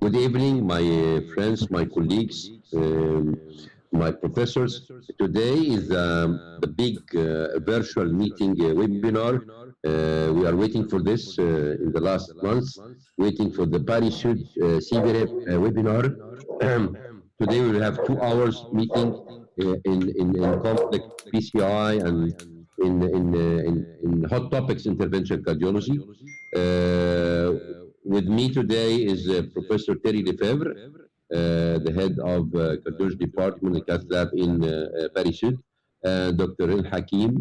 Good evening, my friends, my colleagues, my professors. Today is the big virtual meeting webinar. We are waiting for this in the last months, waiting for the Parissud CVREP webinar. Today we will have 2 hours meeting in complex PCI and in hot topics intervention cardiology. With me today is Professor Terry Lefebvre, the head of cardiology department, the cath lab in Parissud, Dr. El Hakim,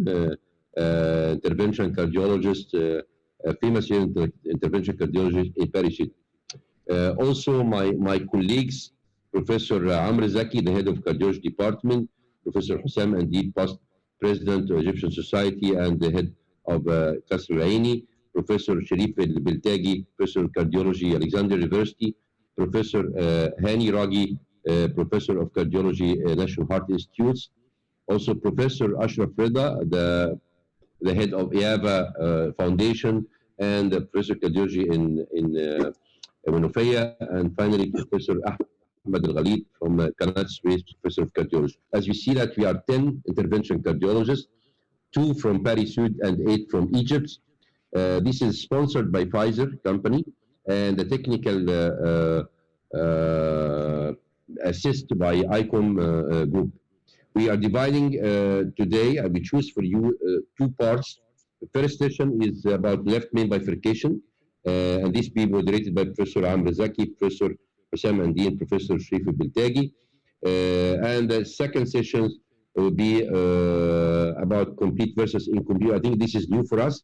intervention cardiologist, famous here intervention cardiologist in Parissud. Also, my colleagues, Professor Amr Zaki, the head of cardiology department, Professor Hussam Andib, past president of Egyptian Society and the head of Qasr Al-Aini, Professor Sharif El-Biltagi, Professor of Cardiology, Alexandria University, Professor Hani Ragi, Professor of Cardiology, National Heart Institutes, also Professor Ashraf Reda, the head of IAVA Foundation, and Professor of Cardiology in Manufaya, and finally Professor Ahmed Al-Ghalid from Qanat Suez, Professor of Cardiology. As you see that we are 10 intervention cardiologists, 2 from Parissud and 8 from Egypt. This is sponsored by Pfizer company and the technical assist by ICOM group. We are dividing today, we choose for you 2 parts. The first session is about left main bifurcation, and this will be moderated by Professor Amr Zaki, Professor Hussam Andin, Professor Sharif Biltagi. And the second session will be about complete versus incomplete. I think this is new for us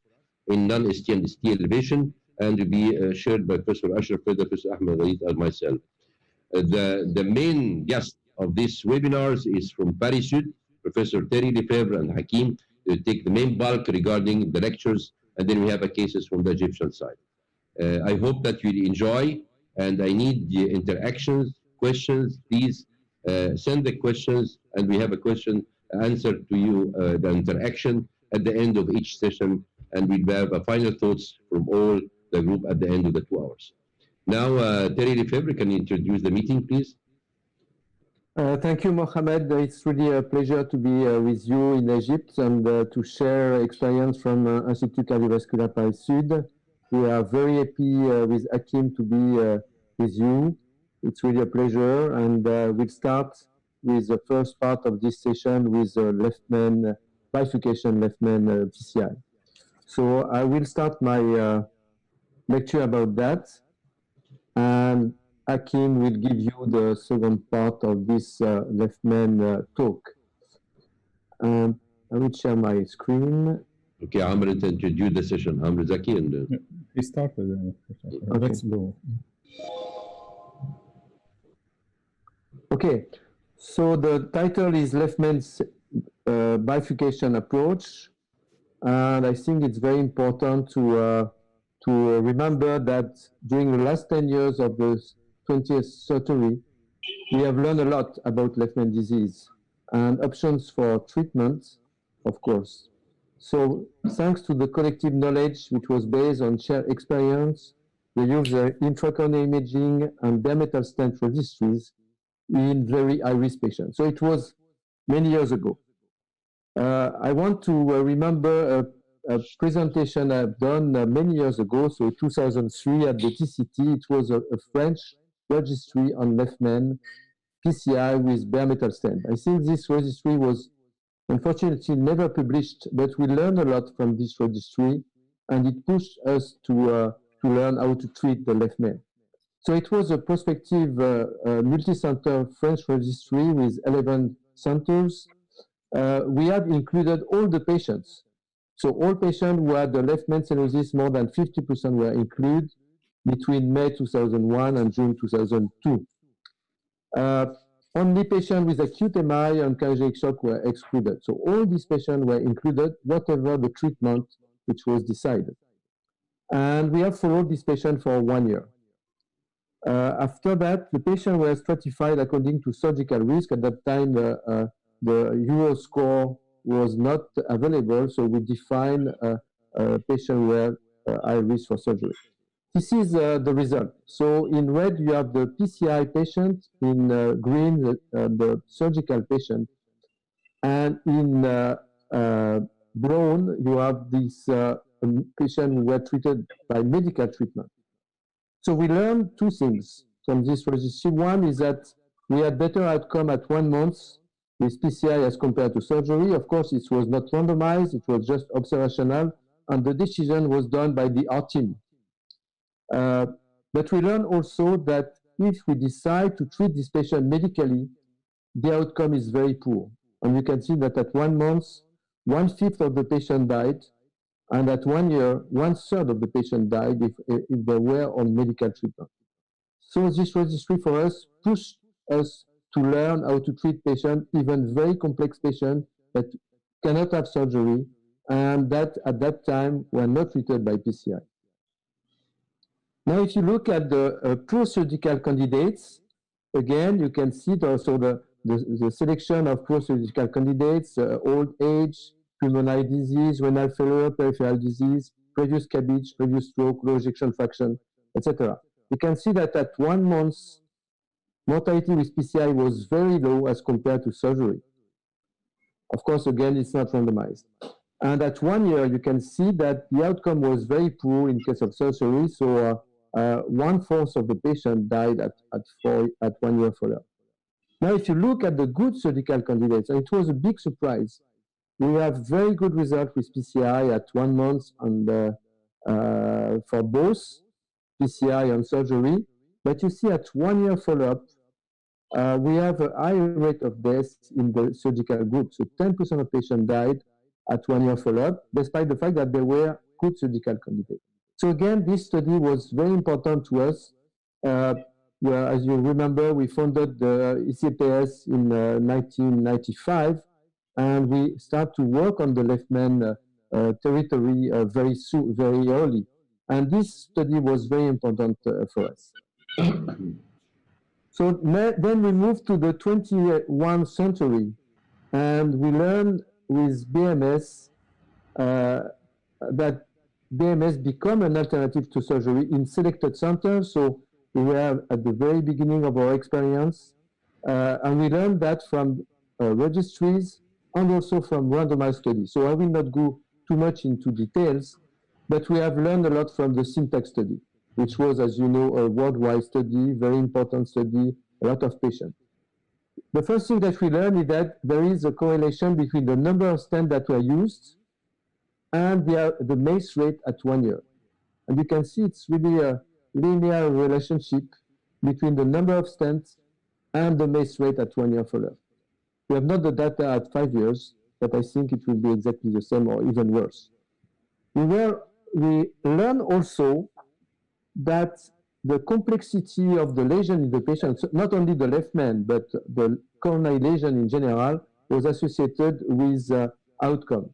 in non-ST and ST elevation, and will be shared by Professor Ashraf Reda, Professor Ahmed Ghalid, and myself. The main guest of this webinars is from Parissud, Professor Terry Lefebvre and Hakim. They take the main bulk regarding the lectures, and then we have cases from the Egyptian side. I hope that you enjoy, and I need the interactions, questions. Please send the questions, and we have a question answer to you, the interaction at the end of each session, and we'll have final thoughts from all the group at the end of the 2 hours. Now, Terry Lefebvre, can you introduce the meeting, please? Thank you, Mohamed. It's really a pleasure to be with you in Egypt and to share experience from Institut Cardiovasculaire Parissud. We are very happy with Hakim to be with you. It's really a pleasure, and we'll start with the first part of this session with left main bifurcation, left main PCI. So I will start my lecture about that, and Hakim will give you the second part of this left main talk. I will share my screen. Okay, Amr, introduce the session. Amr Zaki and... We start with Okay. Let's go. Okay, so the title is Left Main Bifurcation Approach, and I think it's very important to remember that during the last 10 years of the 20th century, we have learned a lot about left main disease and options for treatment, of course. So thanks to the collective knowledge, which was based on shared experience, the use of intracoronary imaging and bare metal stent registries in very high-risk patients. So it was many years ago. I want to remember a presentation I've done many years ago, so 2003 at the TCT. It was a French registry on left main PCI with bare metal stent. I think this registry was unfortunately never published, but we learned a lot from this registry, and it pushed us to learn how to treat the left main. So it was a prospective multi-center French registry with 11 centers. We had included all the patients. So all patients who had the left main stenosis, more than 50% were included between May 2001 and June 2002. Only patients with acute MI and cardiac shock were excluded. So all these patients were included, whatever the treatment which was decided. And we have followed this patient for 1 year. After that, the patient were stratified according to surgical risk. At that time, the Euro score was not available, so we defined a patient who had high risk for surgery. This is the result. So in red, you have the PCI patient, in green, the surgical patient, and in brown, you have this patient who were treated by medical treatment. So we learned two things from this registry. One is that we had better outcome at 1 month with PCI as compared to surgery. Of course, it was not randomized, it was just observational, and the decision was done by the R team. But we learned also that if we decide to treat this patient medically, the outcome is very poor. And you can see that at 1 month, 1/5 of the patient died, and at 1 year, 1/3 of the patient died if they were on medical treatment. So this registry for us pushed us to learn how to treat patients, even very complex patients that cannot have surgery, and that at that time were not treated by PCI. Now, if you look at the post-surgical candidates, again, you can see also the selection of post-surgical candidates, old age, pulmonary disease, renal failure, peripheral disease, previous CABG, previous stroke, low ejection fraction, etc. You can see that at 1 month, mortality with PCI was very low as compared to surgery. Of course, again, it's not randomized. And at 1 year, you can see that the outcome was very poor in case of surgery. So 1/4 of the patient died at 1 year follow-up. Now, if you look at the good surgical candidates, and it was a big surprise, we have very good results with PCI at 1 month and for both PCI and surgery. But you see at 1 year follow-up, we have a high rate of death in the surgical group. So 10% of patients died at 1 year follow-up, despite the fact that they were good surgical candidates. So again, this study was very important to us. Where, as you remember, we founded the ECPS in 1995, and we start to work on the left main territory very early. And this study was very important for us. So then we moved to the 21st century, and we learned with BMS that BMS become an alternative to surgery in selected centers. So we were at the very beginning of our experience, and we learned that from registries and also from randomized studies. So I will not go too much into details, but we have learned a lot from the Syntax study, which was, as you know, a worldwide study, very important study, a lot of patients. The first thing that we learned is that there is a correlation between the number of stents that were used and the MACE rate at 1 year. And you can see it's really a linear relationship between the number of stents and the MACE rate at 1 year follow-up. We have not the data at 5 years, but I think it will be exactly the same or even worse. We learn also that the complexity of the lesion in the patient, not only the left main, but the coronary lesion in general, was associated with outcome.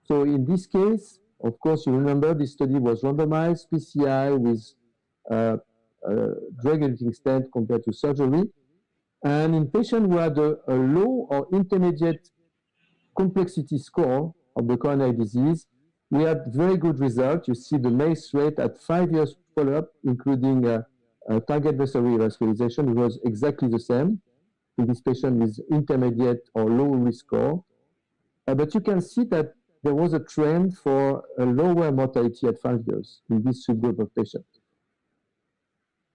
So in this case, of course, you remember this study was randomized, PCI with drug-eluting stent compared to surgery. And in patients who had a low or intermediate complexity score of the coronary disease, we had very good results. You see the MACE rate at 5 years follow-up, including target vessel revascularization, was exactly the same in this patient with intermediate or low risk score. But you can see that there was a trend for a lower mortality at 5 years in this subgroup of patients.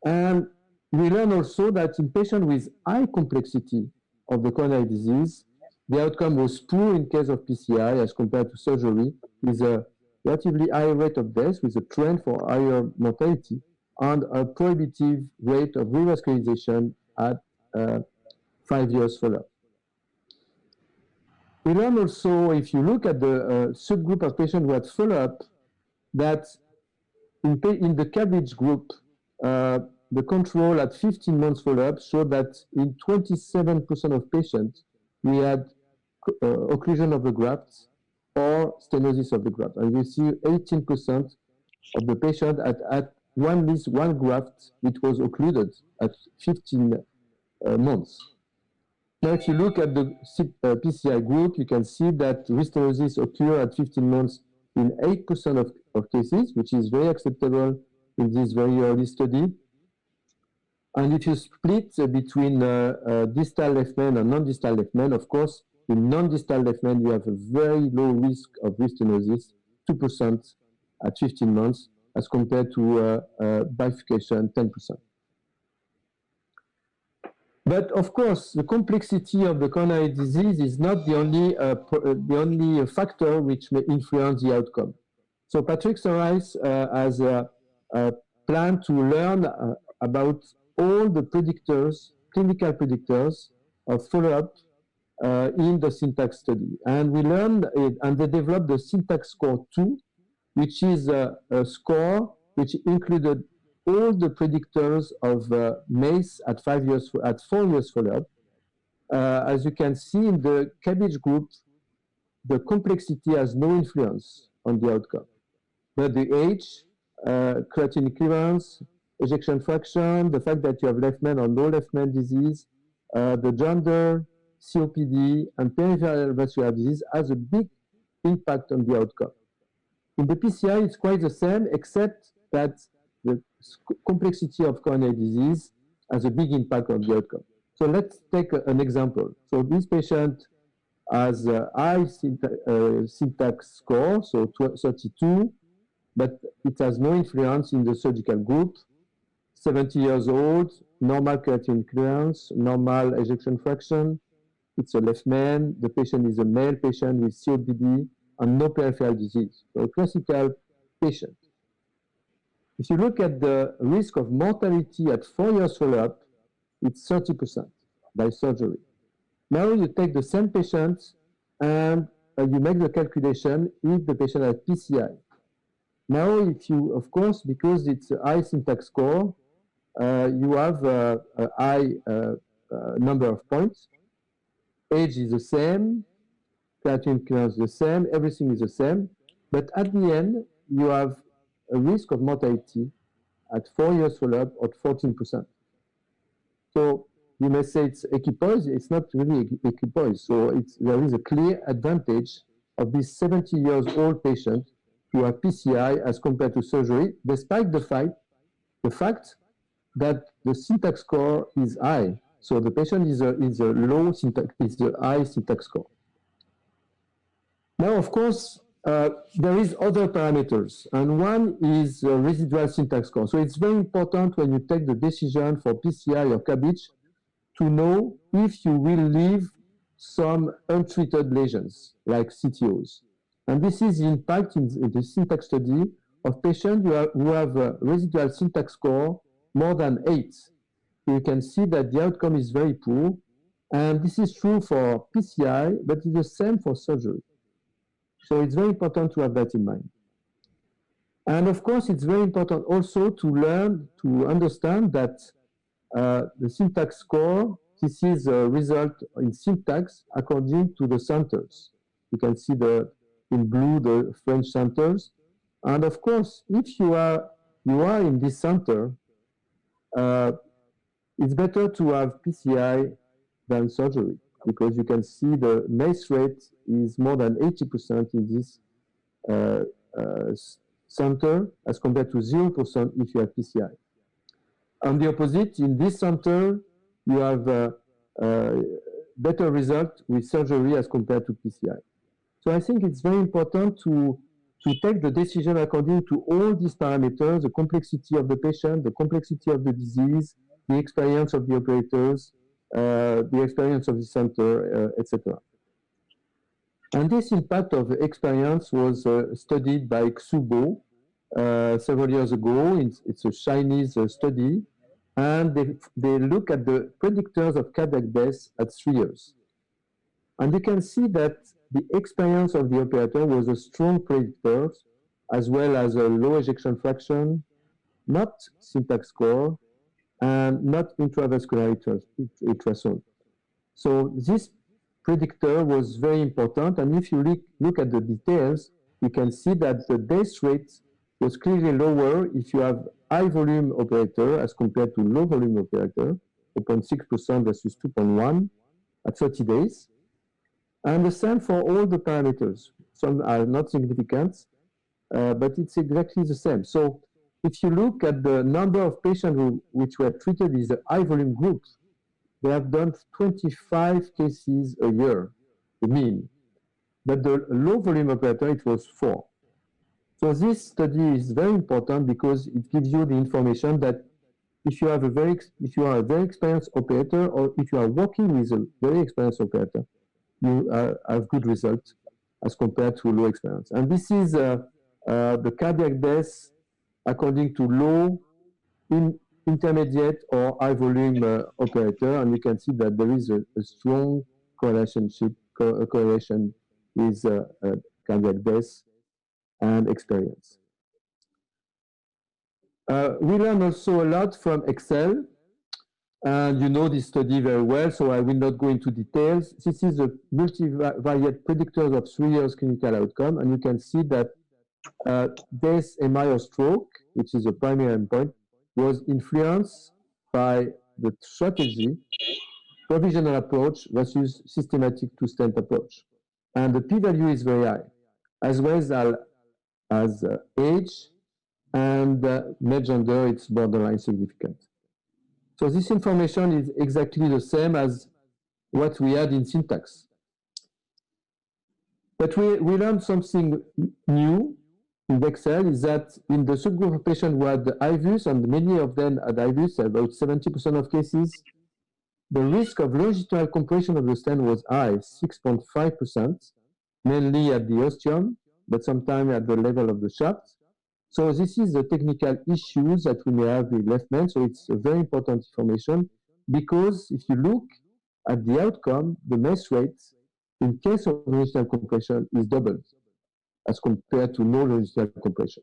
And we learned also that in patients with high complexity of the coronary disease, the outcome was poor in case of PCI as compared to surgery, with a relatively high rate of death, with a trend for higher mortality, and a prohibitive rate of revascularization at 5 years follow-up. We learned also, if you look at the subgroup of patients who had follow-up, that in the CABG group, the control at 15 months follow-up showed that in 27% of patients, we had occlusion of the graft or stenosis of the graft. And you see 18% of the patient at least one graft which was occluded at 15 months. Now, if you look at the PCI group, you can see that restenosis occur at 15 months in 8% of cases, which is very acceptable in this very early study. And if you split between distal left main and non-distal left main, of course, in non-distal left main, you have a very low risk of restenosis, 2% at 15 months, as compared to bifurcation, 10%. But of course, the complexity of the coronary disease is not the only factor which may influence the outcome. So Patrick Sorais has a plan to learn about all the predictors, clinical predictors of follow-up in the syntax study. And we learned it, and they developed the syntax score 2, which is a score which included all the predictors of MACE at 4 years follow-up. As you can see in the cabbage group, the complexity has no influence on the outcome. But the age, creatinine clearance, ejection fraction, the fact that you have left main or no left main disease, the gender, COPD, and peripheral vascular disease has a big impact on the outcome. In the PCI, it's quite the same, except that the complexity of coronary disease has a big impact on the outcome. So let's take an example. So this patient has a high syntax score, so 32, but it has no influence in the surgical group. 70 years old, normal creatinine clearance, normal ejection fraction. It's a left main. The patient is a male patient with COPD and no peripheral disease. So a classical patient. If you look at the risk of mortality at 4 years follow-up, it's 30% by surgery. Now you take the same patient and you make the calculation if the patient has PCI. Now, if you, of course, because it's a high syntax score, you have a high number of points. Age is the same, creatinine clearance is the same, everything is the same. But at the end, you have a risk of mortality at 4 years follow-up of 14%. So you may say it's equipoise. It's not really equipoise. So there is a clear advantage of this 70 years old patient to have PCI as compared to surgery, despite the fact that the syntax score is high. So the patient is a low syntax, is a high syntax score. Now, of course, there is other parameters, and one is residual syntax score. So it's very important when you take the decision for PCI or CABG to know if you will leave some untreated lesions like CTOs. And this is the impact in the syntax study of patients who have a residual syntax score more than 8. You can see that the outcome is very poor. And this is true for PCI, but it's the same for surgery. So it's very important to have that in mind. And of course, it's very important also to learn, to understand that the syntax score, this is a result in syntax according to the centers. You can see in blue the French centers. And of course, if you are in this center, it's better to have PCI than surgery, because you can see the MACE rate is more than 80% in this center as compared to 0% if you have PCI. On the opposite, in this center, you have a better result with surgery as compared to PCI. So I think it's very important to take the decision according to all these parameters, the complexity of the patient, the complexity of the disease, the experience of the operators, the experience of the center, etc. And this impact of experience was studied by Xubo several years ago. It's a Chinese study, and they look at the predictors of cardiac death at 3 years. And you can see that the experience of the operator was a strong predictor, as well as a low ejection fraction, not syntax score, and not intravascular ultrasound. So this predictor was very important, and if you look at the details, you can see that the death rate was clearly lower if you have high volume operator as compared to low volume operator, 0.6% versus 2.1 at 30 days. And the same for all the parameters. Some are not significant, but it's exactly the same. So if you look at the number of patients which were treated in the high volume groups, they have done 25 cases a year, the mean. But the low volume operator, it was 4. So this study is very important because it gives you the information that if you are a very experienced operator, or if you are working with a very experienced operator, you have good results as compared to low experience. And this is the cardiac death according to low, intermediate, or high volume operator, and you can see that there is a strong correlation with cardiac death and experience. We learn also a lot from Excel, and you know this study very well, so I will not go into details. This is a multivariate predictor of 3 years clinical outcome, and you can see that death, MI, or stroke, which is a primary endpoint, was influenced by the strategy, provisional approach versus systematic two-stent approach. And the p-value is very high, as well as age, and male gender, it's borderline significant. So this information is exactly the same as what we had in syntax. But we learned something new in Excel, is that in the subgroup of patients who had the IVUS, and many of them had IVUS, about 70% of cases, the risk of longitudinal compression of the stent was high, 6.5%, mainly at the ostium, but sometimes at the level of the shaft. So this is the technical issues that we may have with left main. So it's a very important information, because if you look at the outcome, the MACE rate in case of longitudinal compression is doubled as compared to no longitudinal compression.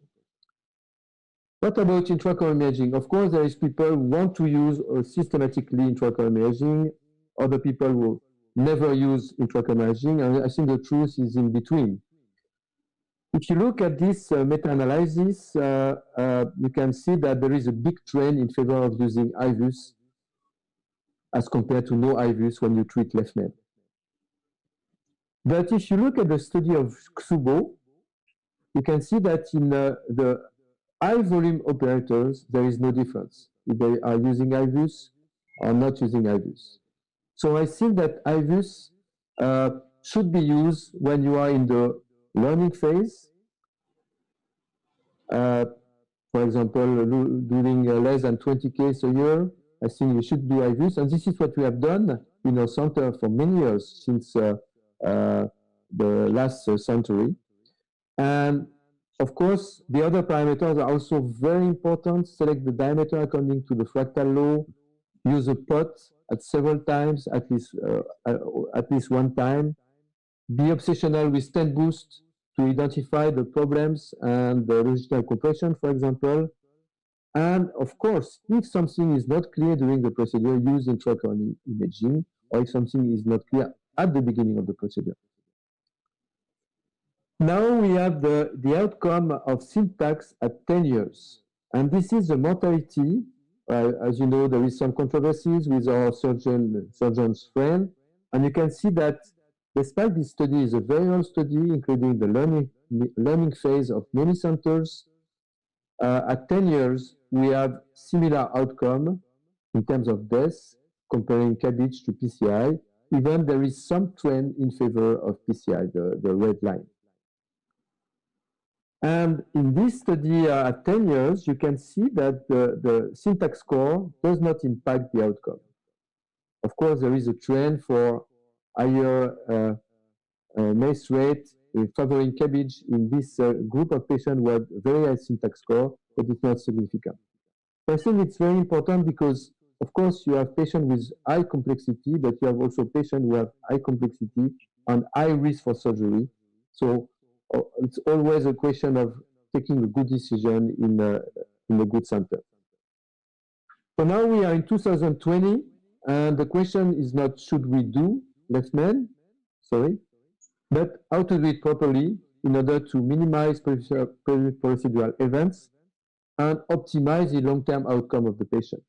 What about intraocular imaging? Of course, there is people who want to use systematically intraocular imaging, other people who never use intraocular imaging, and I think the truth is in between. If you look at this meta-analysis, you can see that there is a big trend in favor of using IVUS as compared to no IVUS when you treat left main. But if you look at the study of XUBO, you can see that in the high volume operators, there is no difference if they are using IVUS or not using IVUS. So I think that IVUS should be used when you are in the learning phase. For example, doing less than 20 cases a year, I think we should do IVUS. And this is what we have done in our center for many years, since the last century. And of course, the other parameters are also very important. Select the diameter according to the fractal law. Use a pot at several times, at least one time. Be obsessional with stent boost to identify the problems and the longitudinal compression, for example. And of course, if something is not clear during the procedure, use intraocular imaging, or if something is not clear at the beginning of the procedure. Now we have the outcome of syntax at 10 years. And this is the mortality. As you know, there is some controversies with our surgeon's friend. And you can see that despite this study is a very old study, including the learning phase of many centers, at 10 years, we have similar outcome in terms of death, comparing CABG to PCI. Even there is some trend in favor of PCI, the red line. And in this study at 10 years, you can see that the syntax score does not impact the outcome. Of course, there is a trend for higher MACE rate favoring CABG in this group of patients who had very high syntax score, but it's not significant. So I think it's very important because, of course, you have patients with high complexity, but you have also patients who have high complexity and high risk for surgery. So it's always a question of taking a good decision in a good center. So now we are in 2020, and the question is not should we do left main, but how to do it properly in order to minimize procedural events and optimize the long-term outcome of the patient.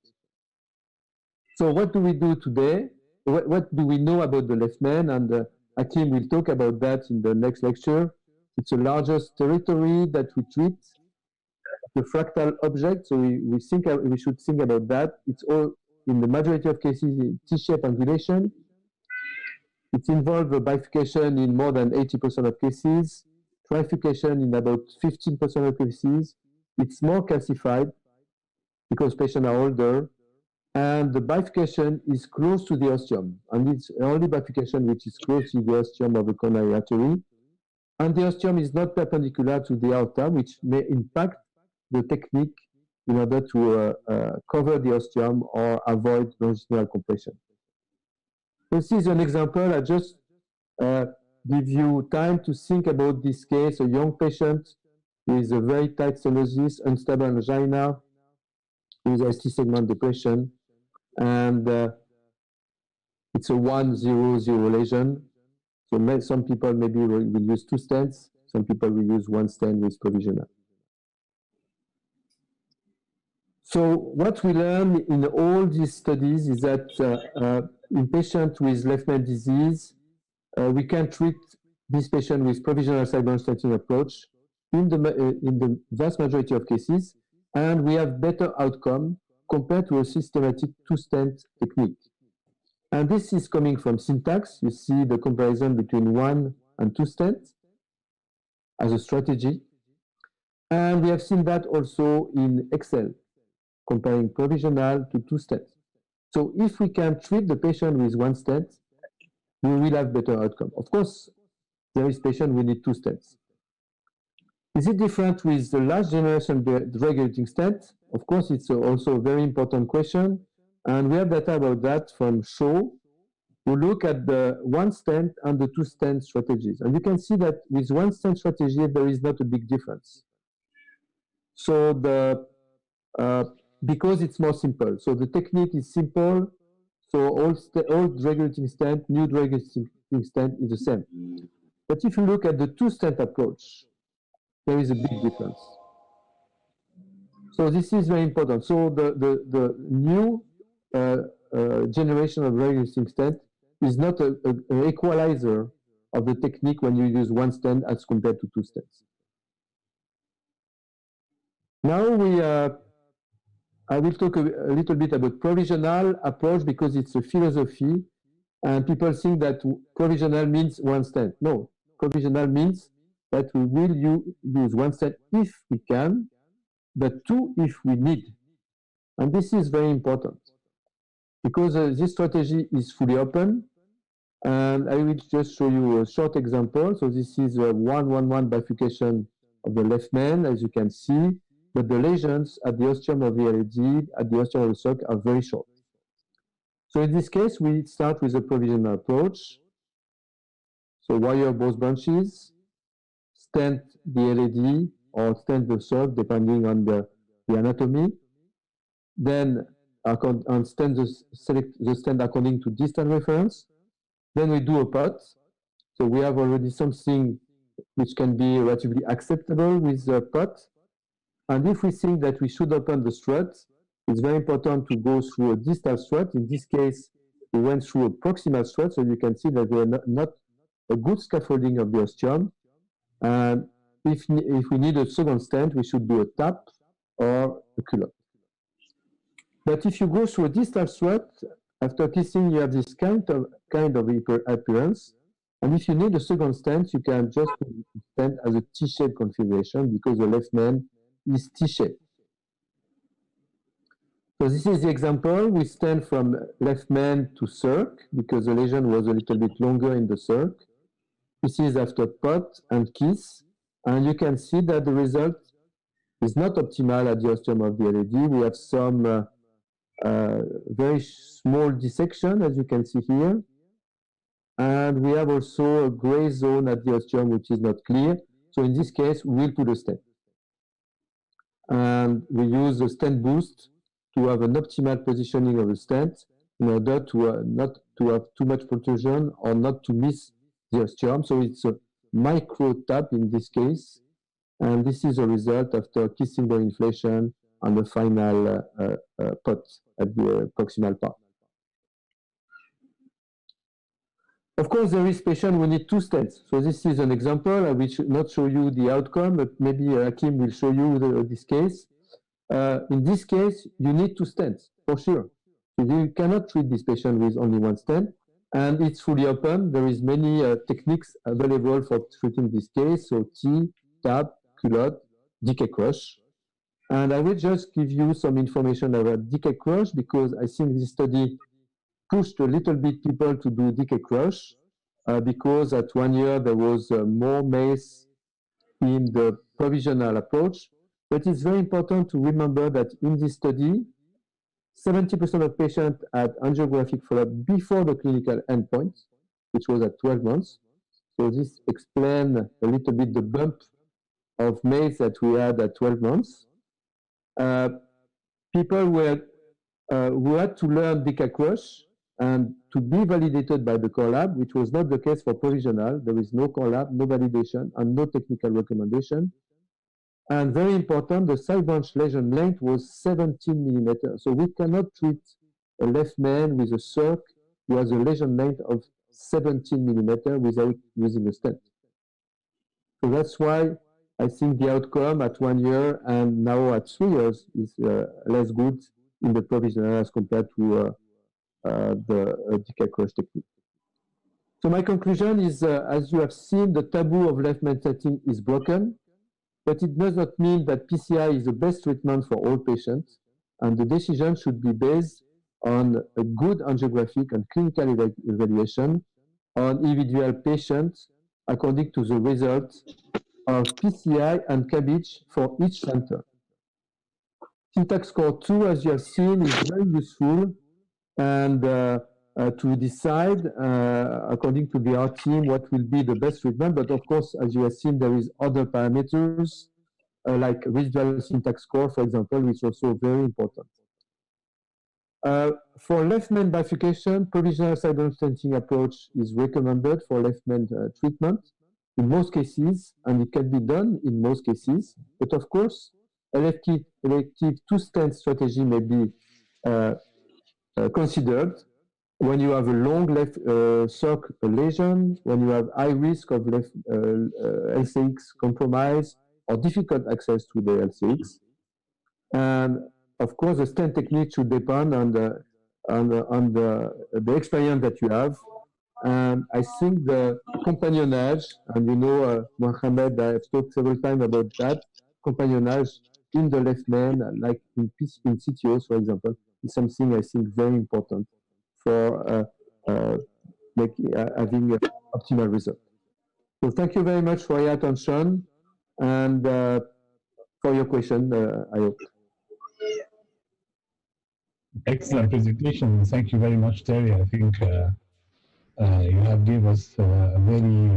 So what do we do today? What do we know about the left main? And Hakim will talk about that in the next lecture. It's the largest territory that we treat. the fractal object. So we should think about that. It's all, in the majority of cases, T-shaped angulation. It involves a bifurcation in more than 80% of cases, trifurcation in about 15% of cases. It's more calcified because patients are older, and the bifurcation is close to the ostium, and it's the only bifurcation which is close to the ostium of the coronary artery. And the ostium is not perpendicular to the aorta, which may impact the technique in order to cover the ostium or avoid longitudinal compression. This is an example. I just give you time to think about this case, a young patient with a very tight stenosis, unstable angina, with ST segment depression, and it's a 1-0-0 lesion. So some people maybe will use 2 stents, some people will use 1 stent with provisional. So what we learn in all these studies is that in patients with left main disease, we can treat this patient with provisional sideband stenting approach in the vast majority of cases, and we have better outcome compared to a systematic 2-stent technique. And this is coming from syntax. You see the comparison between 1 and 2 stents as a strategy. And we have seen that also in Excel, comparing provisional to 2 stents. So if we can treat the patient with 1 stent, we will have better outcome. Of course, there is patient we need 2 stents. Is it different with the last generation drug-eluting stent? Of course, it's also a very important question. And we have data about that from Shaw, who look at the 1 stent and the 2 stent strategies. And you can see that with 1 stent strategy, there is not a big difference. So because it's more simple. So the technique is simple. So all drug-eluting stent, new drug-eluting stent is the same. But if you look at the 2-stent approach, there is a big difference. So this is very important. So the new generation of drug-eluting stent is not an equalizer of the technique when you use 1 stent as compared to 2 stents. Now I will talk a little bit about provisional approach because it's a philosophy, and people think that provisional means 1 stent. No, provisional means that we will use 1 stent if we can, but 2 if we need. And this is very important because this strategy is fully open. And I will just show you a short example. So this is a 1-1-1 bifurcation of the left main, as you can see, but the lesions at the ostium of the LAD, at the ostium of the sock, are very short. So in this case, we start with a provisional approach. So wire both branches, stent the LAD or stent the sock, depending on the anatomy. Then select the stent according to distant reference. Then we do a pot. So we have already something which can be relatively acceptable with the pot. And if we think that we should open the strut, it's very important to go through a distal strut. In this case, we went through a proximal strut, so you can see that we are not a good scaffolding of the ostium. And if we need a second stent, we should do a tap or a culotte. But if you go through a distal strut, after kissing, you have this kind of appearance. And if you need a second stent, you can just put the stent as a T-shaped configuration because the left main is T-shaped. So this is the example. We stand from left main to circ because the lesion was a little bit longer in the circ. This is after pot and kiss. And you can see that the result is not optimal at the ostium of the LAD. We have some very small dissection, as you can see here. And we have also a gray zone at the ostium, which is not clear. So in this case, we will put a stent. And we use a stent boost to have an optimal positioning of the stent in order to not to have too much protrusion or not to miss the ostium. So it's a micro tap in this case. And this is a result after kissing the inflation on the final pot at the proximal part. Of course, there is patient who need two stents. So this is an example. I will not show you the outcome, but maybe Hakim will show you this case. In this case, you need two stents for sure. So you cannot treat this patient with only one stent, and it's fully open. There is many techniques available for treating this case. So T, TAP, culotte, decay crush. And I will just give you some information about decay crush because I think this study pushed a little bit people to do decay crush because at 1 year there was more MACE in the provisional approach. But it's very important to remember that in this study, 70% of patients had angiographic follow-up before the clinical endpoint, which was at 12 months. So this explains a little bit the bump of MACE that we had at 12 months. People who had to learn decay crush and to be validated by the core lab, which was not the case for provisional. There is no core lab, no validation, and no technical recommendation. And very important, the side branch lesion length was 17 millimeters. So we cannot treat a left man with a circ who has a lesion length of 17 millimeters without using a stent. So that's why I think the outcome at 1 year and now at 3 years is less good in the provisional as compared to the decay crush technique. So my conclusion is, as you have seen, the taboo of left main setting is broken, but it does not mean that PCI is the best treatment for all patients, and the decision should be based on a good angiographic and clinical evaluation on individual patients according to the results of PCI and CABG for each center. Syntax score 2, as you have seen, is very useful and to decide according to the art team what will be the best treatment. But of course, as you have seen, there is other parameters like residual syntax score, for example, which is also very important. For left main bifurcation, provisional side branch stenting approach is recommended for left main treatment in most cases, and it can be done in most cases. But of course, elective two-stent strategy may be considered when you have a long left circ lesion, when you have high risk of left LCX compromise or difficult access to the LCX. And of course, the stent technique should depend on the experience that you have. And I think the compagnonnage, and you know, Mohamed, I have talked several times about that, compagnonnage in the left main, like in CTOs, for example, is something I think very important for having an optimal result. So thank you very much for your attention and for your question, I hope. Excellent presentation. Thank you very much, Terry. I think you have given us a very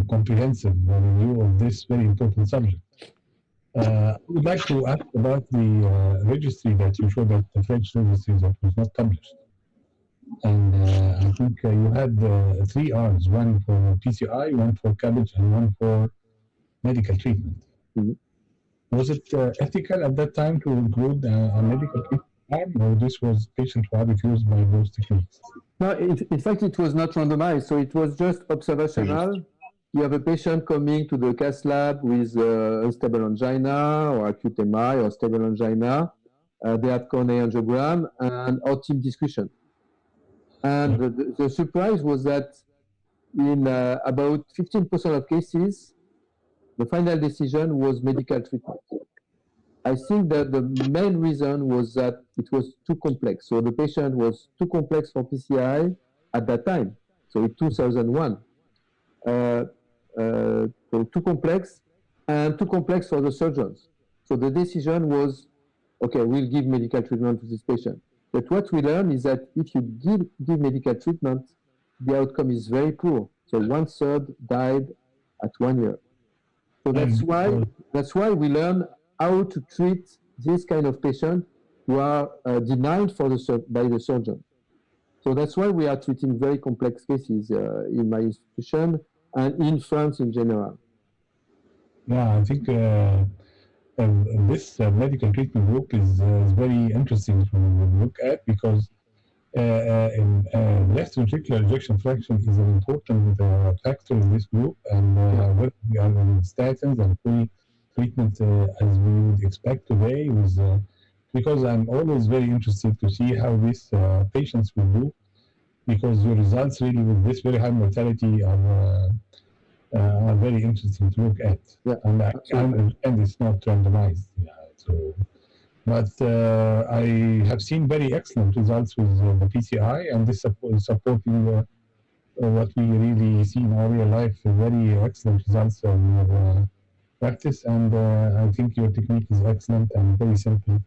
comprehensive review of this very important subject. I would like to ask about the registry that you showed, that the French registry that was not published. And I think you had 3 arms, one for PCI, one for CABG, and one for medical treatment. Mm-hmm. Was it ethical at that time to include a medical treatment arm, or this was patients who are refused by those techniques? No, in fact, it was not randomized, so it was just observational. You have a patient coming to the cath lab with unstable angina or acute MI or stable angina. They have coronary angiogram and our team discussion. And the surprise was that in about 15% of cases, the final decision was medical treatment. I think that the main reason was that it was too complex. So the patient was too complex for PCI at that time, so in 2001. So too complex and too complex for the surgeons. So the decision was, okay, we'll give medical treatment to this patient. But what we learned is that if you give medical treatment, the outcome is very poor. So 1/3 died at 1 year. So that's why we learn how to treat this kind of patient who are denied by the surgeon. So that's why we are treating very complex cases in my institution and in France in general. Yeah, I think this medical treatment group is very interesting to look at, because left ventricular ejection fraction is an important factor in this group, and whether we are on statins and full treatment as we would expect today, was because I'm always very interested to see how these patients will do, because the results really with this very high mortality are very interesting to look at. Yeah, and it's not randomized. Yeah, so. But I have seen very excellent results with the PCI, and this is supporting what we really see in our real life, very excellent results in your practice. And I think your technique is excellent and very simple.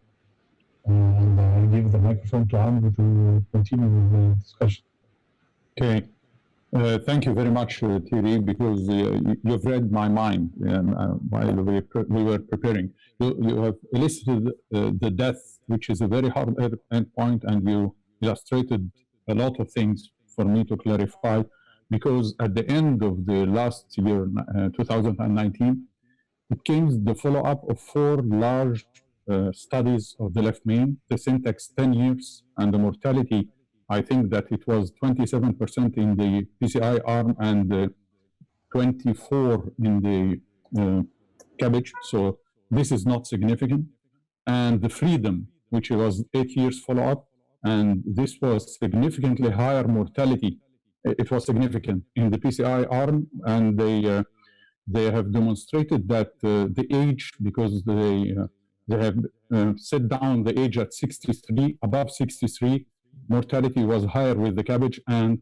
And I'll give the microphone to Amr to continue with the discussion. Okay. Thank you very much, Thierry, because you've read my mind while we were preparing. You have elicited the death, which is a very hard endpoint, and you illustrated a lot of things for me to clarify, because at the end of the last year, 2019, it came the follow-up of 4 large studies of the left main, the syntax 10 years, and the mortality. I think that it was 27% in the PCI arm and 24 in the cabbage. So this is not significant. And the freedom, which was 8 years follow-up, and this was significantly higher mortality. It was significant in the PCI arm, and they have demonstrated that the age, because they have set down the age at 63, above 63, mortality was higher with the cabbage and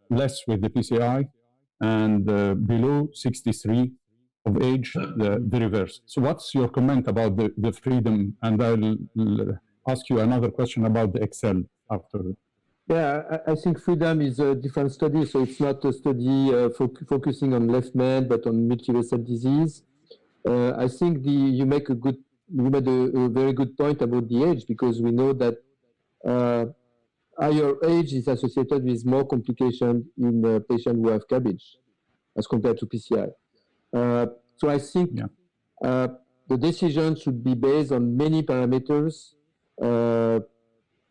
less with the PCI, and below 63 of age, the reverse. So what's your comment about the freedom? And I'll ask you another question about the Excel after. Yeah, I think freedom is a different study. So it's not a study focusing on left main, but on multivessel disease. I think you made a very good point about the age, because we know that higher age is associated with more complications in patients who have cabbage as compared to PCI. So I think the decision should be based on many parameters,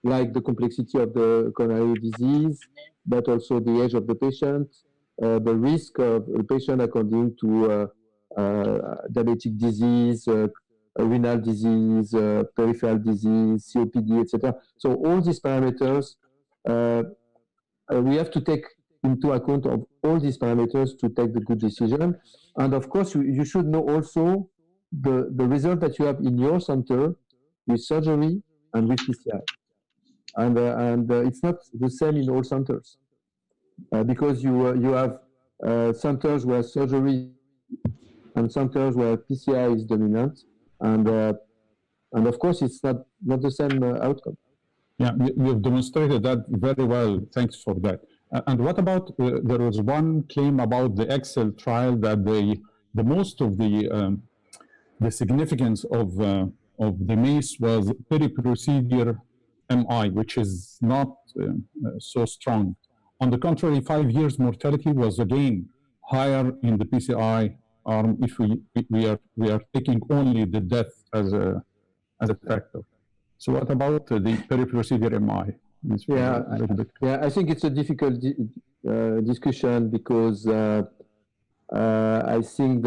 like the complexity of the coronary disease, but also the age of the patient, the risk of the patient according to diabetic disease, renal disease, peripheral disease, COPD, etc. So all these parameters, we have to take into account of all these parameters to take the good decision. And of course, you should know also the result that you have in your center with surgery and with PCI. And it's not the same in all centers, because you have centers where surgery and centers where PCI is dominant. And of course, it's not the same outcome. Yeah, you've demonstrated that very well. Thanks for that. And what about, there was one claim about the Excel trial that the most of the significance of the MACE was peri-procedure MI, which is not so strong. On the contrary, 5 years mortality was again higher in the PCI arm if we are taking only the death as a factor. So what about the peri-procedure MI? Yeah, I think it's a difficult discussion, because I think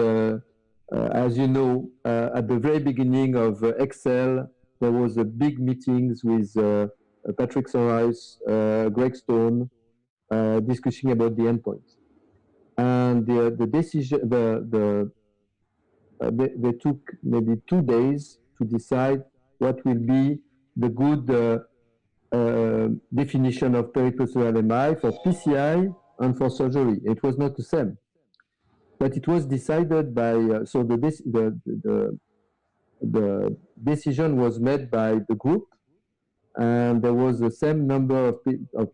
as you know, at the very beginning of Excel, there was a big meetings with Patrick Sorais, Greg Stone, discussing about the endpoints. And the decision, they took maybe 2 days to decide what will be the good definition of peri-procedural MI for PCI and for surgery. It was not the same, but it was decided by. So the decision was made by the group, and there was the same number of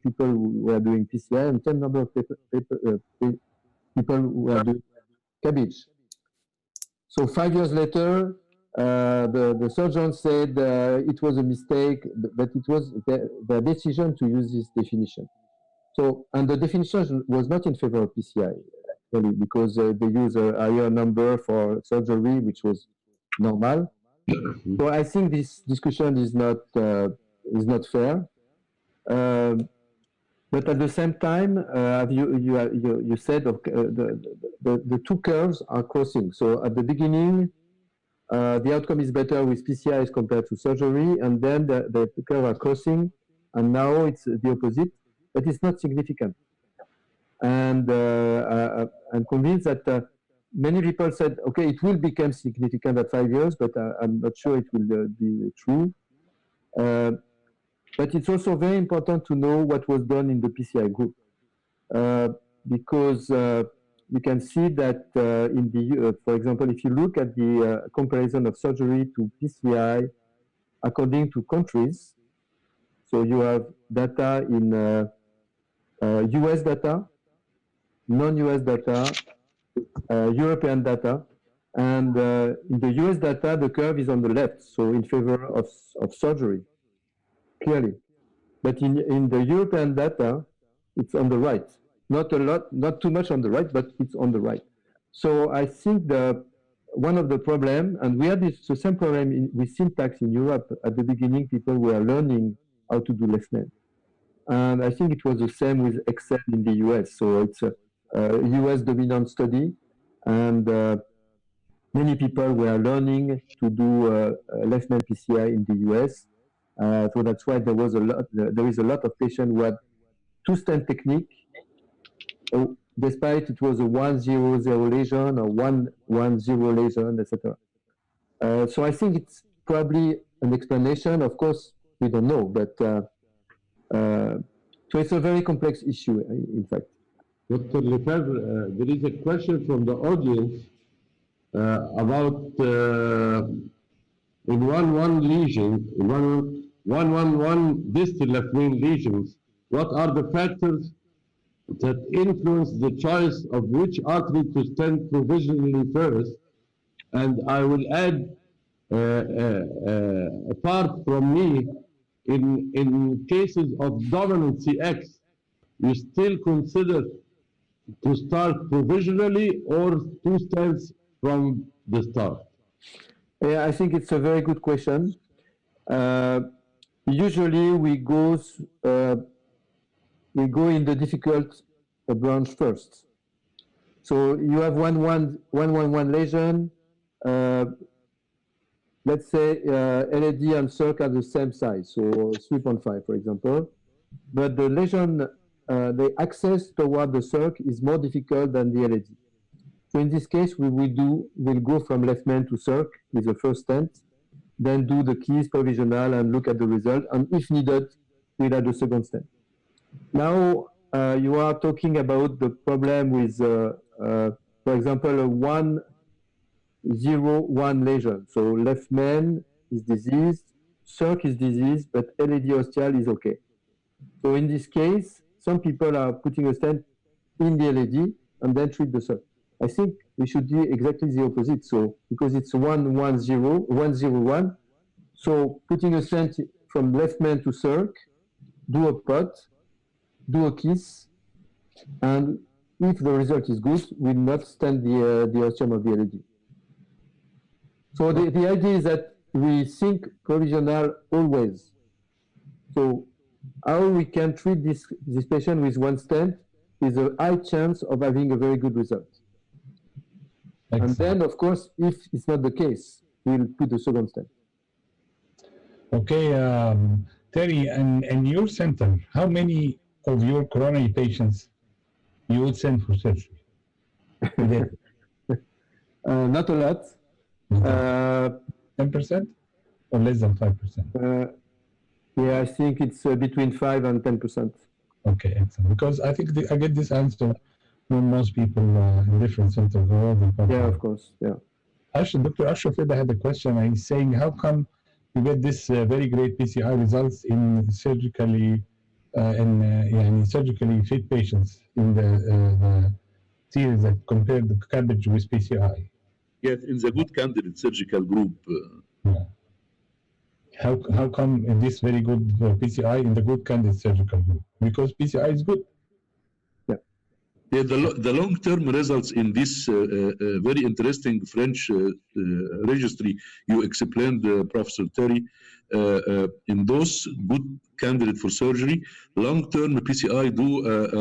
people who were doing PCI and same number of people who were doing cabbage. So 5 years later, the surgeon said it was a mistake, but it was their decision to use this definition. So, and the definition was not in favor of PCI, actually, because they use a higher number for surgery, which was normal. So I think this discussion is not fair. But at the same time, you said the two curves are crossing. So at the beginning, the outcome is better with PCI as compared to surgery, and then the curve are crossing, and now it's the opposite, but it's not significant. And I'm convinced that many people said, okay, it will become significant at 5 years, but I'm not sure it will be true. But it's also very important to know what was done in the PCI group, because you can see that for example, if you look at the comparison of surgery to PCI according to countries, so you have data in US data, non-US data, European data, and in the US data, the curve is on the left, so in favor of surgery, clearly. But in the European data, it's on the right. Not a lot, not too much on the right, but it's on the right. So I think one of the problem, and we had the same problem with syntax in Europe at the beginning. People were learning how to do LeftNet, and I think it was the same with Excel in the US. So it's a US dominant study, and many people were learning to do LeftNet PCI in the US. So that's why there is a lot of patients who had two-stent technique, despite it was a 1-0-0 lesion or 1-1-0 lesion, etc. So I think it's probably an explanation. Of course, we don't know, but so it's a very complex issue, in fact. Dr. Lefebvre, there is a question from the audience about in 1-1 lesion, 1-1-1 distal left main lesions, what are the factors that influence the choice of which artery to stent provisionally first? And I will add, apart from me, in cases of dominant CX, you still consider to start provisionally or two stents from the start? Yeah, I think it's a very good question. Usually we go in the difficult branch first. So you have 1-1-1 lesion. Let's say LAD and CIRC are the same size, so 3.5, for example. But the lesion, the access toward the CIRC is more difficult than the LAD. So in this case, we'll go from left main to CIRC with the first stent, then do the keys provisional and look at the result. And if needed, we'll add the second stent. Now, you are talking about the problem with, for example, a 1-0-1 lesion. So left main is diseased, CIRC is diseased, but LAD ostial is okay. So in this case, some people are putting a stent in the LAD and then treat the CIRC. I think we should do exactly the opposite. So because it's 1-1-0, 1-0-1, so putting a stent from left main to CIRC, do a pot, do a kiss, and if the result is good, we'll not stent the ostium of the LAD. So the idea is that we think provisional always. So how we can treat this patient with one stent is a high chance of having a very good result. Excellent. And then, of course, if it's not the case, we'll put the second stent. Okay, Terry, and your center, how many of your coronary patients you would send for surgery? Not a lot. 10% or less than 5%? Yeah, I think it's between 5 and 10%. Okay, excellent. Because I think I get this answer from most people in different centers all over the country. Yeah, of course. Yeah. Dr. Ashraf had a question, and he's saying, how come you get this very great PCI results in surgically surgically fit patients in the series that compared the cabbage with PCI? Yes, in the good candidate surgical group. Yeah. How come in this very good PCI in the good candidate surgical group? Because PCI is good. Yeah. Yeah, the long-term results in this very interesting French registry you explained, Professor Terry, in those good candidate for surgery, long-term PCI do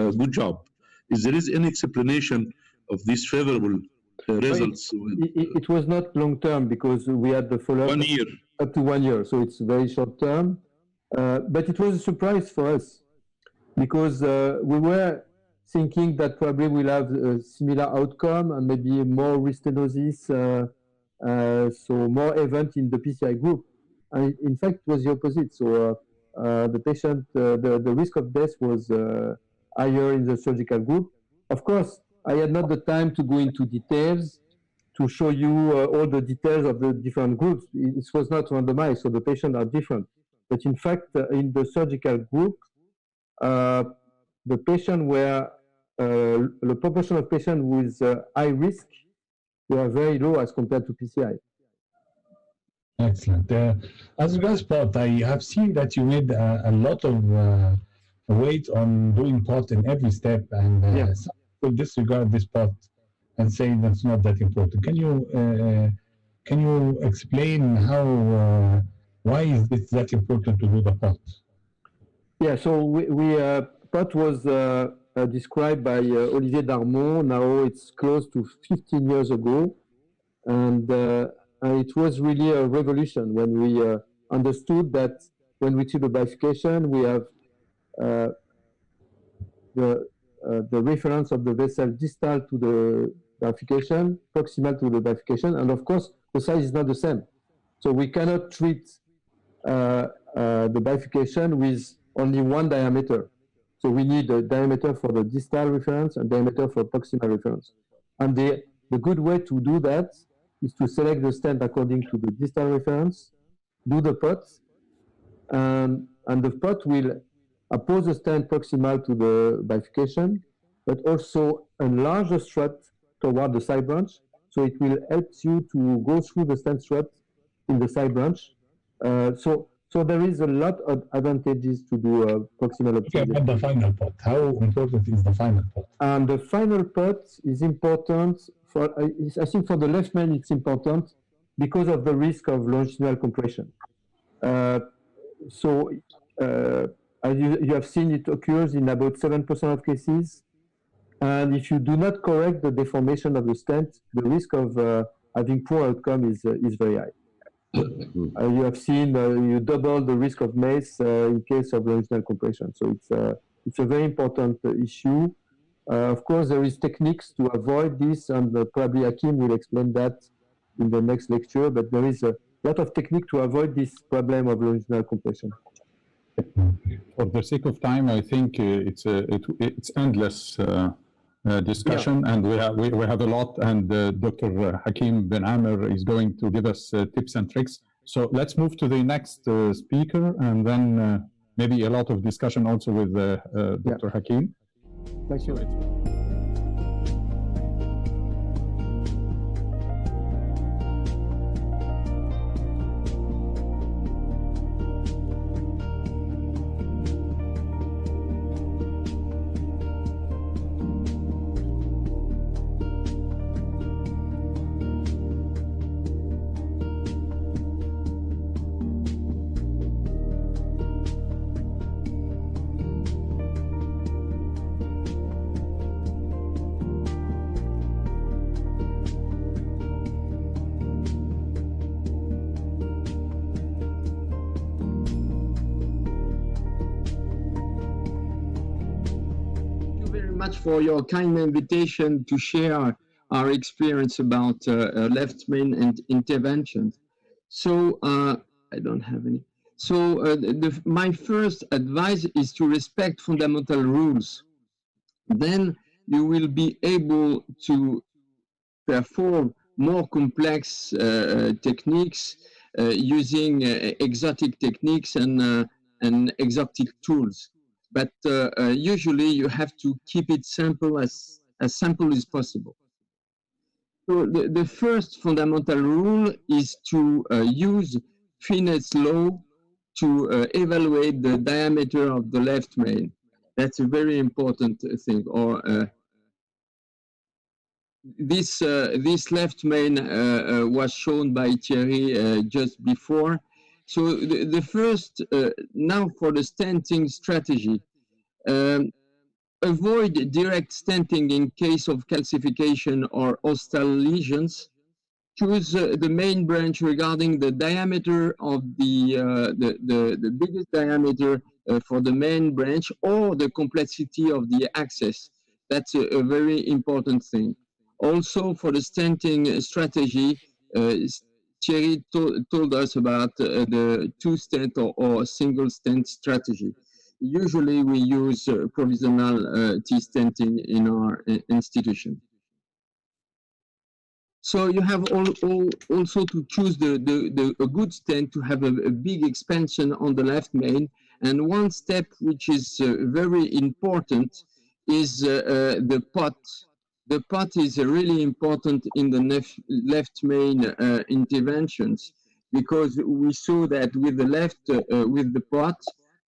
a good job. Is there any explanation of these favorable results? It was not long-term because we had the follow-up 1 year. up to 1 year, so it's very short-term. But it was a surprise for us because we were thinking that probably we'll have a similar outcome and maybe more restenosis, so more event in the PCI group. And in fact, it was the opposite. So the patient, the risk of death was higher in the surgical group. Of course, I had not the time to go into details to show you all the details of the different groups. It was not randomized, so the patients are different. But in fact, in the surgical group, the patient were the proportion of patients with high risk were very low as compared to PCI. Excellent. As regards POT, I have seen that you made a lot of weight on doing POT in every step, and some people disregard this POT and say that's not that important. Can you explain how why is this that important to do the POT? Yeah, so POT was described by Olivier Darmon. Now it's close to 15 years ago, and it was really a revolution when we understood that when we do the bifurcation, we have the reference of the vessel distal to the bifurcation, proximal to the bifurcation, and of course the size is not the same. So we cannot treat the bifurcation with only one diameter. So we need a diameter for the distal reference and diameter for proximal reference. And the good way to do that is to select the stent according to the distal reference, do the POT, and the POT will oppose the stent proximal to the bifurcation, but also enlarge the strut toward the side branch. So it will help you to go through the stent strut in the side branch. So there is a lot of advantages to do proximal optimization. Okay, but the final POT, how important is the final POT? And the final POT is important for, I think for the left main it's important because of the risk of longitudinal compression. As you have seen, it occurs in about 7% of cases. And if you do not correct the deformation of the stent, the risk of having poor outcome is very high. You have seen you double the risk of MACE in case of longitudinal compression. So it's a very important issue. Of course, there is techniques to avoid this, and probably Hakim will explain that in the next lecture. But there is a lot of technique to avoid this problem of longitudinal compression. For the sake of time, I think it's endless discussion, and we have a lot. And Dr. Hakim Ben Amer is going to give us tips and tricks. So let's move to the next speaker, and then maybe a lot of discussion also with Dr. Hakim. Thank you. For your kind invitation to share our experience about left main and interventions. So I don't have any. So my first advice is to respect fundamental rules. Then you will be able to perform more complex techniques using exotic techniques and exotic tools. But usually you have to keep it simple as simple as possible. So the first fundamental rule is to use Finet's law to evaluate the diameter of the left main. That's a very important thing. Or this left main was shown by Thierry just before. So the first, now for the stenting strategy, avoid direct stenting in case of calcification or hostile lesions. Choose the main branch regarding the diameter of the biggest diameter for the main branch, or the complexity of the access. That's a very important thing. Also, for the stenting strategy, Thierry told us about the two stent or single stent strategy. Usually we use provisional T-stenting in our institution. So you have also to choose a good stent to have a big expansion on the left main. And one step which is very important is the pot. The pot is really important in the left main interventions, because we saw that with the with the pot,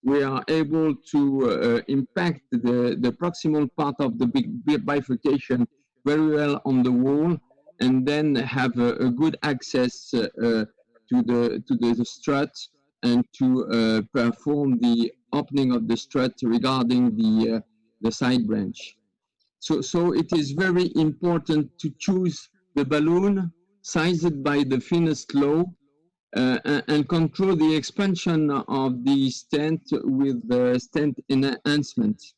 we are able to impact the proximal part of the big bifurcation very well on the wall, and then have a good access to the strut, and to perform the opening of the strut regarding the side branch. So it is very important to choose the balloon sized by the thinnest law, and control the expansion of the stent with the stent enhancement.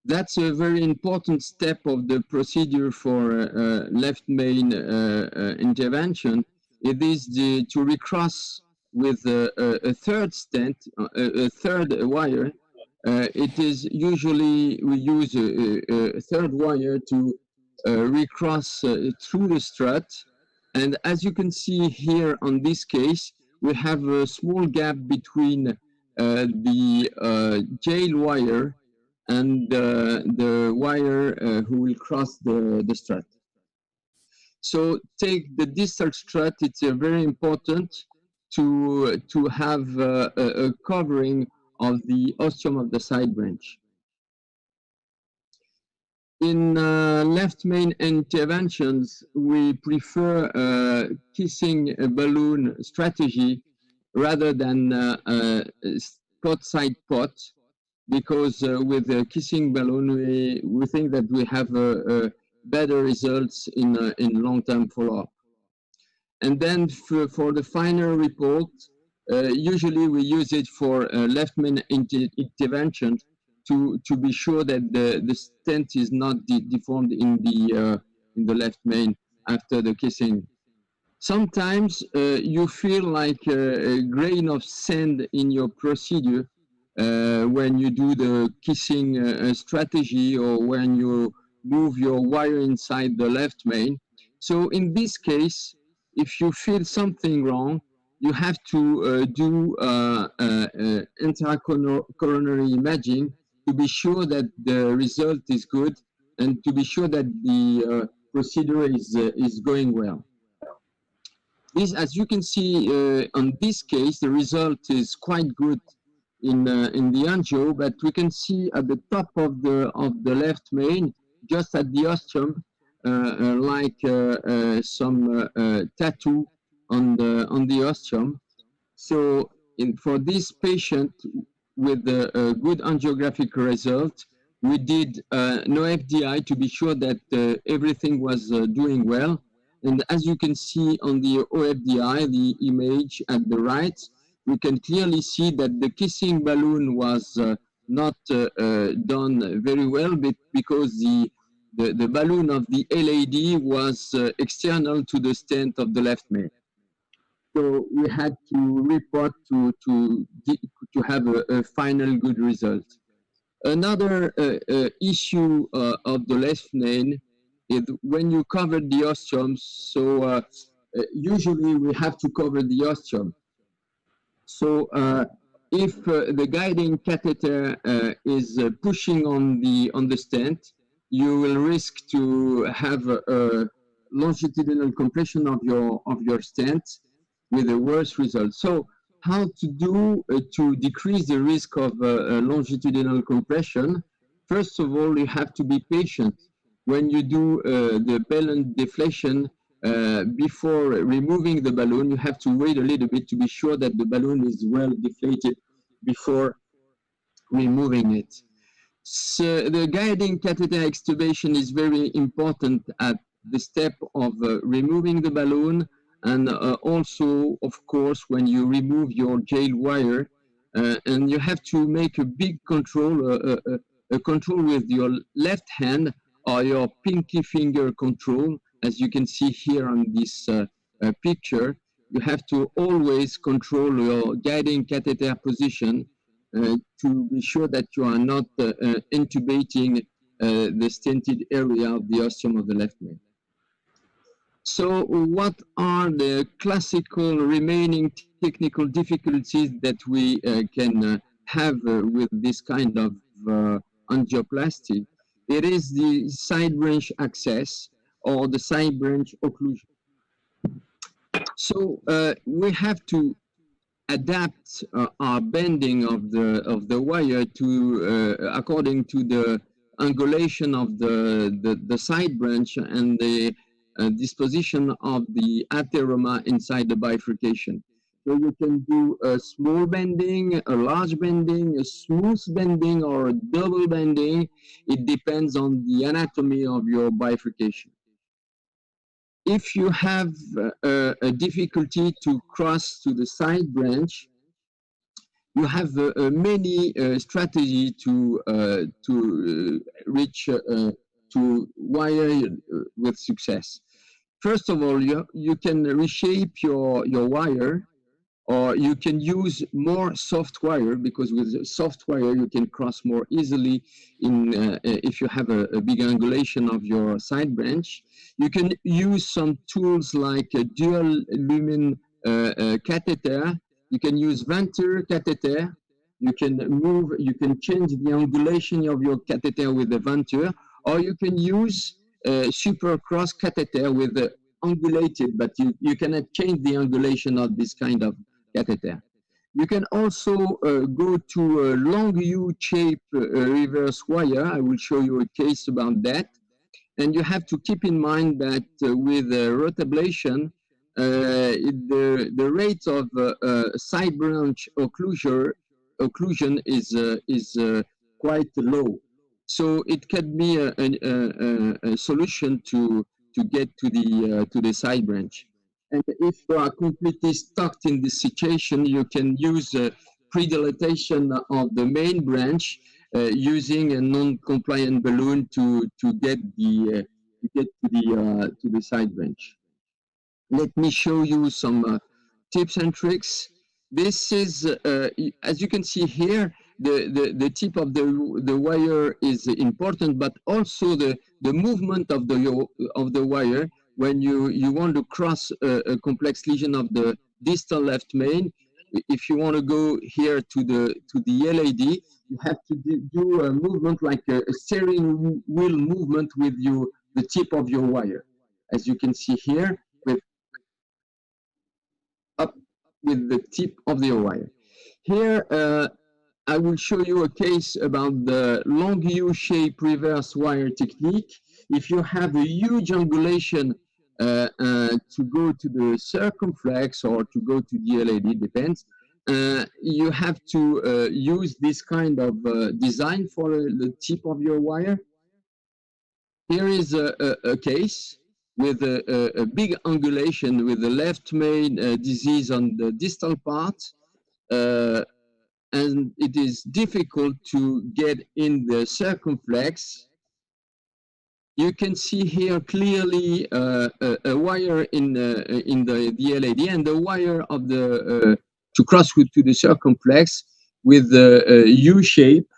That's a very important step of the procedure for left main intervention. It is to recross with a third stent, a third wire. It is usually we use a third wire to recross through the strut. And as you can see here on this case, we have a small gap between the jail wire and the wire who will cross the strut. So take the distal strut. It's very important to have a covering of the ostium of the side branch. In left main interventions, we prefer kissing a balloon strategy rather than pot side pot, because with the kissing balloon, we think that we have better results in long-term follow-up. And then for the final report, usually we use it for left main intervention to be sure that the stent is not deformed in the left main after the kissing. Sometimes you feel like a grain of sand in your procedure when you do the kissing strategy, or when you move your wire inside the left main. So in this case, if you feel something wrong, you have to do intracoronary imaging to be sure that the result is good, and to be sure that the procedure is going well. This, as you can see on this case, the result is quite good in the angio, but we can see at the top of the left main, just at the ostium, like some tattoo on the ostium. So for this patient with a good angiographic result, we did no FDI to be sure that everything was doing well. And as you can see on the OFDI, the image at the right, we can clearly see that the kissing balloon was not done very well, because the balloon of the LAD was external to the stent of the left main. So we had to report to have a final good result. Another issue of the left main is when you cover the ostium. So usually we have to cover the ostium. So if the guiding catheter is pushing on the stent, you will risk to have a longitudinal compression of your stent with a worse result. So how to do to decrease the risk of longitudinal compression? First of all, you have to be patient. We have to when you do the balloon deflation, before removing the balloon, you have to wait a little bit to be sure that the balloon is well deflated before removing it. So the guiding catheter extubation is very important at the step of removing the balloon, and also, of course, when you remove your jail wire, and you have to make a big control, a control with your left hand or your pinky finger control, as you can see here on this picture. You have to always control your guiding catheter position to be sure that you are not intubating the stented area of the ostium of the left main. So what are the classical remaining technical difficulties that we can have with this kind of angioplasty? It is the side branch access or the side branch occlusion. So we have to adapt our bending of the wire to according to the angulation of the side branch and the disposition of the atheroma inside the bifurcation. So you can do a small bending, a large bending, a smooth bending, or a double bending. It depends on the anatomy of your bifurcation. If you have a difficulty to cross to the side branch, you have many strategies to reach to wire with success. First of all, you can reshape your wire, or you can use more soft wire, because with soft wire you can cross more easily if you have a big angulation of your side branch. You can use some tools like a dual lumen catheter. You can use Venture catheter. You can change the angulation of your catheter with the Venture, or you can use super cross catheter with the angulated, but you cannot change the angulation of this kind of catheter. You can also go to a long U-shape reverse wire. I will show you a case about that. And you have to keep in mind that with rotablation, the rate of side branch occlusion is quite low. So it can be a solution to get to the side branch. And if you are completely stuck in this situation, you can use predilatation of the main branch using a non-compliant balloon to get to the side branch. Let me show you some tips and tricks. This is, as you can see here, the tip of the wire is important, but also the movement of the wire. When you want to cross a complex lesion of the distal left main, if you want to go here to the LAD, you have to do a movement like a steering wheel movement with the tip of your wire, as you can see here, up with the tip of the wire. Here, I will show you a case about the long U-shape reverse wire technique. If you have a huge angulation to go to the circumflex or to go to the LAD, depends, you have to use this kind of design for the tip of your wire. Here is a case with a big angulation with the left main disease on the distal part. And it is difficult to get in the circumflex. You can see here clearly a wire in the LAD and the wire of the to cross to the circumflex with the U shape.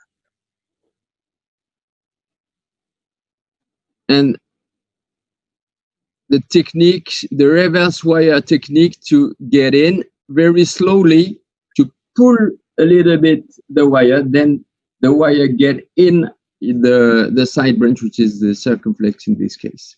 And the technique, the reverse wire technique, to get in very slowly, to pull a little bit the wire, then the wire get in the side branch, which is the circumflex in this case.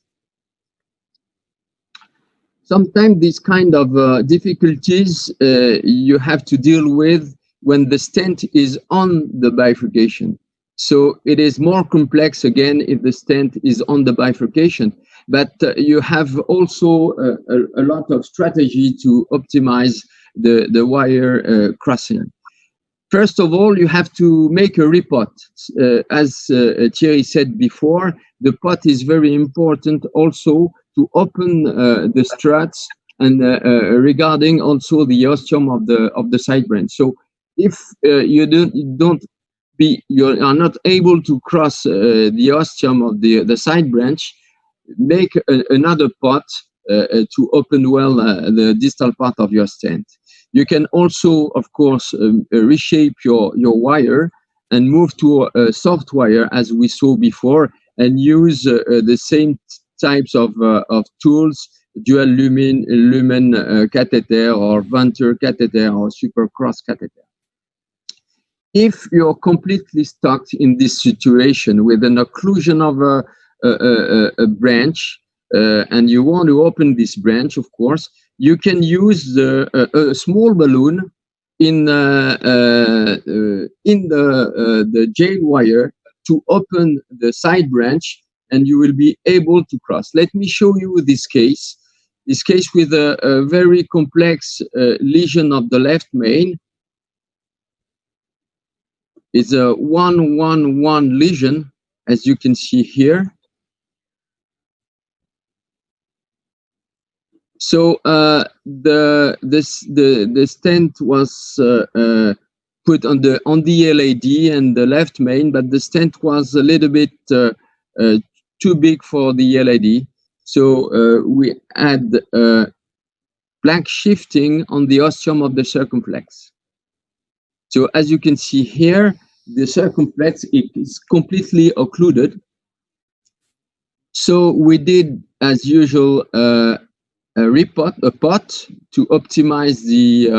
Sometimes these kind of difficulties you have to deal with when the stent is on the bifurcation. So it is more complex again if the stent is on the bifurcation, but you have also a lot of strategy to optimize the wire crossing. First of all, you have to make a repot. As Thierry said before, the pot is very important also to open the struts and regarding also the ostium of the side branch. So if you are not able to cross the ostium of the side branch, make another pot to open well the distal part of your stent. You can also, of course, reshape your wire and move to a soft wire, as we saw before, and use the same types of tools, dual lumen catheter or Venter catheter or supercross catheter. If you're completely stuck in this situation with an occlusion of a branch, and you want to open this branch, of course, you can use a small balloon in the jail wire to open the side branch, and you will be able to cross. Let me show you this case. This case with a very complex lesion of the left main. It's a 1-1-1 lesion, as you can see here. So the stent was put on the LAD and the left main, but the stent was a little bit too big for the LAD. So we had blank shifting on the ostium of the circumflex. So as you can see here, the circumflex is completely occluded. So we did, as usual, a pot to optimize the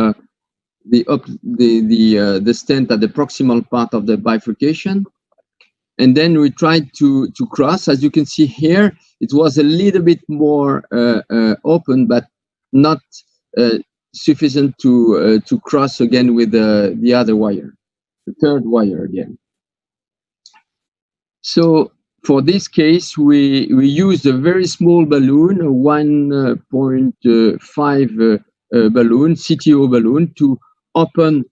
stent at the proximal part of the bifurcation, and then we tried to cross. As you can see here, it was a little bit more open, but not sufficient to cross again with the other wire, the third wire again. So for this case, we used a very small balloon, a 1.5 balloon, CTO balloon, to open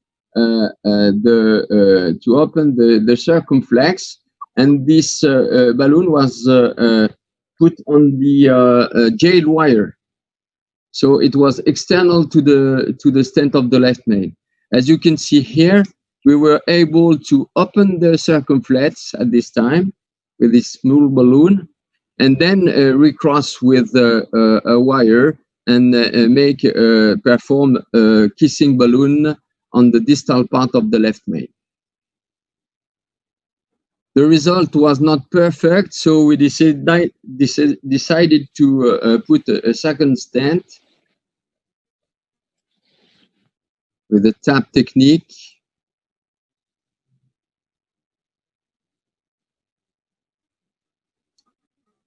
the circumflex, and this balloon was put on the jail wire. So it was external to the stent of the left main. As you can see here, we were able to open the circumflex at this time with this small balloon, and then recross with a wire and perform a kissing balloon on the distal part of the left main. The result was not perfect, so we decided to put a second stent with a tap technique.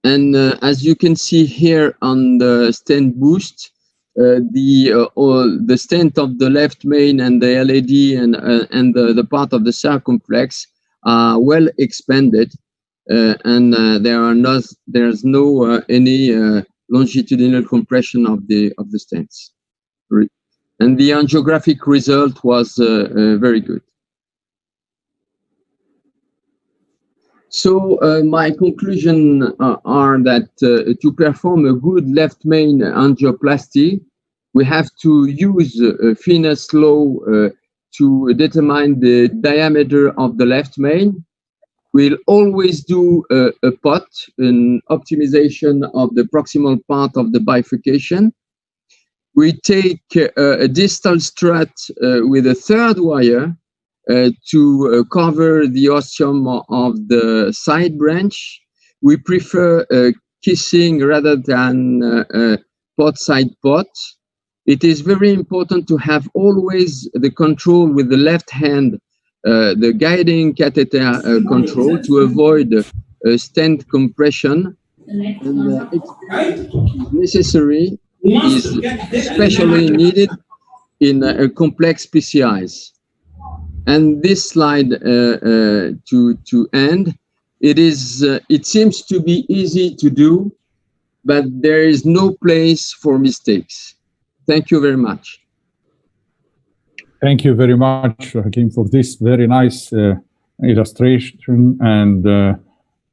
And as you can see here on the stent boost, the stent of the left main and the LAD and the part of the circumflex are well expanded, and there's no any longitudinal compression of the stents, and the angiographic result was very good. So my conclusion are that to perform a good left main angioplasty, we have to use Finesse law to determine the diameter of the left main. We'll always do a pot, an optimization of the proximal part of the bifurcation. We take a distal strut with a third wire to cover the ostium of the side branch. We prefer kissing rather than pot side pot. It is very important to have always the control with the left hand, the guiding catheter control, to avoid stent compression. And experience is necessary, is especially needed in complex PCIs. And this slide to end, it seems to be easy to do, but there is no place for mistakes. Thank you very much. Thank you very much, Hakim, for this very nice illustration. And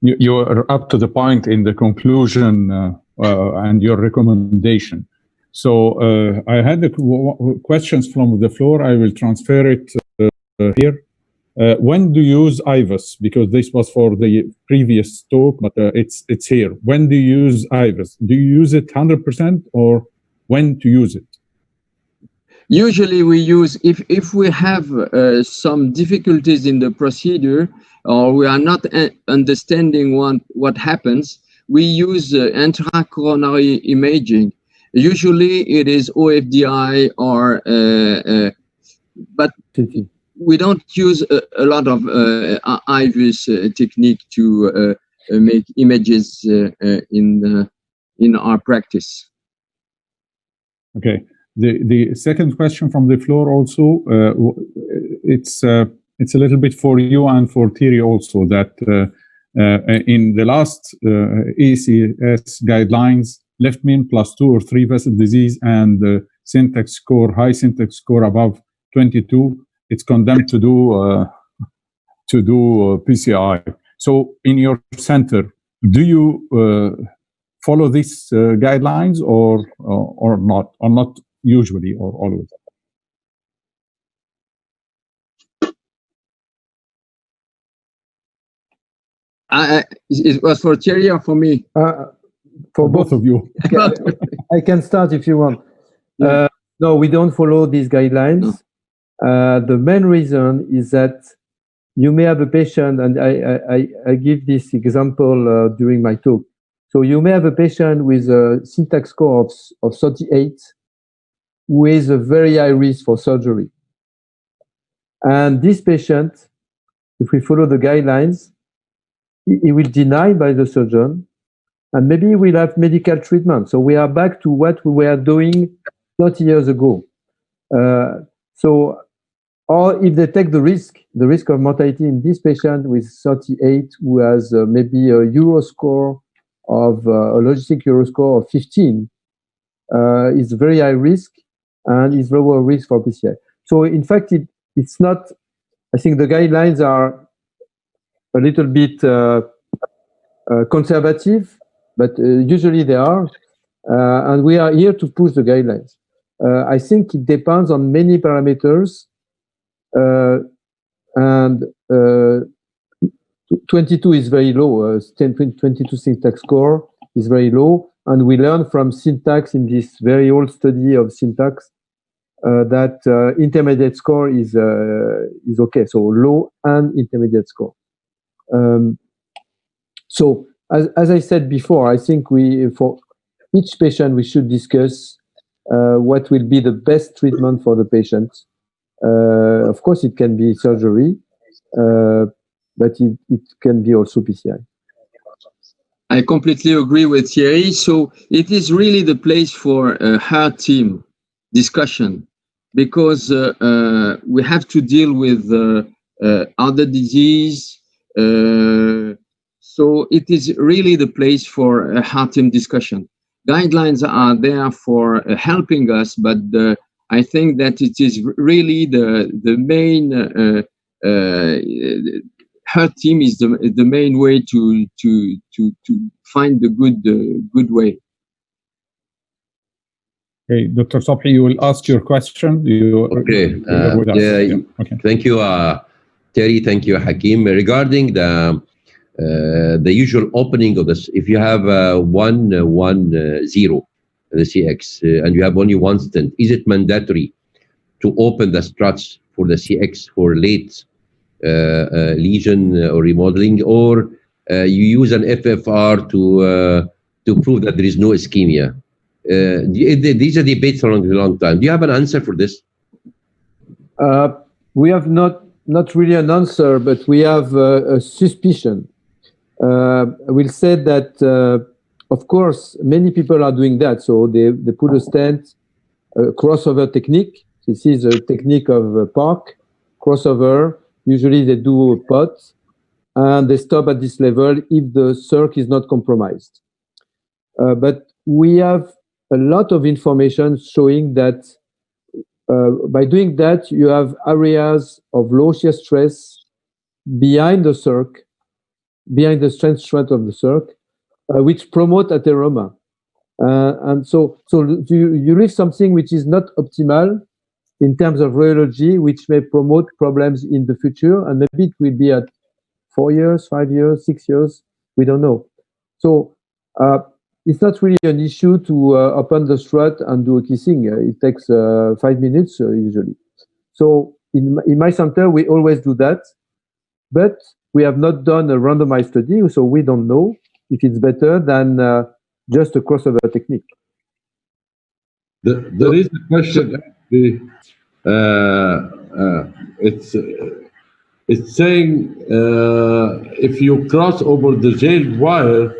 you are up to the point in the conclusion and your recommendation. So I had the questions from the floor. I will transfer it here. When do you use IVUS? Because this was for the previous talk, but it's here. When do you use IVUS? Do you use it 100% or when to use it? Usually we use, if we have some difficulties in the procedure or we are not understanding what happens, we use intracoronary imaging. Usually it is OFDI or, but we don't use a lot of IVUS technique to make images in our practice. Okay. The second question from the floor also, it's a little bit for you and for Thierry also, that in the last ECS guidelines, left main plus 2 or 3 vessel disease and syntax score, high syntax score above 22, it's condemned to do PCI. So in your center, do you follow these guidelines or not? Or not usually or always? It was for Thierry or for me? For both of you. I can start if you want. No, we don't follow these guidelines. No. The main reason is that you may have a patient, and I give this example during my talk. So you may have a patient with a syntax score of 38 who is a very high risk for surgery. And this patient, if we follow the guidelines, he will deny by the surgeon, and maybe we'll have medical treatment. So we are back to what we were doing 30 years ago. Or if they take the risk of mortality in this patient with 38 who has maybe a Euro score of a logistic Euro score of 15, is very high risk and is lower risk for PCI. So in fact, it's not, I think the guidelines are a little bit conservative, but usually they are, and we are here to push the guidelines. I think it depends on many parameters, and 22 is very low. 22 syntax score is very low, and we learn from syntax in this very old study of syntax that intermediate score is okay. So low and intermediate score. So as I said before, I think for each patient we should discuss what will be the best treatment for the patient. Of course, it can be surgery, but it can be also PCI. I completely agree with Thierry. So it is really the place for a heart team discussion, because we have to deal with other disease. So it is really the place for a heart team discussion. Guidelines are there for helping us, but I think that it is really the main heart team is the main way to find the good way. Okay, Dr. Sobhi, you will ask your question. Okay. Okay. Thank you, Thierry. Thank you, Hakim. Regarding the usual opening of this, if you have 1-1-0 the CX and you have only one stent, is it mandatory to open the struts for the CX for late lesion or remodeling, or you use an FFR to prove that there is no ischemia? These are debates for a long time. Do you have an answer for this? We have not really an answer, but we have a suspicion. We'll say that, of course, many people are doing that. So they put a stent, crossover technique. This is a technique of Park, crossover. Usually they do a pot, and they stop at this level if the circ is not compromised. But we have a lot of information showing that by doing that, you have areas of low shear stress behind the circ, behind the strength of the circ, which promote atheroma. And so you leave something which is not optimal in terms of rheology, which may promote problems in the future, and maybe it will be at 4 years, 5 years, 6 years, we don't know. So it's not really an issue to open the strut and do a kissing. It takes 5 minutes usually. So in my center, we always do that, but we have not done a randomized study, so we don't know if it's better than just a crossover technique. There is a question. It's saying if you cross over the jailed wire,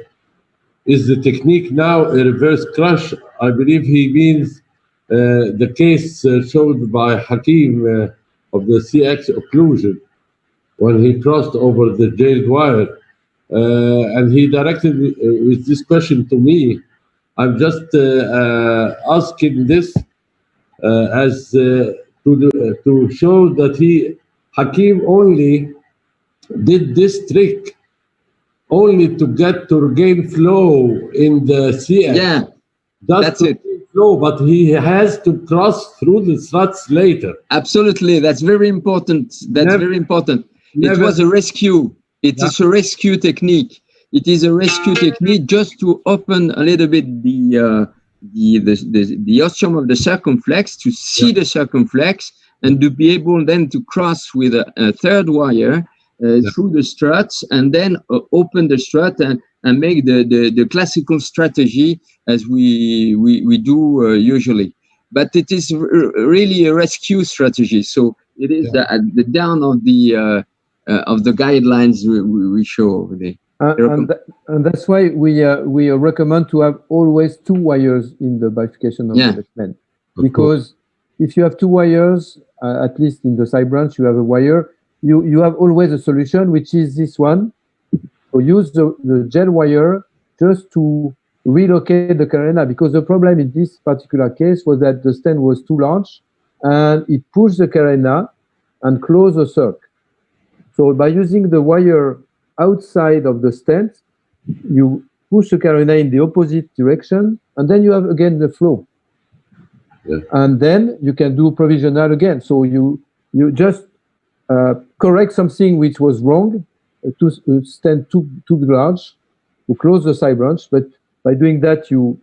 is the technique now a reverse crush? I believe he means the case showed by Hakim of the CX occlusion when he crossed over the jailed wire. And he directed with this question to me. I'm just asking this as to show that Hakim only did this trick only to regain flow in the CX. Yeah, that's it. Flow, but he has to cross through the struts later. Absolutely, that's very important. That's very important. It was a rescue. It is a rescue technique. It is a rescue technique just to open a little bit the ostium of the circumflex, to see the circumflex, and to be able then to cross with a third wire through the struts, and then open the strut and make the classical strategy as we do usually. But it is really a rescue strategy. So it is the down of the guidelines we show over there. And that's why we recommend to have always 2 wires in the bifurcation of the left, because if you have 2 wires, at least in the side branch, you have a wire. You have always a solution, which is this one. So use the gel wire just to relocate the carena, because the problem in this particular case was that the stent was too large and it pushed the carena and closed the circ. So by using the wire outside of the stent, you push the carena in the opposite direction, and then you have again the flow. Yeah. And then you can do provisional again. So you just correct something which was wrong, to stent too large, to close the side branch, but by doing that, you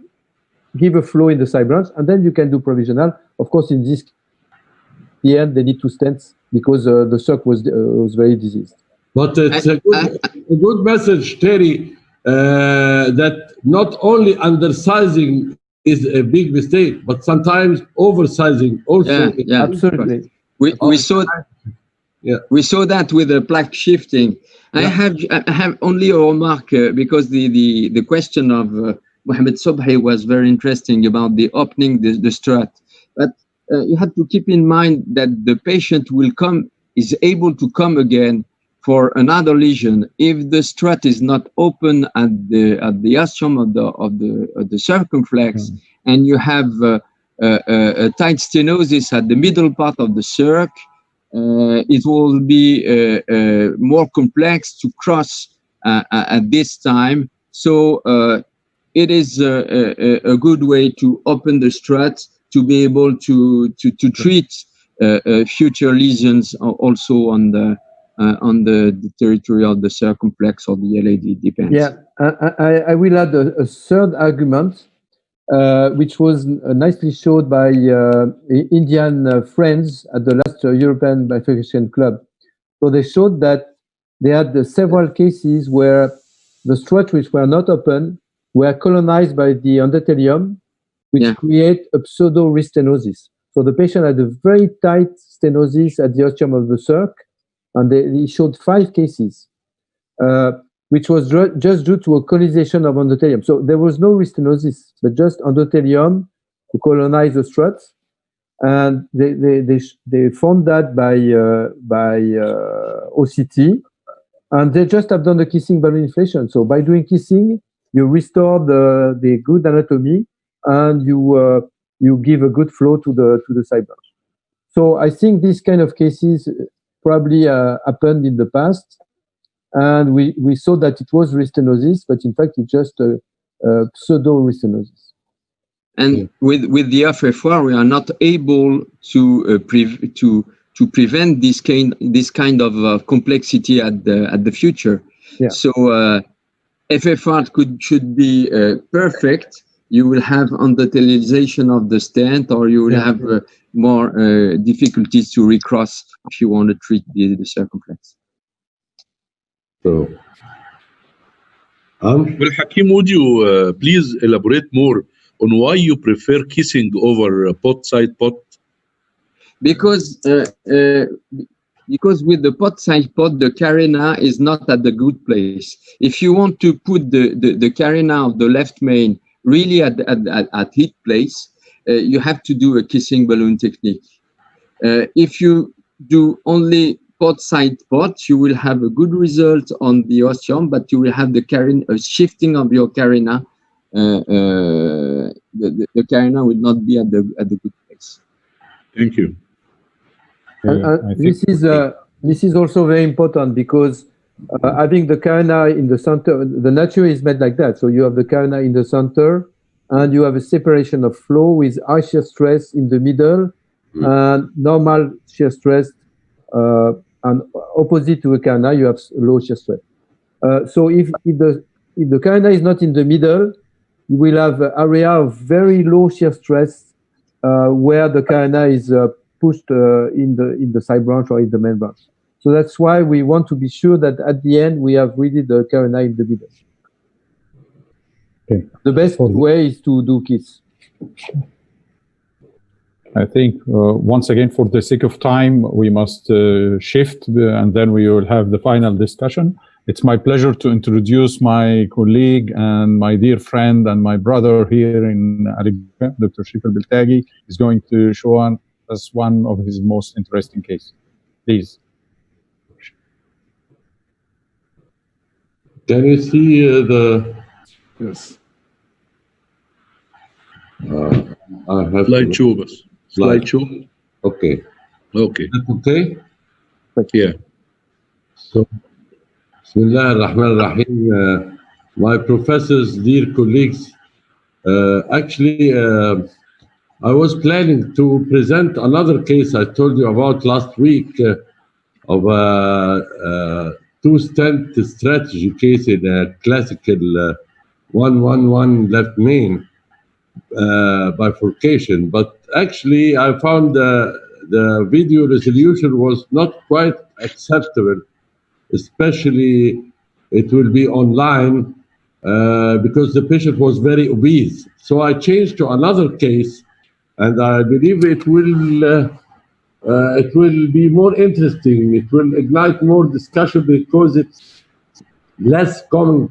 give a flow in the side branch, and then you can do provisional. Of course, in this the end, they need 2 stents because the circ was very diseased. But it's a good message, Terry, that not only undersizing is a big mistake, but sometimes oversizing also. Yeah, absolutely. We saw that with the plaque shifting. I have only a remark because the question of Mohamed Sobhi was very interesting about the opening the strut. But you have to keep in mind that the patient is able to come again for another lesion if the strut is not open at the ostium of the circumflex, and you have a tight stenosis at the middle part of the circ. It will be more complex to cross at this time. So it is a good way to open the strut to be able to treat future lesions also on the territory of the circumflex or the LAD, depends. Yeah, I will add a third argument, which was nicely showed by Indian friends at the last European Bifurcation Club. So they showed that they had several cases where the struts which were not open were colonized by the endothelium, which create a pseudo-restenosis. So the patient had a very tight stenosis at the ostium of the circ, and they showed 5 cases, which was just due to a colonization of endothelium. So there was no restenosis, but just endothelium to colonize the struts. and they found that by OCT, and they just have done the kissing balloon inflation. So by doing kissing, you restore the good anatomy, and you give a good flow to the side branch. So I think these kind of cases probably happened in the past, and we saw that it was restenosis, but in fact it's just a pseudo restenosis. And with the FFR, we are not able to prevent this kind of complexity at the future. Yeah. So FFR should be perfect. You will have endothelialization of the stent, or you will have more difficulties to recross if you want to treat the circumflex. So, Well, Hakim, would you please elaborate more on why you prefer kissing over pot side pot? Because with the pot side pot, the carina is not at the good place. If you want to put the carina of the left main really at hit place, you have to do a kissing balloon technique. If you do only pot side pot, you will have a good result on the ostium, but you will have the shifting of your carina. The carina will not be at the good place. Thank you. This is also very important, because having the carina in the center, the nature is made like that. So you have the carina in the center, and you have a separation of flow with high shear stress in the middle, and normal shear stress, and opposite to a carina, you have low shear stress. So if the carina is not in the middle, you will have an area of very low shear stress where the carina is pushed in the side branch or in the main branch. So that's why we want to be sure that at the end we have really the carina in the middle. Okay. The best way is to do kiss. I think once again, for the sake of time, we must shift, and then we will have the final discussion. It's my pleasure to introduce my colleague and my dear friend and my brother here in Arabia, Dr. Shifal Biltagi, is going to show us one of his most interesting cases. Please. can you see the? Yes. I have Slideshow, bas. Slideshow. Okay. Okay. That's okay. Yeah. So, Bismillah ar-Rahman ar-Rahim. My professors, dear colleagues, actually, I was planning to present another case I told you about last week of a two-stent strategy case in a classical 1-1-1 left main bifurcation. But actually, I found the video resolution was not quite acceptable, especially it will be online because the patient was very obese. So I changed to another case, and I believe it will be more interesting. It will ignite more discussion because it's less common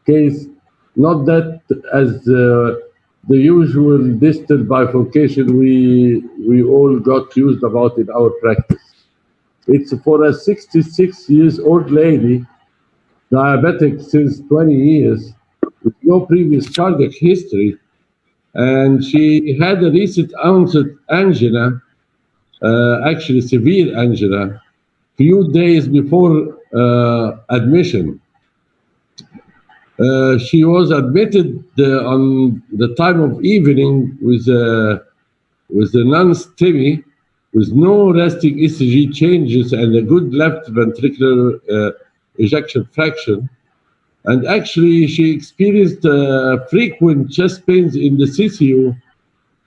case, not that as the usual distal bifurcation we all got used about in our practice. It's for a 66 years old lady, diabetic since 20 years, with no previous cardiac history, and she had a recent onset angina, actually severe angina, few days before admission. She was admitted on the time of evening with a non-STEMI, with no resting ECG changes and a good left ventricular ejection fraction. And actually, she experienced frequent chest pains in the CCU.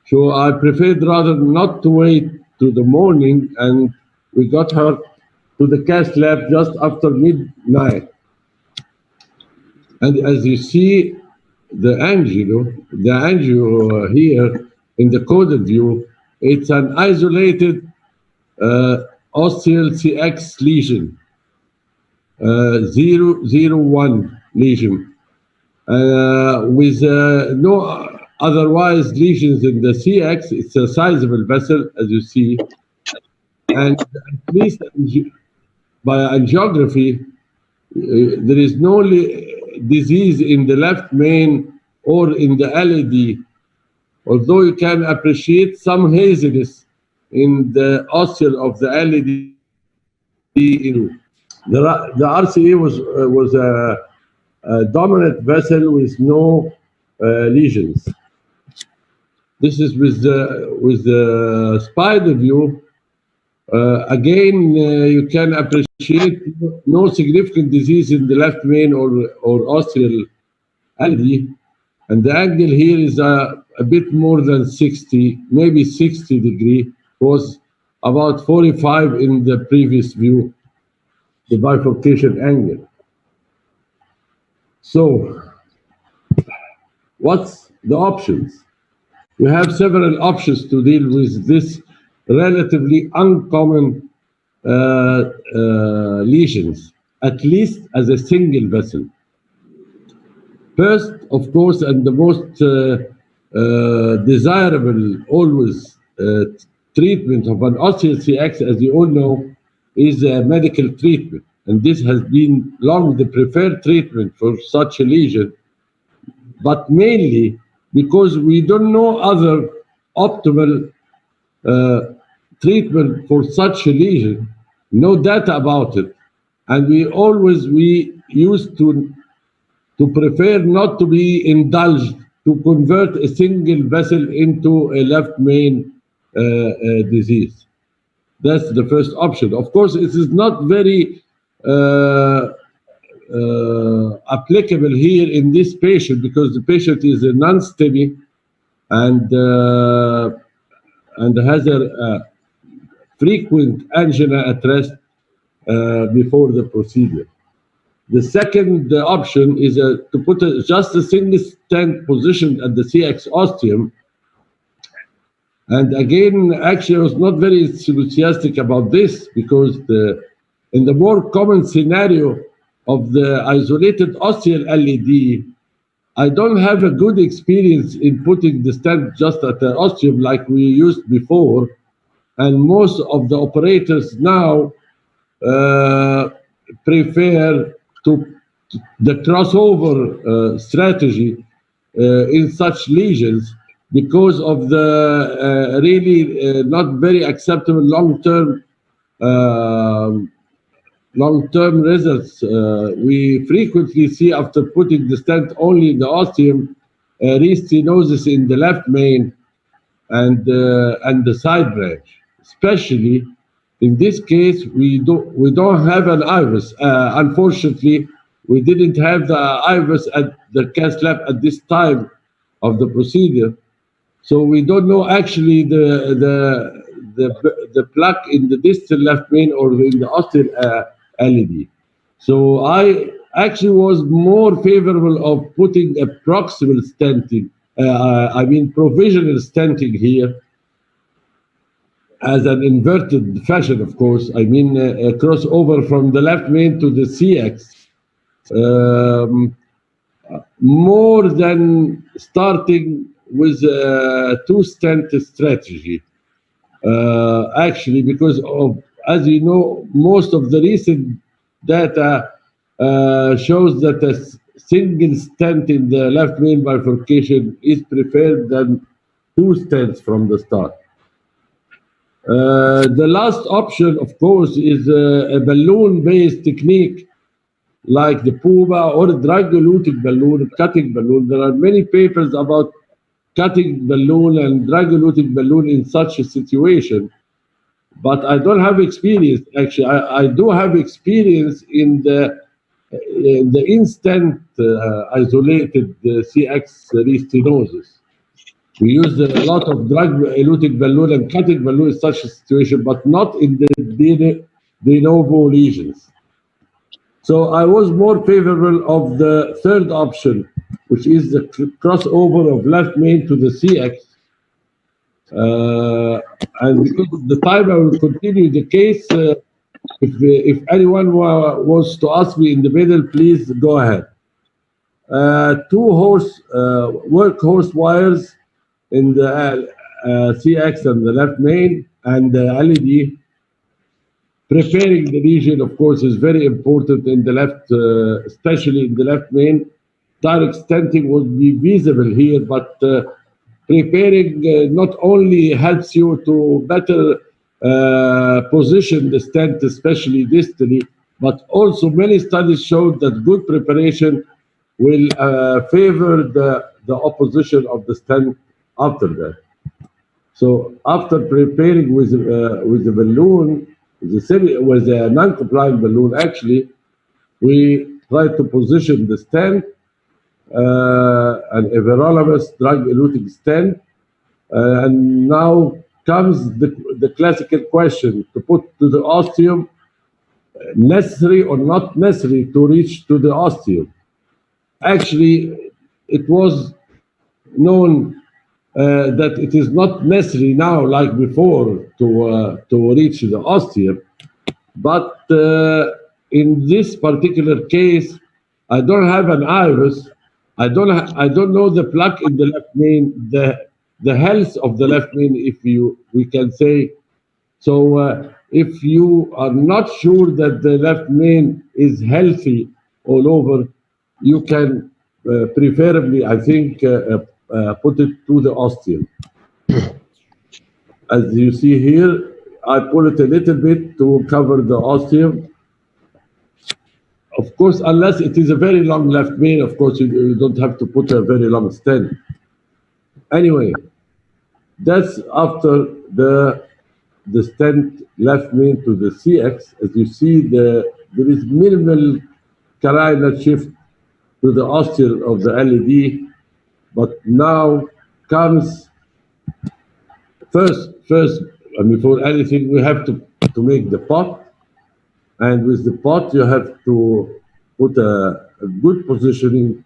So I preferred rather not to wait to the morning, and we got her to the cath lab just after midnight. And as you see, the angio here in the coded view, it's an isolated ostial CX lesion, 001 lesion, with no otherwise lesions in the CX. It's a sizable vessel, as you see, and at least by angiography, there is no disease in the left main or in the LAD, although you can appreciate some haziness in the ostial of the LAD. The RCA was a dominant vessel with no lesions. This is with the spider view. Again, you can appreciate no significant disease in the left main or ostial LD, and the angle here is a bit more than 60, maybe 60 degree. Was about 45 in the previous view, the bifurcation angle. So, what's the options? We have several options to deal with this relatively uncommon lesions, at least as a single vessel. First, of course, and the most desirable always treatment of an ostial CX, as you all know, is a medical treatment. And this has been long the preferred treatment for such a lesion, but mainly because we don't know other optimal treatment for such a lesion, no data about it. And we used to prefer not to be indulged to convert a single vessel into a left main disease. That's the first option. Of course, it is not very applicable here in this patient because the patient is a non-STEMI and has a frequent angina at rest before the procedure. The second option is to put just a single stent position at the CX ostium. And again, actually, I was not very enthusiastic about this because in the more common scenario of the isolated ostial LED, I don't have a good experience in putting the stent just at the ostium like we used before. And most of the operators now prefer the crossover strategy in such lesions because of the really not very acceptable long-term results. We frequently see after putting the stent only in the ostium, restenosis in the left main and the side branch. Especially in this case, we don't have an IVUS. Unfortunately, we didn't have the IVUS at the cath lab at this time of the procedure, so we don't know actually the plaque in the distal left main or in the ostial LED. So I actually was more favorable of putting a proximal stenting, provisional stenting here as an inverted fashion, of course. A crossover from the left main to the CX. More than starting with a two-stent strategy. Actually, because of, as you know, most of the recent data shows that a single stent in the left main bifurcation is preferred than two stents from the start. The last option, of course, is a balloon-based technique like the PUBA or drug-eluting balloon, cutting balloon. There are many papers about cutting balloon and drug-eluting balloon in such a situation, but I don't have experience. Actually, I do have experience in the instant isolated CX restenosis. We use a lot of drug-eluting balloon and cutting balloon in such a situation, but not in the de novo lesions. So I was more favorable of the third option, which is the crossover of left main to the CX. And because of the time, I will continue the case. If anyone wants to ask me in the middle, please go ahead. two workhorse wires in the CX and the left main, and the LED. Preparing the region, of course, is very important in the left, especially in the left main. Direct stenting would be visible here, but preparing not only helps you to better position the stent, especially distally, but also many studies showed that good preparation will favor the opposition of the stent after that. So after preparing with the balloon, with a non-compliant balloon, actually, we try to position the stent, an everolimus drug-eluting stent, and now comes the classical question to put to the ostium, necessary or not necessary to reach to the ostium. Actually, it was known that it is not necessary now, like before, to reach the ostium. But in this particular case, I don't have an iris. I don't know the plaque in the left main, the health of the left main, if we can say. So if you are not sure that the left main is healthy all over, you can preferably, I think, put it to the ostium. As you see here, I pull it a little bit to cover the ostium. Of course, unless it is a very long left main, of course, you don't have to put a very long stent. Anyway, that's after the stent left main to the CX. As you see, there is minimal carina shift to the ostium of the LED, but now comes first, before anything, we have to make the pot. And with the pot, you have to put a good positioning.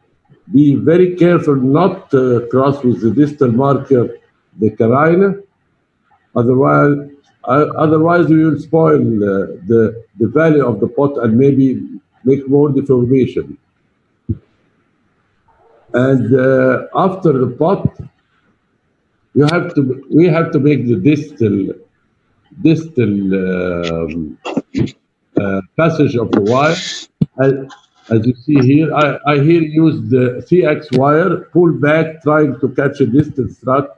Be very careful not to cross with the distal marker the carina. Otherwise you will spoil the value of the pot and maybe make more deformation. And after the pot, we have to make the distal passage of the wire. As you see here, I here use the CX wire, pull back, trying to catch a distal strut.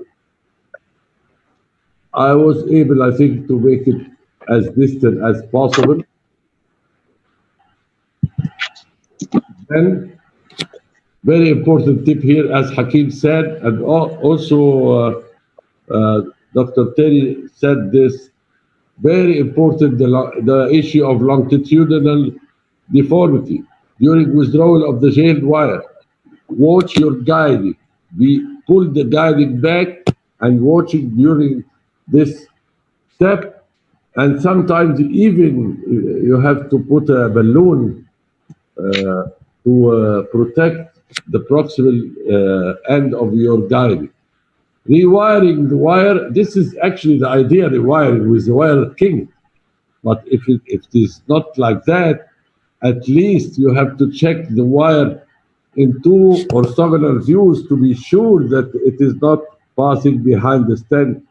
I was able, I think, to make it as distant as possible. Then, very important tip here, as Hakim said, and also Dr. Terry said this, very important, the issue of longitudinal deformity. During withdrawal of the jailed wire, watch your guiding. We pull the guiding back and watch it during this step. And sometimes even you have to put a balloon to protect the proximal end of your guiding. Rewiring the wire, this is actually the idea, rewiring with the wire king. But if it is not like that, at least you have to check the wire in two orthogonal views to be sure that it is not passing behind the stent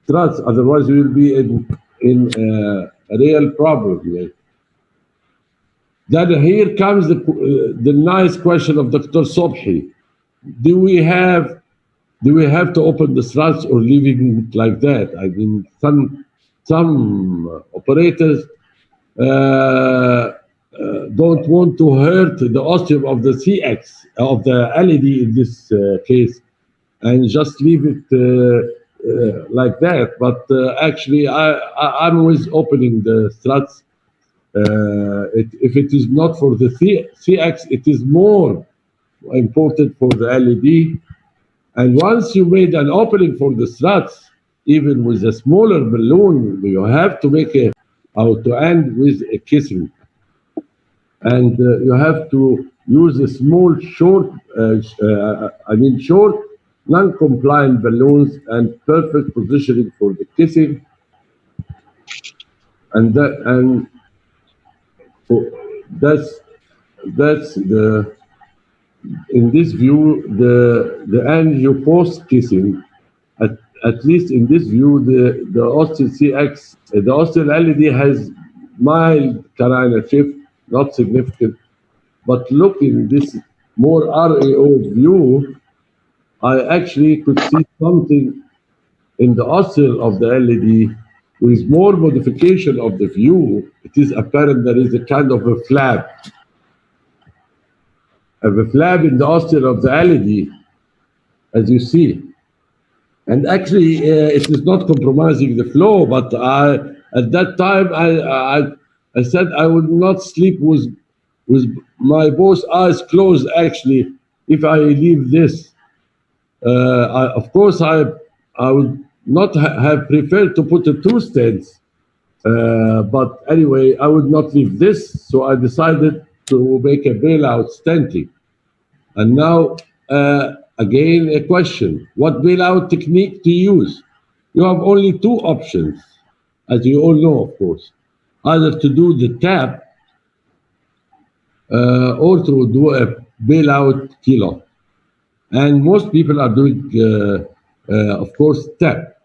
struts. Otherwise, you will be in a real problem. Right? Then here comes the nice question of Dr. Sobhi. Do we have to open the struts or leaving it like that? I mean, some operators don't want to hurt the ostium of the CX, of the LED in this case, and just leave it like that. But actually, I'm always opening the struts. If it is not for the CX, it is more important for the LED. And once you made an opening for the struts, even with a smaller balloon, you have to make to end with a kissing. And you have to use a small, short, non-compliant balloons and perfect positioning for the kissing. And that's the in this view, the angio post-kissing, at least in this view, the ostial CX, the ostial LED has mild carina shift, not significant. But looking this more RAO view, I actually could see something in the ostial of the LED with more modification of the view. It is apparent there is a kind of a flap in the ostial of the LED, as you see. And actually, it is not compromising the flow, but at that time, I said I would not sleep with my both eyes closed, actually, if I leave this. Of course, I would not have preferred to put the two stents, but anyway, I would not leave this, so I decided to make a bailout stenting. And now, again, a question. What bailout technique to use? You have only two options, as you all know, of course. Either to do the tap or to do a bailout kilo. And most people are doing, of course, tap,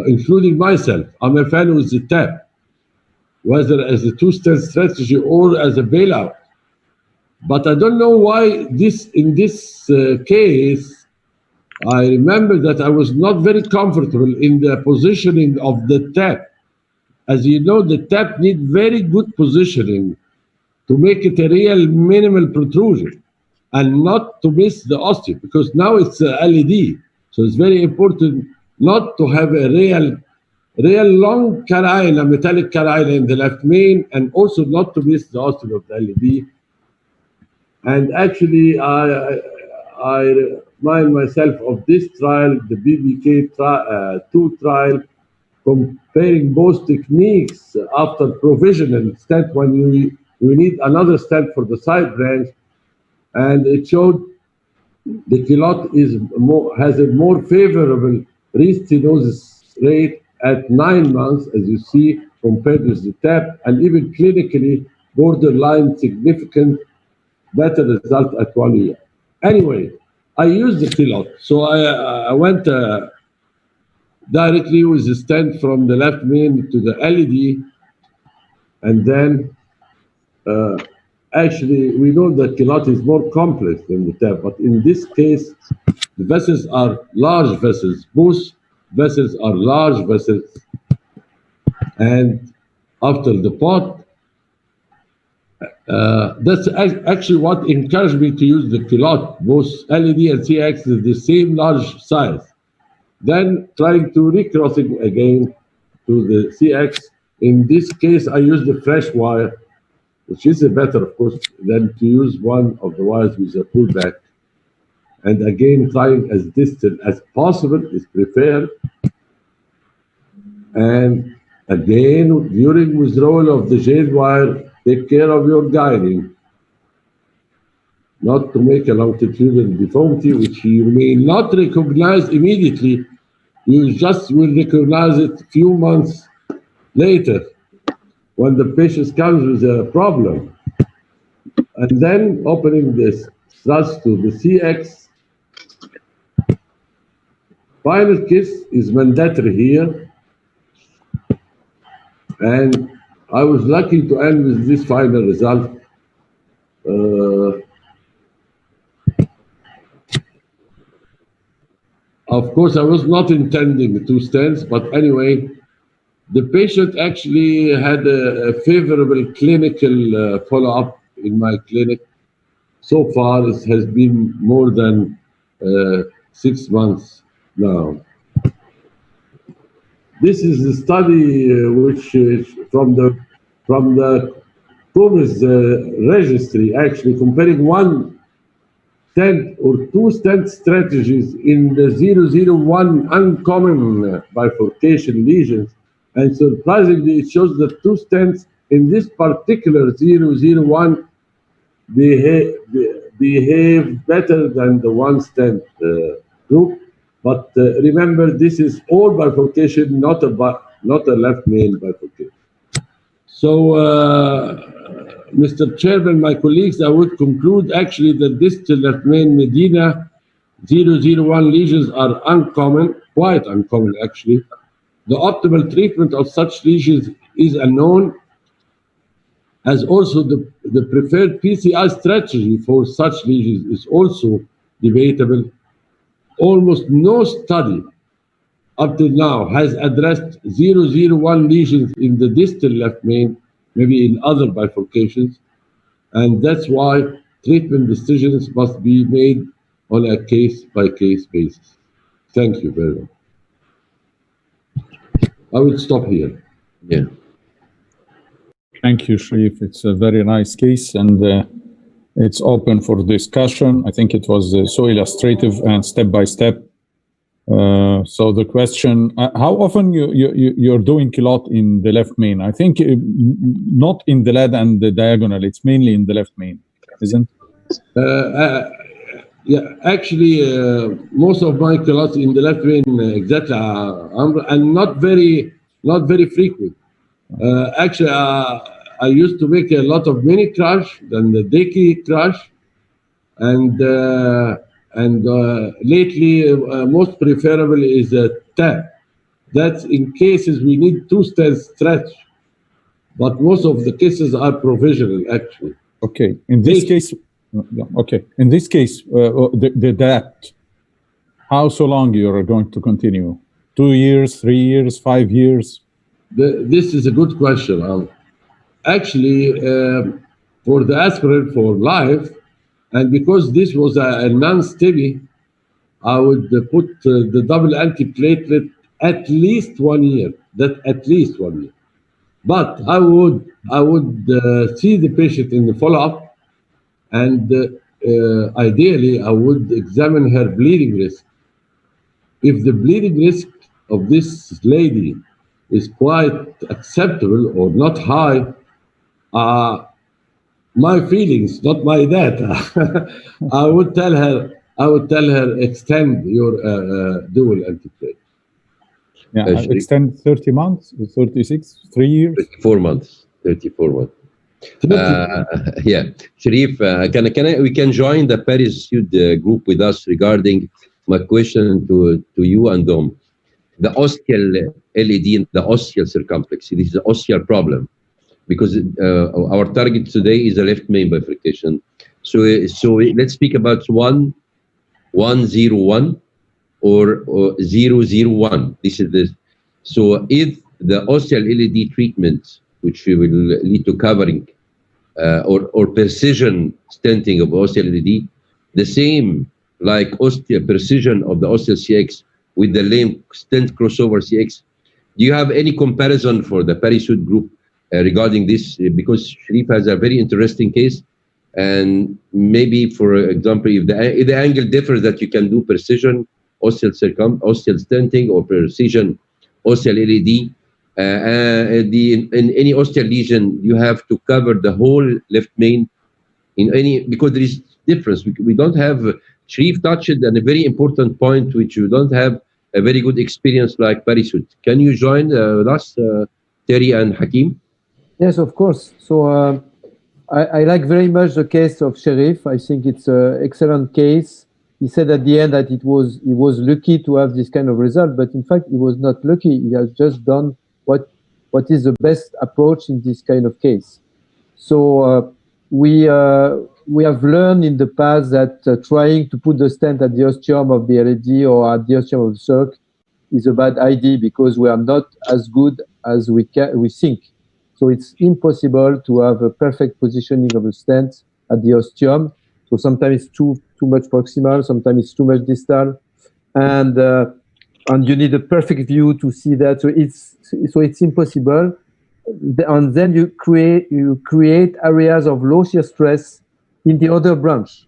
including myself. I'm a fan with the tap, whether as a two-stent strategy or as a bailout. But I don't know why in this case, I remember that I was not very comfortable in the positioning of the tap. As you know, the tap needs very good positioning to make it a real minimal protrusion and not to miss the osteo, because now it's a LED. So it's very important not to have a real long carina, metallic carina in the left main, and also not to miss the osteo of the LED. And actually, I remind myself of this trial, the BBK2 trial, comparing both techniques after provisional stent when we need another stent for the side branch, and it showed the Quilot has a more favorable restenosis rate at 9 months, as you see, compared with the TAP, and even clinically borderline significant better result at 1 year. Anyway, I used the Quilot, so I went directly with the stent from the left main to the LED, and then actually we know that Quilot is more complex than the TAP, but in this case, the vessels are large vessels. Both vessels are large vessels, and after the pot, that's actually what encouraged me to use the Quilot. Both LED and CX is the same large size. Then trying to recrossing again to the CX. In this case, I used the fresh wire, which is better, of course, than to use one of the wires with a pullback. And again, trying as distant as possible is preferred. And again, during withdrawal of the jade wire, take care of your guiding, not to make a longitudinal deformity, which you may not recognize immediately. You just will recognize it a few months later when the patient comes with a problem. And then opening this thrust to the CX. Final kiss is mandatory here. And I was lucky to end with this final result. Of course, I was not intending two stents, but anyway, the patient actually had a favorable clinical follow-up in my clinic. So far, it has been more than 6 months now. This is the study which is from the Comes registry, actually comparing one stent or two stent strategies in the 001 uncommon bifurcation lesions. And surprisingly, it shows that two stents in this particular 001 behave better than the one stent group. But remember, this is all bifurcation, not a left main bifurcation. So Mr. Chairman, my colleagues, I would conclude actually that distal left main Medina 001 lesions are uncommon, quite uncommon actually. The optimal treatment of such lesions is unknown, as also the preferred PCI strategy for such lesions is also debatable. Almost no study up to now has addressed 001 lesions in the distal left main, maybe in other bifurcations, and that's why treatment decisions must be made on a case-by-case basis. Thank you very much. I will stop here. Yeah. Thank you, Sharif. It's a very nice case, and it's open for discussion. I think it was so illustrative and step by step. So the question: how often you're doing kilot in the left main? I think not in the lead and the diagonal. It's mainly in the left main, isn't it? Yeah, actually, most of my kilots in the left vein, exactly, and not very frequent. Actually, I used to make a lot of mini crash, then the Deki crash, and lately, most preferable is a tap. That's in cases we need two-step stretch, but most of the cases are provisional, actually. Okay, in this case. Okay. In this case, the depth, how so long you are going to continue? 2 years, 3 years, 5 years? This is a good question. Actually, for the aspirant for life, and because this was a non-STEMI, I would put the double antiplatelet at least 1 year. That at least 1 year. But I would see the patient in the follow-up, and ideally, I would examine her bleeding risk. If the bleeding risk of this lady is quite acceptable or not high, my feelings, not my data, I would tell her extend your dual antiplatelet. Yeah, extend 30 months, 36, 3 years? 34 months. 34 months. Yeah, Sharif, we can join the Parissud group with us regarding my question to you and Dom. The ostial LED and the ostial circumflex. This is an ostial problem because our target today is a left main bifurcation. So let's speak about 101 or 001. This is the. So if the ostial LED treatment, which we will lead to covering, or precision stenting of ostial LED, the same like precision of the ostial CX with the lame stent crossover CX. Do you have any comparison for the Parissud group regarding this? Because Sharif has a very interesting case, and maybe, for example, if the angle differs, that you can do precision ostial stenting or precision ostial LED. In any ostial lesion, you have to cover the whole left main because there is difference. We don't have. Sharif touched on a very important point, which you don't have a very good experience like Parissud. Can you join us, Terry and Hakim? Yes, of course. So I like very much the case of Sharif. I think it's an excellent case. He said at the end that he was lucky to have this kind of result, but in fact, he was not lucky. He has just done what is the best approach in this kind of case. So we have learned in the past that trying to put the stent at the ostium of the LED or at the ostium of the circ is a bad idea because we are not as good as we think. So it's impossible to have a perfect positioning of the stent at the ostium. So sometimes it's too much proximal, sometimes it's too much distal, and you need a perfect view to see that. So it's impossible. And then you create areas of low shear stress in the other branch,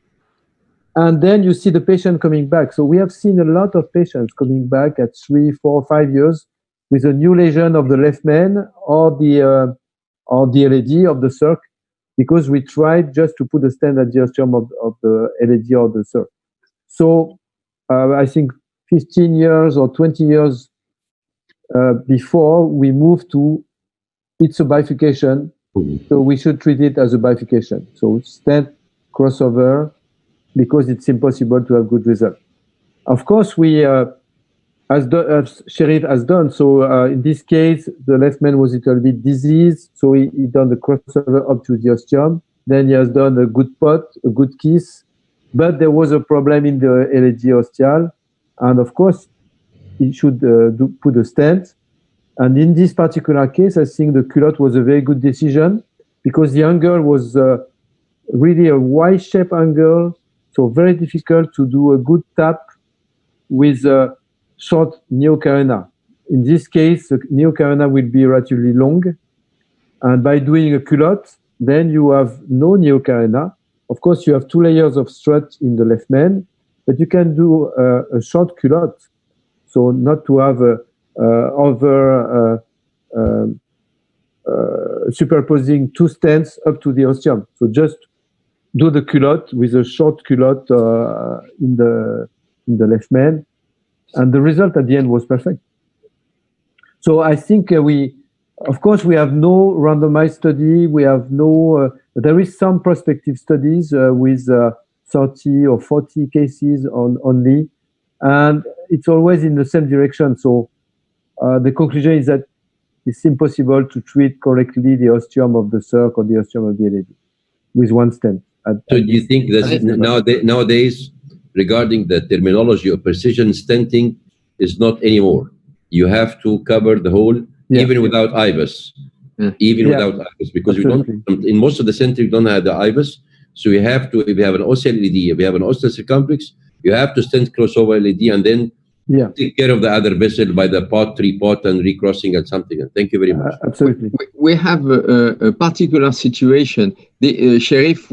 and then you see the patient coming back. So we have seen a lot of patients coming back at 3, 4, 5 years with a new lesion of the left main or the LED of the circ, because we tried just to put a stent at the ostium of the LED or the circ. So I think 15 years or 20 years before we moved to, it's a bifurcation, So we should treat it as a bifurcation. So stent crossover, because it's impossible to have good result. Of course, we, as Sherif has done, so in this case, the left man was a little bit diseased, so he done the crossover up to the osteum. Then he has done a good pot, a good kiss, but there was a problem in the LAD osteal, and of course, he should put a stent. And in this particular case, I think the culotte was a very good decision because the angle was really a Y-shaped angle, so very difficult to do a good tap with a short neocarina. In this case, the neocarina will be relatively long, and by doing a culotte, then you have no neocarina. Of course, you have 2 layers of strut in the left main, but you can do a short culotte, so not to have superposing 2 stents up to the osteum. So just do the culotte with a short culotte in the left main, and the result at the end was perfect. So I think of course, we have no randomized study. We have no. There is some prospective studies with 30 or 40 cases only, and it's always in the same direction. So the conclusion is that it's impossible to treat correctly the osteum of the circ or the osteum of the LAD with one stent. So do you think that nowadays, regarding the terminology of precision stenting, is not anymore? You have to cover the whole, even without IVUS, without IVUS, because we don't. In most of the center, you don't have the IVUS, so you have to. If you have an osteal LAD, if you have an osteal circumflex, you have to stent crossover LAD and then take care of the other vessel by the pot, 3-pot, and recrossing and something. Thank you very much. Absolutely. We have a particular situation. Sherif,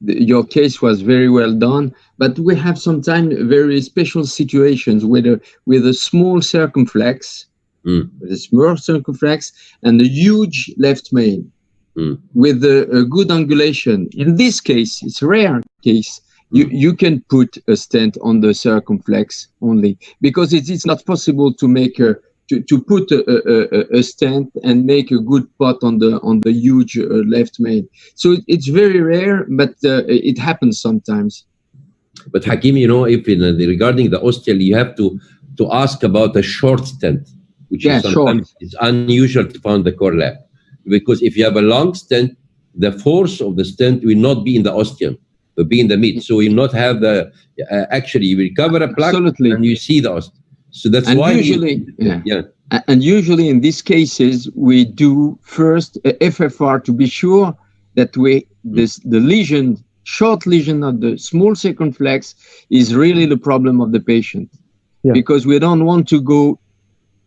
your case was very well done, but we have sometimes very special situations with a small circumflex, with a small circumflex and a huge left main with a good angulation. In this case, it's a rare case. You can put a stent on the circumflex only because it's not possible to make to put a stent and make a good pot on the huge left main. So it's very rare, but it happens sometimes. But Hakim, if regarding the osteal, you have to ask about a short stent, which is sometimes it's unusual to find the core lap, because if you have a long stent, the force of the stent will not be in the osteum. Will be in the mid, so you not have the actually you recover a plaque and you see the osteum. So that's why usually, and usually in these cases we do first a FFR to be sure that the lesion, short lesion of the small circumflex is really the problem of the patient, because we don't want to go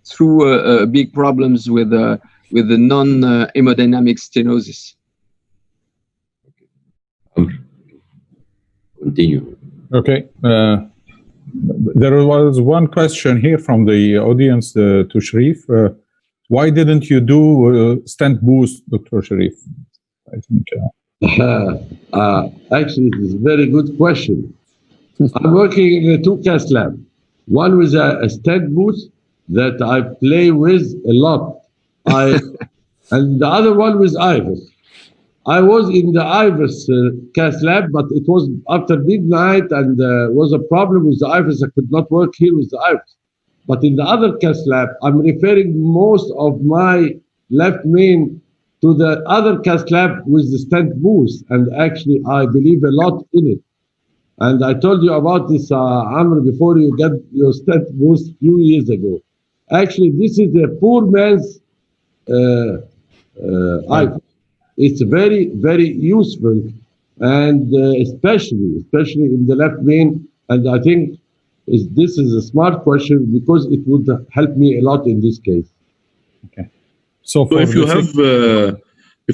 through big problems with the non-hemodynamic stenosis. Continue. Okay. There was one question here from the audience to Sherif. Why didn't you do stent boost, Dr. Sherif? I think. Actually, it's a very good question. I'm working in a 2 cath lab. One with a stent boost that I play with a lot. And the other one with IVUS. I was in the IVUS cath lab, but it was after midnight and was a problem with the IVUS. I could not work here with the IVUS. But in the other cath lab, I'm referring most of my left main to the other cath lab with the stent boost. And actually, I believe a lot in it. And I told you about this, Amr, before you get your stent boost a few years ago. Actually, this is a poor man's IVUS. It's very, very useful, and especially in the left main. And I think this is a smart question because it would help me a lot in this case. Okay. So if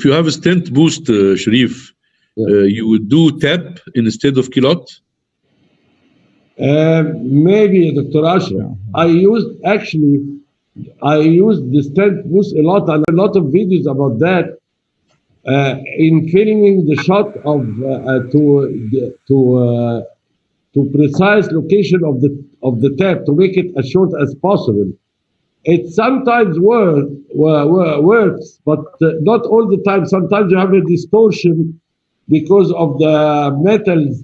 you have a stent boost, Sherif, you would do TAP instead of culotte? Maybe, Dr. Ashraf. I used the stent boost a lot, and a lot of videos about that. In filming the shot of to precise location of the tap to make it as short as possible, It sometimes works, but not all the time. Sometimes you have a distortion because of the metals,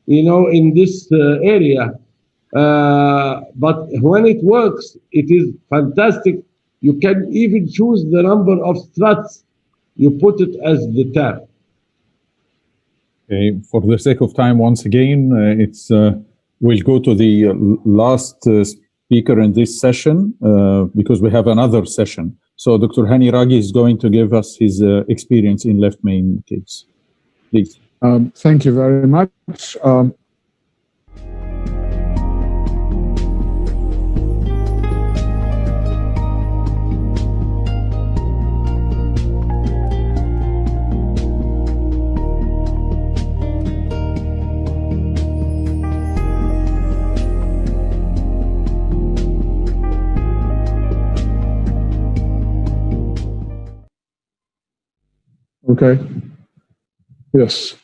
in this area. But when it works, it is fantastic. You can even choose the number of struts you put it as the tap. Okay. For the sake of time, once again, we'll go to the last speaker in this session because we have another session. So Dr. Hani Ragi is going to give us his experience in left main case. Please. Thank you very much. Okay. Yes.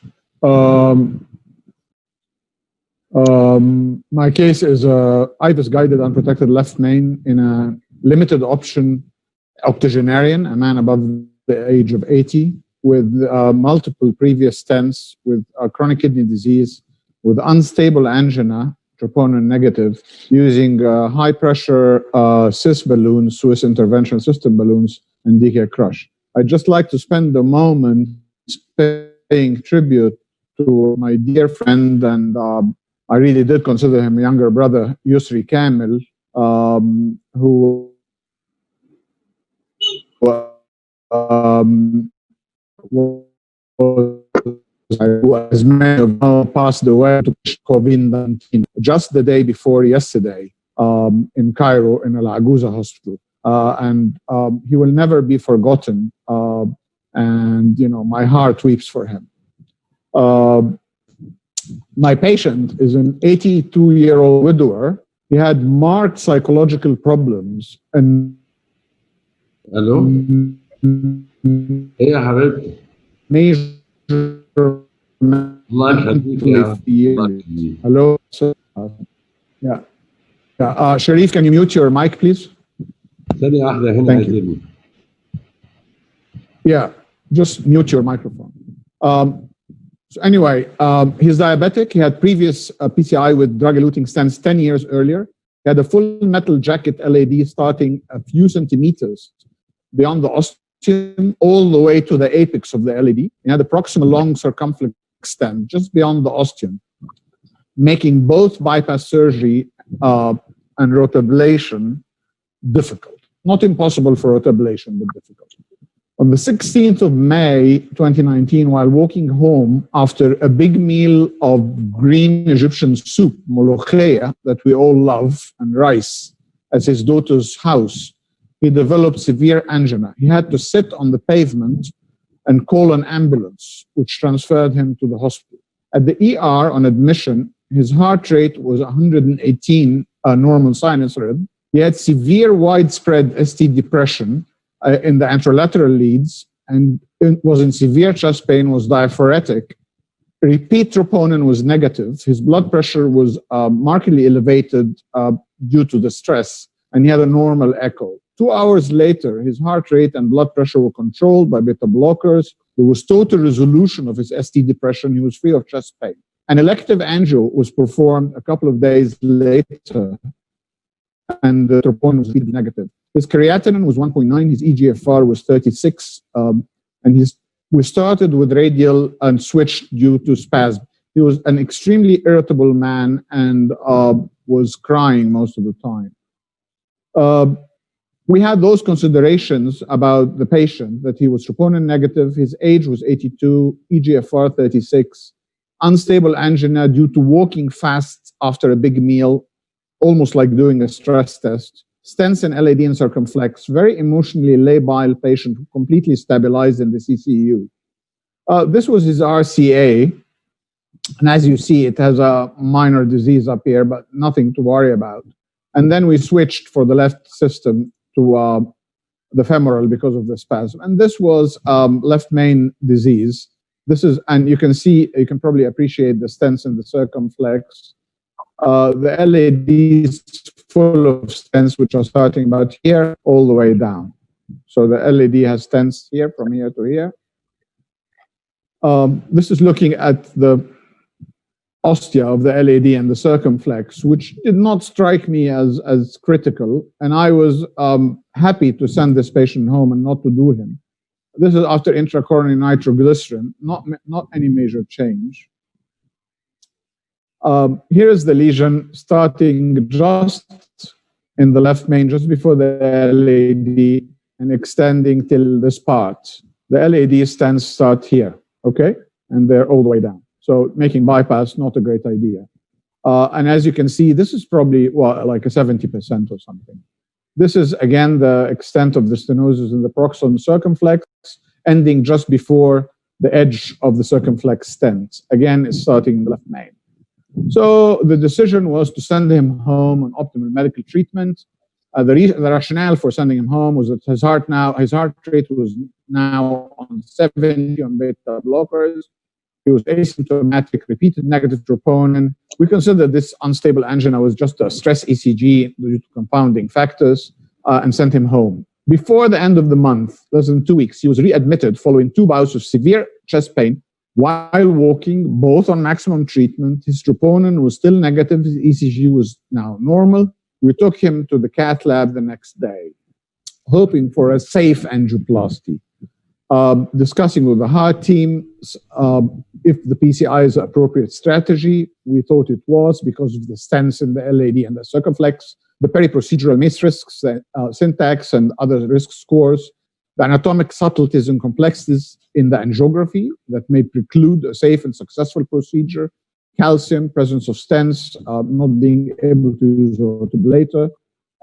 My case is IVUS guided unprotected left main in a limited option octogenarian, a man above the age of 80, with multiple previous stents, with chronic kidney disease, with unstable angina, troponin negative, using high pressure CIS balloons, Swiss intervention system balloons, and DK crush. I'd just like to spend a moment paying tribute to my dear friend, and I really did consider him a younger brother, Yusri Kamil, who as many of you passed away to COVID-19 just the day before yesterday in Cairo in Al Aguza Hospital. And he will never be forgotten. And, my heart weeps for him. My patient is an 82-year-old widower. He had marked psychological problems and Hello? ايه يا حبيبتي؟ major الله يخليك يا years. Hello? Yeah. Sharif, can you mute your mic, please? ثانية واحدة هنا عايزيني. Yeah, just mute your microphone. So anyway, he's diabetic. He had previous PCI with drug-eluting stents 10 years earlier. He had a full metal jacket LAD starting a few centimeters beyond the ostium all the way to the apex of the LAD. He had a proximal long circumflex stent just beyond the ostium, making both bypass surgery and rotablation difficult. Not impossible for rotablation, but difficult. On the 16th of May, 2019, while walking home after a big meal of green Egyptian soup, molokhia, that we all love, and rice, at his daughter's house, he developed severe angina. He had to sit on the pavement and call an ambulance, which transferred him to the hospital. At the ER on admission, his heart rate was 118 normal sinus rhythm. He had severe widespread ST depression in the anterolateral leads and was in severe chest pain, was diaphoretic. Repeat troponin was negative. His blood pressure was markedly elevated due to the stress, and he had a normal echo. 2 hours later, his heart rate and blood pressure were controlled by beta blockers. There was total resolution of his ST depression. He was free of chest pain. An elective angio was performed a couple of days later, and the troponin was negative. His creatinine was 1.9, his EGFR was 36, and we started with radial and switched due to spasm. He was an extremely irritable man and was crying most of the time. We had those considerations about the patient, that he was troponin negative, his age was 82, EGFR 36, unstable angina due to walking fast after a big meal, almost like doing a stress test, stents in LAD and circumflex, very emotionally labile patient who completely stabilized in the CCU. This was his RCA, and as you see, it has a minor disease up here, but nothing to worry about. And then we switched for the left system to the femoral because of the spasm. And this was left main disease. This is, and you can see, you can probably appreciate the stents in the circumflex. The LAD is full of stents, which are starting about here all the way down. So the LAD has stents here from here to here. This is looking at the ostia of the LAD and the circumflex, which did not strike me as critical. And I was happy to send this patient home and not to do him. This is after intracoronary nitroglycerin, not any major change. Here is the lesion starting just in the left main, just before the LAD, and extending till this part. The LAD stents start here, okay? And they're all the way down. So making bypass, not a great idea. And as you can see, this is probably, well, like a 70% or something. This is, again, the extent of the stenosis in the proximal circumflex, ending just before the edge of the circumflex stent. Again, it's starting in the left main. So the decision was to send him home on optimal medical treatment. The rationale for sending him home was that his heart rate was now on 70 on beta blockers. He was asymptomatic, repeated negative troponin. We considered this unstable angina was just a stress ECG due to compounding factors, and sent him home. Before the end of the month, less than 2 weeks, he was readmitted following 2 bouts of severe chest pain while walking, both on maximum treatment. His troponin was still negative. His ECG was now normal. We took him to the cath lab the next day, hoping for a safe angioplasty. Discussing with the heart team if the PCI is an appropriate strategy. We thought it was because of the stents in the LAD and the circumflex, the periprocedural MACE risks, syntax and other risk scores, the anatomic subtleties and complexities in the angiography that may preclude a safe and successful procedure, calcium, presence of stents, not being able to use autoablator.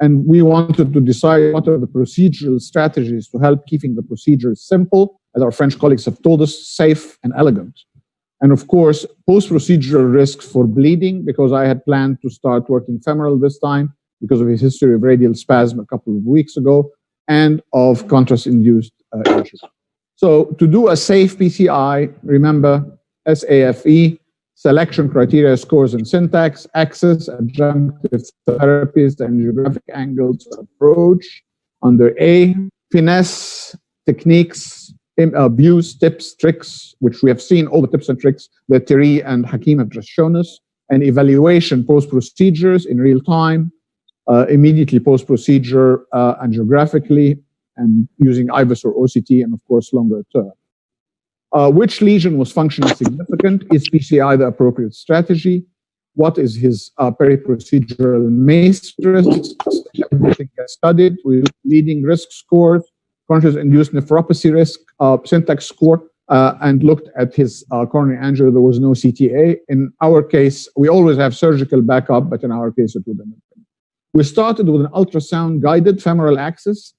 And we wanted to decide what are the procedural strategies to help keeping the procedure simple, as our French colleagues have told us, safe and elegant. And of course, post-procedural risks for bleeding, because I had planned to start working femoral this time because of his history of radial spasm a couple of weeks ago, and of contrast-induced injury. So to do a safe PCI, remember SAFE, selection criteria, scores, and syntax, access, adjunctive therapies, and geographic angles approach. Under A, finesse, techniques, abuse, tips, tricks, which we have seen all the tips and tricks that Thierry and Hakim have just shown us, and evaluation post-procedures in real time, immediately post-procedure angiographically, and using IVUS or OCT, and of course, longer term. Which lesion was functionally significant? Is PCI the appropriate strategy? What is his periprocedural MACE risks? Everything gets studied with leading risk scores, contrast-induced nephropathy risk, syntax score, and looked at his coronary angio. There was no CTA. In our case, we always have surgical backup, but in our case, it wouldn't have been. We started with an ultrasound-guided femoral axis.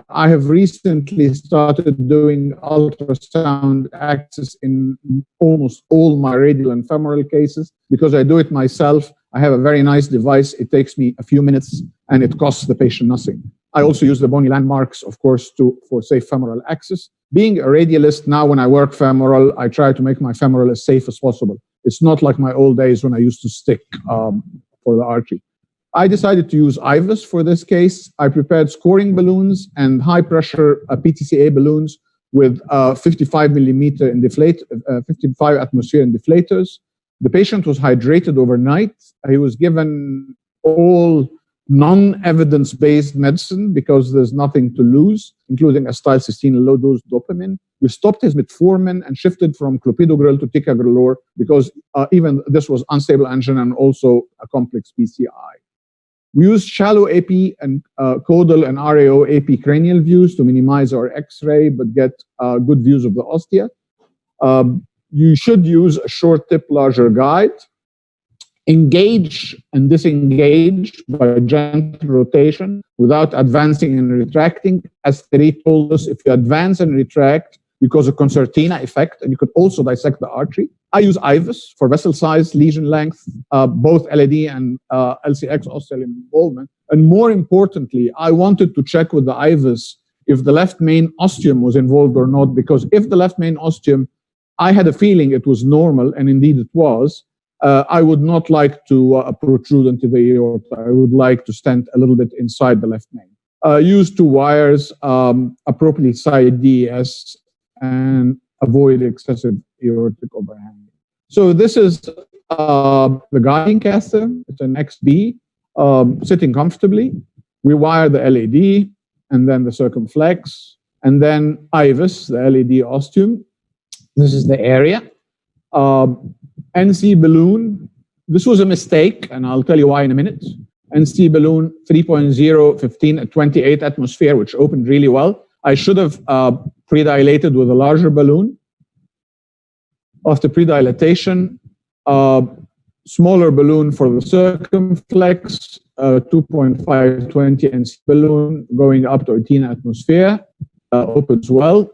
I have recently started doing ultrasound access in almost all my radial and femoral cases because I do it myself. I have a very nice device. It takes me a few minutes and it costs the patient nothing. I also use the bony landmarks, of course, for safe femoral access. Being a radialist now, when I work femoral, I try to make my femoral as safe as possible. It's not like my old days when I used to stick for the artery. I decided to use IVUS for this case. I prepared scoring balloons and high pressure PTCA balloons with 55 millimeter 55 atmosphere in deflators. The patient was hydrated overnight. He was given all non-evidence-based medicine because there's nothing to lose, including acetylcysteine and low-dose dopamine. We stopped his metformin and shifted from clopidogrel to ticagrelor because even this was unstable angina and also a complex PCI. We used shallow AP and caudal and RAO AP cranial views to minimize our X-ray, but get good views of the ostia. You should use a short tip, larger guide. Engage and disengage by gentle rotation without advancing and retracting. As Thierry told us, if you advance and retract, you cause a concertina effect, and you could also dissect the artery. I use IVUS for vessel size, lesion length, both LAD and LCX osteal involvement. And more importantly, I wanted to check with the IVUS if the left main ostium was involved or not, because if the left main ostium, I had a feeling it was normal, and indeed it was, I would not like to protrude into the aorta. I would like to stent a little bit inside the left main. Use two wires, appropriately side DES, and avoid excessive aortic overhang. So this is the guiding catheter. It's an XB, sitting comfortably. We wire the LAD, and then the circumflex, and then IVUS, the LAD ostium. This is the area. NC balloon, this was a mistake, and I'll tell you why in a minute. NC balloon 3.0, 15 at 28 atmosphere, which opened really well. I should have pre-dilated with a larger balloon. After pre-dilatation, smaller balloon for the circumflex, 2.5, 20 NC balloon going up to 18 atmosphere, opens well.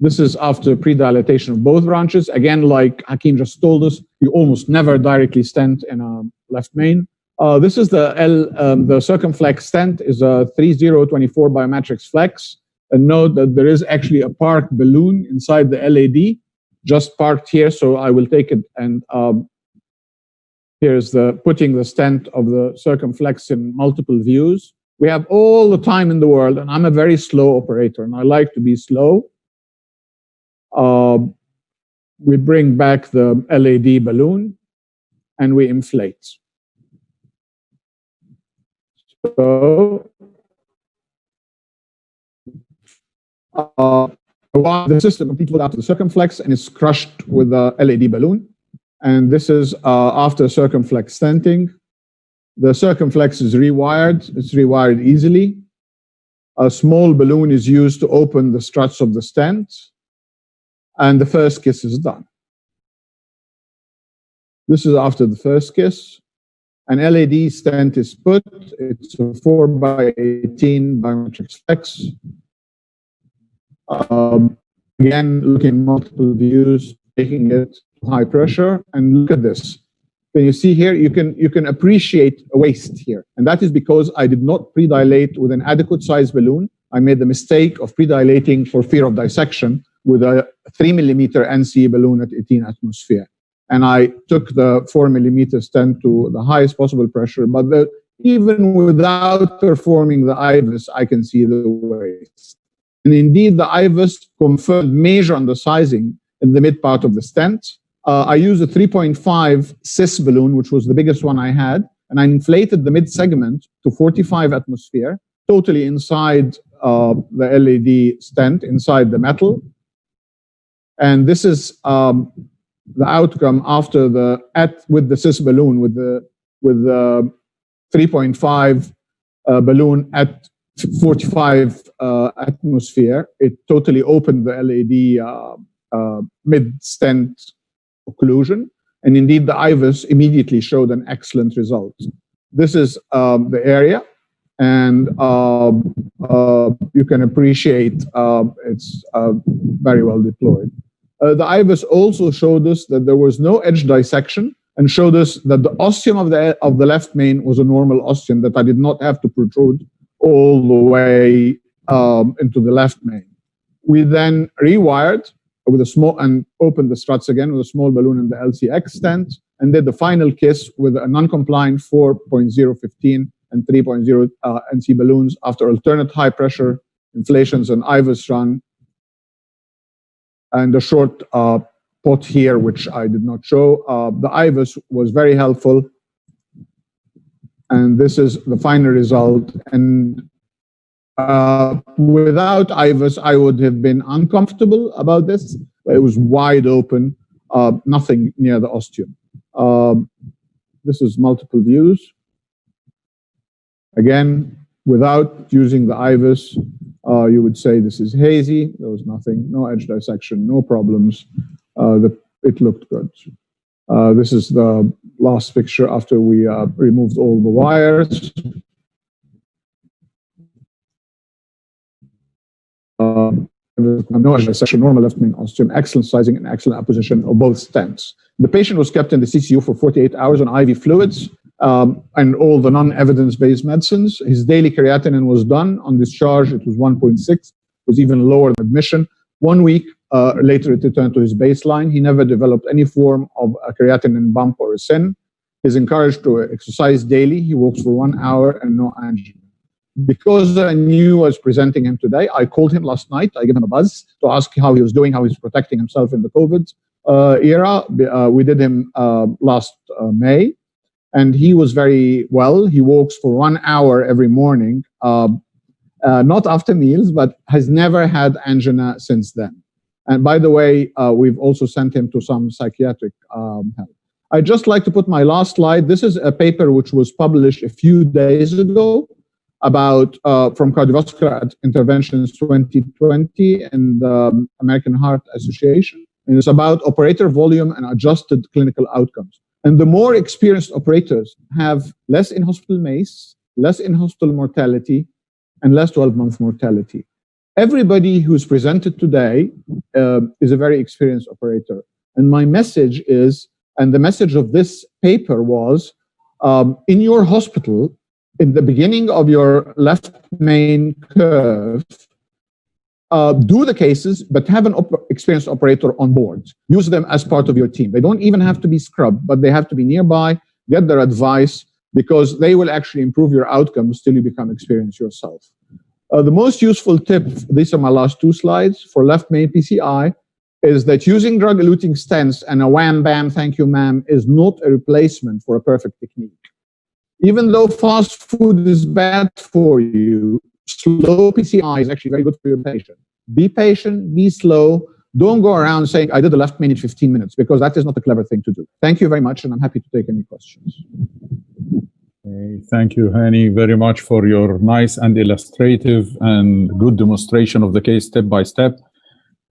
This is after pre-dilatation of both branches. Again, like Hakeem just told us, you almost never directly stent in a left main. This is the circumflex stent is a 3024 biometrics flex. And note that there is actually a parked balloon inside the LAD, just parked here. So I will take it, and here's the putting the stent of the circumflex in multiple views. We have all the time in the world, and I'm a very slow operator, and I like to be slow. We bring back the LAD balloon and we inflate. So the system completely out to the circumflex and is crushed with the LAD balloon. And this is after circumflex stenting. The circumflex is rewired. It's rewired easily. A small balloon is used to open the struts of the stent. And the first kiss is done. This is after the first kiss. An LED stent is put. It's a 4x18 biometrics flex. Again, looking at multiple views, taking it to high pressure, and look at this. Can you see here? You can appreciate a waist here, and that is because I did not pre-dilate with an adequate size balloon. I made the mistake of pre-dilating for fear of dissection with a 3 millimeter NC balloon at 18 atmosphere. And I took the 4 millimeter stent to the highest possible pressure, but even without performing the IVUS, I can see the waist. And indeed, the IVUS confirmed major undersizing in the mid part of the stent. I used a 3.5 cis balloon, which was the biggest one I had, and I inflated the mid segment to 45 atmosphere, totally inside the LED stent, inside the metal. And this is the outcome after with the cis balloon, with the 3.5 balloon at 45 atmosphere. It totally opened the LED mid-stent occlusion. And indeed, the IVUS immediately showed an excellent result. This is the area. And you can appreciate it's very well deployed. The IVUS also showed us that there was no edge dissection, and showed us that the ostium of the left main was a normal ostium, that I did not have to protrude all the way into the left main. We then rewired with a small and opened the struts again with a small balloon in the LCX stent, and did the final kiss with a non-compliant 4.015 and 3.0 NC balloons after alternate high pressure inflations and IVUS run. And a short pot here, which I did not show. The IVUS was very helpful. And this is the final result. And without IVUS, I would have been uncomfortable about this. It was wide open, nothing near the ostium. This is multiple views. Again, without using the IVUS, you would say this is hazy. There was nothing, no edge dissection, no problems. It looked good. This is the last picture after we removed all the wires. No edge dissection, normal left main ostium, excellent sizing and excellent apposition of both stents. The patient was kept in the CCU for 48 hours on IV fluids and all the non-evidence-based medicines. His daily creatinine was done. On discharge, it was 1.6, was even lower than admission. 1 week later, it returned to his baseline. He never developed any form of a creatinine bump or a SIN. He's encouraged to exercise daily. He walks for 1 hour and no angina. Because I knew I was presenting him today, I called him last night. I gave him a buzz to ask how he was doing, how he's protecting himself in the COVID era. We did him last May, and he was very well. He walks for 1 hour every morning, not after meals, but has never had angina since then. And by the way, we've also sent him to some psychiatric help. I'd just like to put my last slide. This is a paper which was published a few days ago about from Cardiovascular Interventions 2020 and the American Heart Association. And it's about operator volume and adjusted clinical outcomes. And the more experienced operators have less in-hospital MACE, less in-hospital mortality, and less 12-month mortality. Everybody who's presented today is a very experienced operator. And my message is, and the message of this paper was, in your hospital, in the beginning of your left main curve, do the cases, but have an experienced operator on board. Use them as part of your team. They don't even have to be scrubbed, but they have to be nearby, get their advice, because they will actually improve your outcomes till you become experienced yourself. The most useful tip, these are my last 2 slides, for left main PCI, is that using drug-eluting stents and a wham, bam, thank you, ma'am, is not a replacement for a perfect technique. Even though fast food is bad for you, slow PCI is actually very good for your patient. Be patient, be slow. Don't go around saying, I did the left main in 15 minutes, because that is not a clever thing to do. Thank you very much, and I'm happy to take any questions. Okay, thank you, Hani, very much for your nice and illustrative and good demonstration of the case step by step.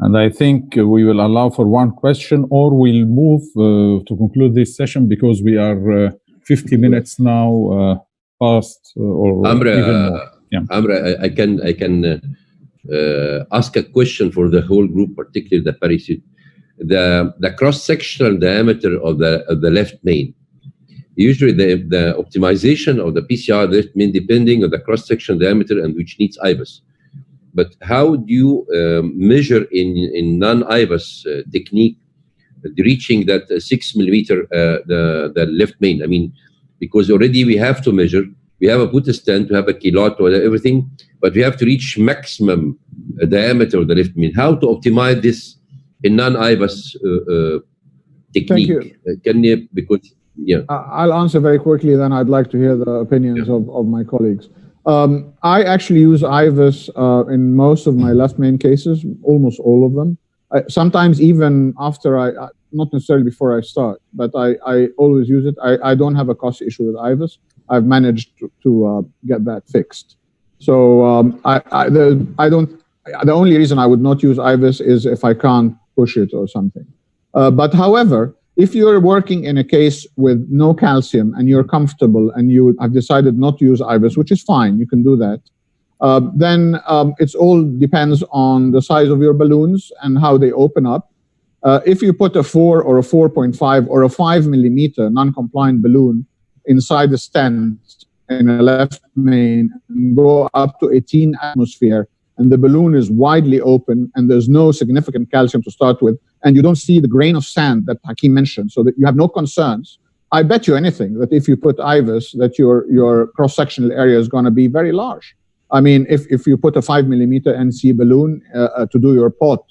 And I think we will allow for 1 question, or we'll move to conclude this session, because we are 50 minutes now past, or even more. Yeah. Amra, I can ask a question for the whole group, particularly the Parissud. The cross-sectional diameter of the left main. Usually the optimization of the PCI left main depending on the cross-sectional diameter and which needs IVUS. But how do you measure in non-IVUS technique reaching that 6 millimeter the left main? I mean, because already we have to measure. We have a put stent, we have a kilot, or everything, but we have to reach maximum diameter of the left main. How to optimize this in non-IVUS technique? Thank you. Can you, because, yeah. I'll answer very quickly, then I'd like to hear the opinions of my colleagues. I actually use IVUS in most of my left main cases, almost all of them. Sometimes even after not necessarily before I start, but I always use it. I don't have a cost issue with IVUS. I've managed to get that fixed. So the only reason I would not use IVUS is if I can't push it or something. But however, if you're working in a case with no calcium and you're comfortable and you have decided not to use IVUS, which is fine, you can do that, then it all depends on the size of your balloons and how they open up. If you put a 4 or a 4.5 or a 5 millimeter non-compliant balloon inside the stent in a left main and go up to 18 atmosphere, and the balloon is widely open and there's no significant calcium to start with, and you don't see the grain of sand that Hakeem mentioned, so that you have no concerns, I bet you anything that if you put IVUS, that your cross-sectional area is going to be very large. I mean, if you put a 5 millimeter NC balloon to do your pot,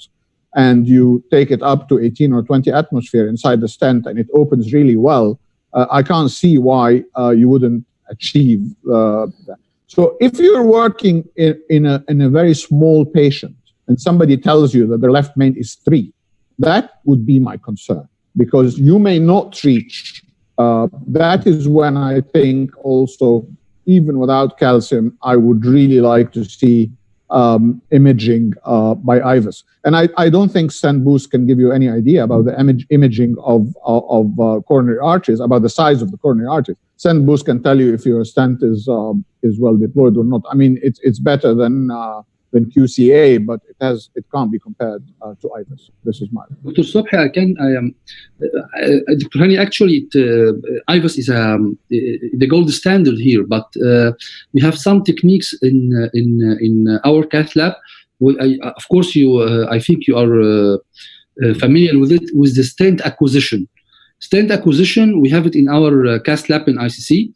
and you take it up to 18 or 20 atmosphere inside the stent, and it opens really well, I can't see why you wouldn't achieve that. So if you're working in a very small patient, and somebody tells you that their left main is 3, that would be my concern, because you may not reach. That is when I think also, even without calcium, I would really like to see imaging by IVUS. And I don't think stent boost can give you any idea about the imaging of coronary arteries, about the size of the coronary arteries. Stent boost can tell you if your stent is well deployed or not. I mean, it's better than QCA, but it can't be compared to IVUS. This is my opinion. Dr. Sobhi, Dr. Hani, actually, IVUS is the gold standard here, but we have some techniques in our cath lab of course, I think you are familiar with it, with the stent acquisition. Stent acquisition, we have it in our CAST lab in ICC.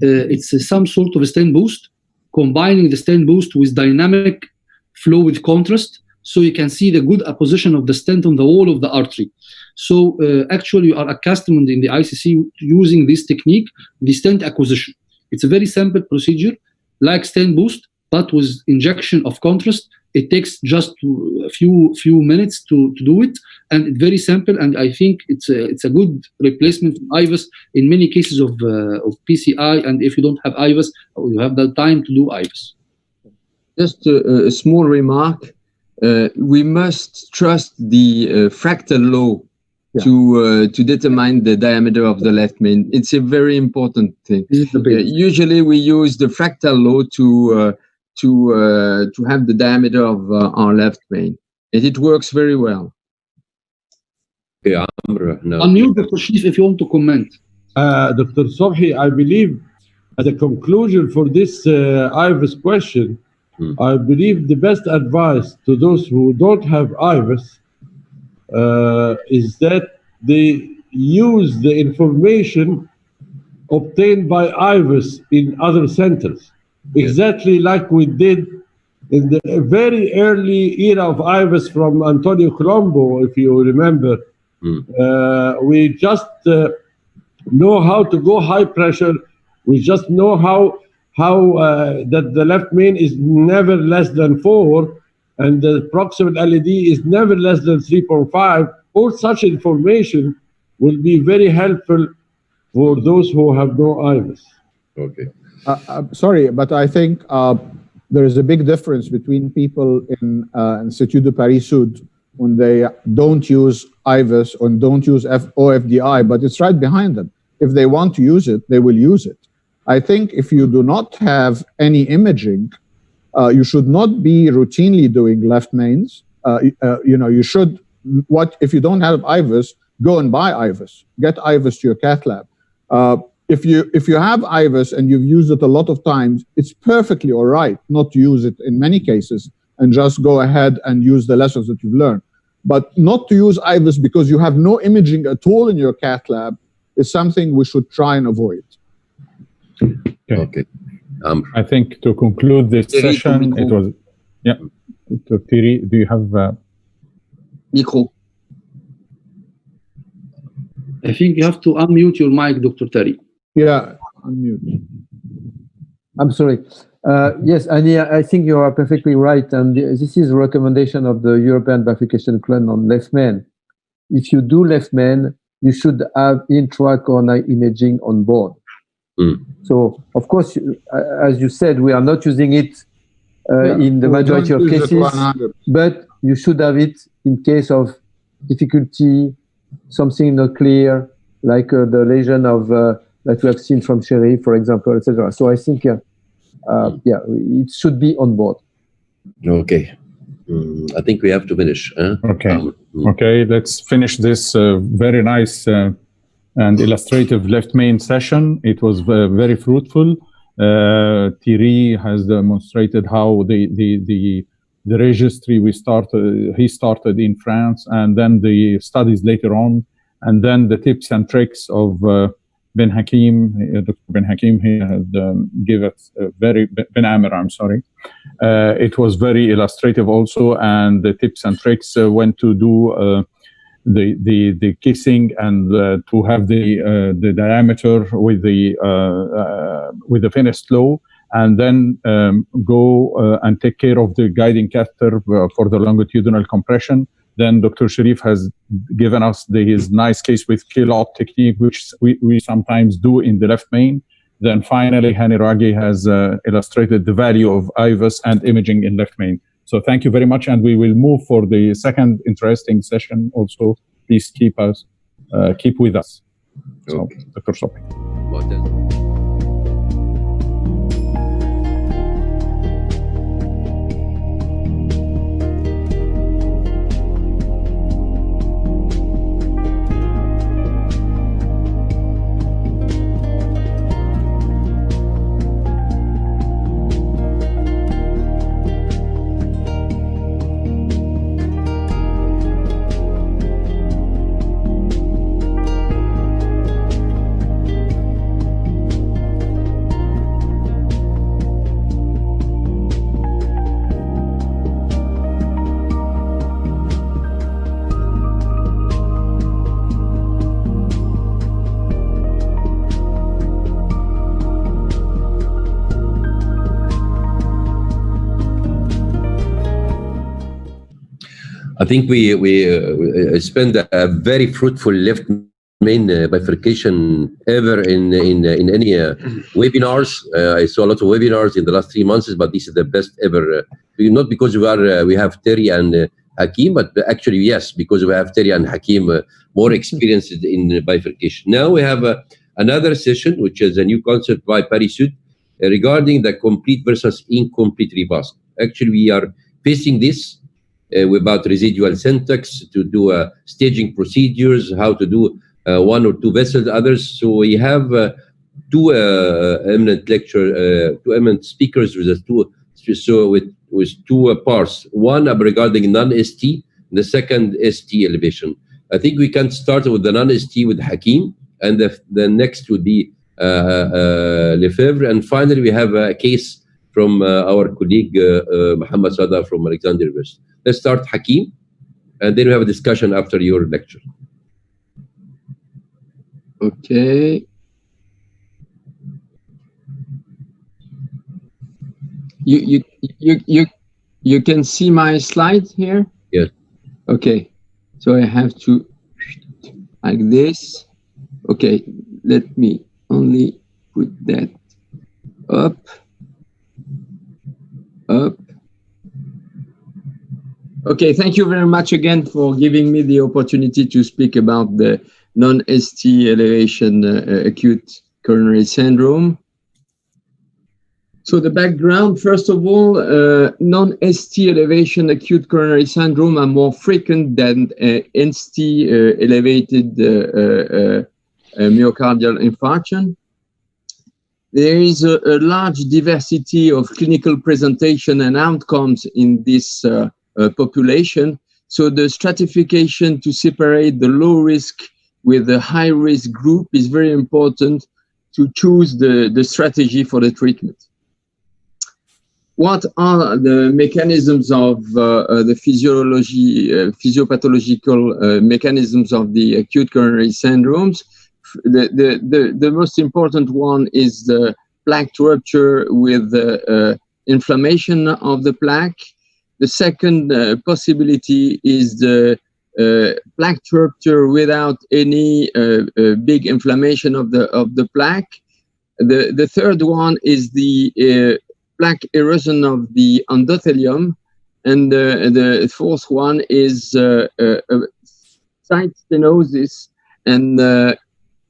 It's some sort of a stent boost, combining the stent boost with dynamic flow with contrast, so you can see the good apposition of the stent on the wall of the artery. So actually, you are accustomed in the ICC using this technique, the stent acquisition. It's a very simple procedure, like stent boost, but with injection of contrast. It takes just a few minutes to do it, and it's very simple. And I think it's a good replacement for IVUS in many cases of PCI. And if you don't have IVUS, you have the time to do IVUS. Just a small remark. We must trust the fractal law to determine the diameter of the left main. It's a very important thing. Usually we use the fractal law to have the diameter of our left main, and it works very well. Okay, Amr, no. Unmute Dr. Sharif if you want to comment. Dr. Sobhi, I believe as a conclusion for this IVUS question, I believe the best advice to those who don't have IVUS is that they use the information obtained by IVUS in other centers, exactly like we did in the very early era of IVUS from Antonio Colombo, if you remember. We just know how to go high pressure. We just know how that the left main is never less than 4 and the proximal LED is never less than 3.5. All such information will be very helpful for those who have no IVUS. Okay. Sorry, but I think there is a big difference between people in Institut de Parissud when they don't use IVUS or don't use OFDI, but it's right behind them. If they want to use it, they will use it. I think if you do not have any imaging, you should not be routinely doing left mains. You should, if you don't have IVUS, go and buy IVUS. Get IVUS to your cath lab. If you have IVUS and you've used it a lot of times, it's perfectly all right not to use it in many cases and just go ahead and use the lessons that you've learned. But not to use IVUS because you have no imaging at all in your cath lab is something we should try and avoid. Okay. I think to conclude this session, it was, Dr. Thierry, do you have Micro. I think you have to unmute your mic, Dr. Thierry. Yeah, unmute. I'm sorry. Yes, Annie, I think you are perfectly right. And this is a recommendation of the European Bifurcation Club on left main. If you do left main, you should have intracoronary imaging on board. So, of course, as you said, we are not using it in the majority of cases, but you should have it in case of difficulty, something not clear, like the lesion of that we have seen from Sherry, for example, etc. So I think, it should be on board. Okay. I think we have to finish. Okay. Okay, let's finish this very nice and illustrative left main session. It was very fruitful. Thierry has demonstrated how the registry he started in France, and then the studies later on, and then the tips and tricks of Ben Hakim, Dr. Ben Hakim, he had give us Ben Amer, I'm sorry. It was very illustrative also, and the tips and tricks when to do the kissing and to have the diameter with the finished flow, and then go and take care of the guiding catheter for the longitudinal compression. Then Dr. Sharif has given us his nice case with kill-out technique, which we sometimes do in the left main. Then finally, Hani Ragi has illustrated the value of IVUS and imaging in left main. So thank you very much, and we will move for the second interesting session also. Please keep with us. Okay. So, Dr. Sopi. I think we spent a very fruitful left main bifurcation ever in any webinars. I saw a lot of webinars in the last 3 months, but this is the best ever. Not because we have Terry and Hakim, but actually yes, because we have Terry and Hakim more experienced in bifurcation. Now we have another session, which is a new concept by Parissud regarding the complete versus incomplete repast. Actually, we are facing this about residual syntax, to do staging procedures, how to do 1 or 2 vessels, others. So we have two eminent speakers with us, with 2 parts. One regarding non-ST, the second ST elevation. I think we can start with the non-ST with Hakim, and the next would be Lefebvre, and finally we have a case from our colleague Muhammad Sada from Alexandria University. Let's start Hakim, and then we have a discussion after your lecture. Okay. You can see my slide here? Yes. Okay. So I have to like this. Okay, let me only put that up. Okay, thank you very much again for giving me the opportunity to speak about the non-ST elevation acute coronary syndrome. So the background, first of all, non-ST elevation acute coronary syndrome are more frequent than ST elevated myocardial infarction. There is a large diversity of clinical presentation and outcomes in this population. So the stratification to separate the low risk with the high risk group is very important to choose the strategy for the treatment. What are the mechanisms of the physiopathological mechanisms of the acute coronary syndromes? The most important one is the plaque rupture with inflammation of the plaque. The second possibility is the plaque rupture without any big inflammation of the plaque. The third one is the plaque erosion of the endothelium, and the fourth one is site stenosis and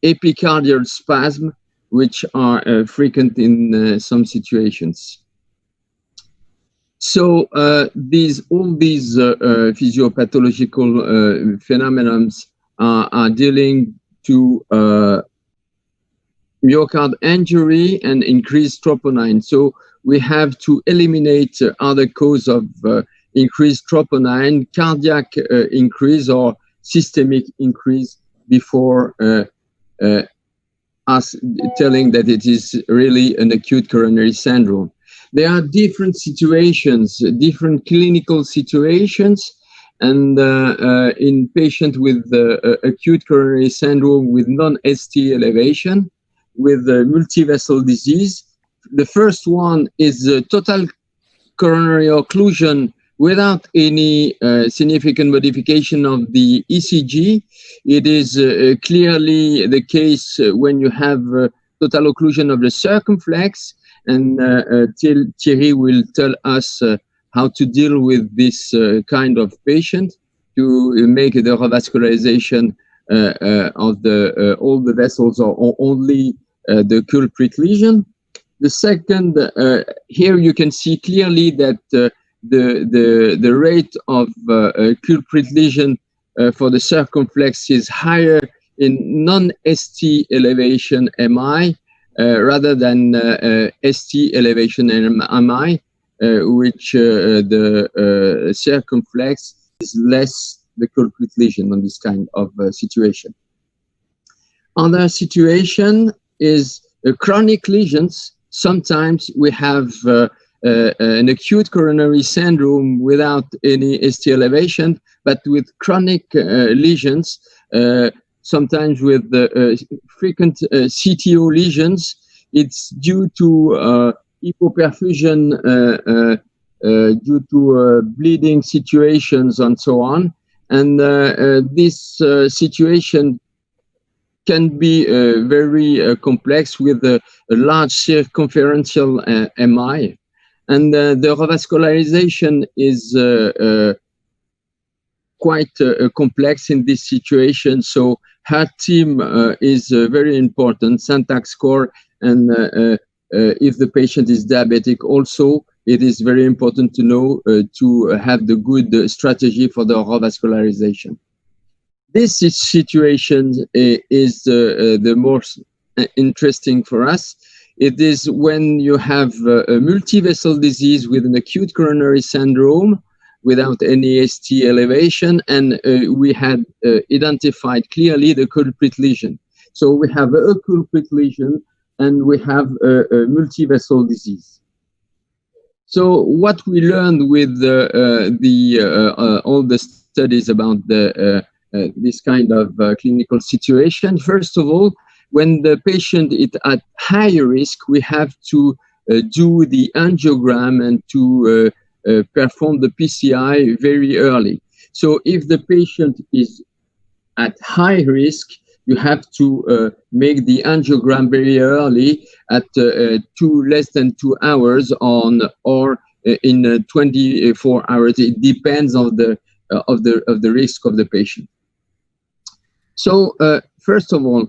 epicardial spasm, which are frequent in some situations. So all these physiopathological phenomena are dealing to myocard injury and increased troponin. So we have to eliminate other cause of increased troponin, cardiac increase or systemic increase before us telling that it is really an acute coronary syndrome. There are different situations, different clinical situations, and in patients with acute coronary syndrome with non-ST elevation, with multivessel disease. The first one is total coronary occlusion without any significant modification of the ECG. It is clearly the case when you have total occlusion of the circumflex, and Thierry will tell us how to deal with this kind of patient to make the revascularization of all the vessels or only the culprit lesion. The second, here you can see clearly that the rate of culprit lesion for the circumflex is higher in non-ST elevation MI rather than ST elevation MI, which the circumflex is less the culprit lesion on this kind of situation. Other situation is chronic lesions. Sometimes we have an acute coronary syndrome without any ST elevation, but with chronic lesions, sometimes with frequent CTO lesions. It's due to hypoperfusion due to bleeding situations and so on. And this situation can be very complex with a large circumferential MI. And the revascularization is quite complex in this situation. So her team is very important, Syntax score, and if the patient is diabetic also, it is very important to know to have the good strategy for the revascularization. This situation is the most interesting for us. It is when you have a multivessel disease with an acute coronary syndrome without any ST elevation, and we had identified clearly the culprit lesion. So we have a culprit lesion and we have a multivessel disease. So what we learned with all the studies about this kind of clinical situation, first of all, when the patient is at high risk, we have to do the angiogram and to perform the PCI very early. So if the patient is at high risk, you have to make the angiogram very early at less than 2 hours or in 24 hours. It depends on the risk of the patient. So first of all,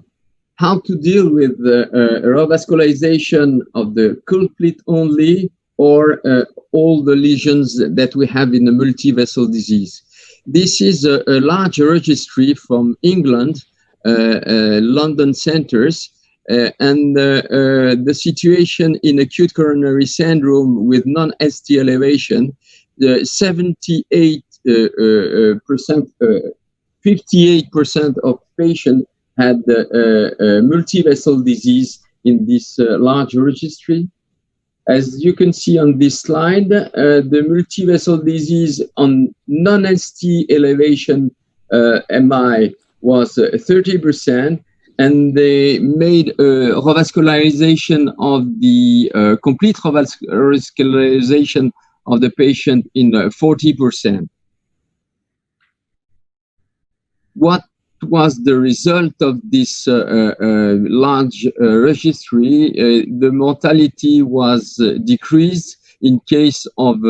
how to deal with revascularization of the culprit only or all the lesions that we have in the multivessel disease. This is a large registry from England, London centers, and the situation in acute coronary syndrome with non-ST elevation, 58% of patients had multivessel disease in this large registry. As you can see on this slide, the multivessel disease on non-ST elevation MI was 30%, and they made a revascularization of the complete revascularization of the patient in 40%. What was the result of this large registry? The mortality was decreased in case of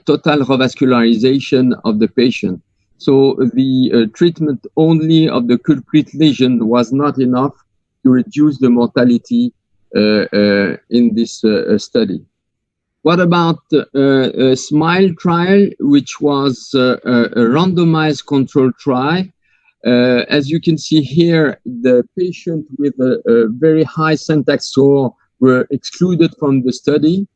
total revascularization of the patient. So the treatment only of the culprit lesion was not enough to reduce the mortality in this study. What about a SMILE trial, which was a randomized control trial? As you can see here, the patient with a very high Syntax score were excluded from the study.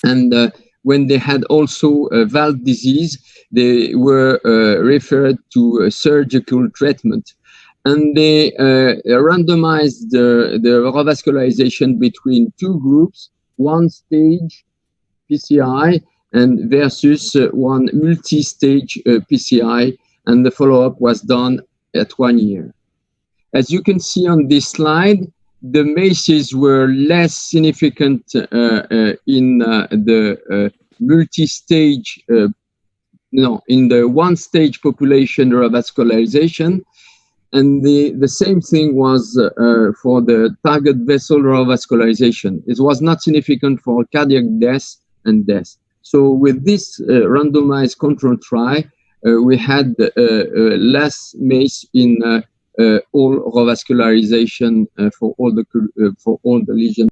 And when they had also valve disease, they were referred to surgical treatment. And they randomized the revascularization between two groups, one stage PCI and versus one multi-stage PCI, and the follow-up was done at 1 year. As you can see on this slide, the MACEs were less significant in the multi-stage, in the one-stage population revascularization. And the same thing was for the target vessel revascularization. It was not significant for cardiac death and death. So with this randomized control trial, we had less MACE in all revascularization for all the lesions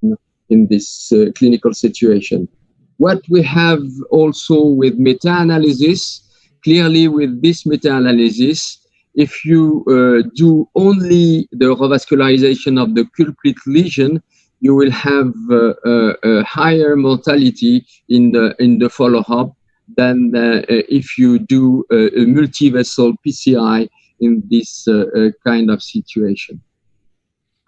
in this clinical situation. What we have also with meta-analysis, clearly with this meta-analysis, if you do only the revascularization of the culprit lesion, you will have a higher mortality in the follow-up than if you do a multivessel PCI in this kind of situation.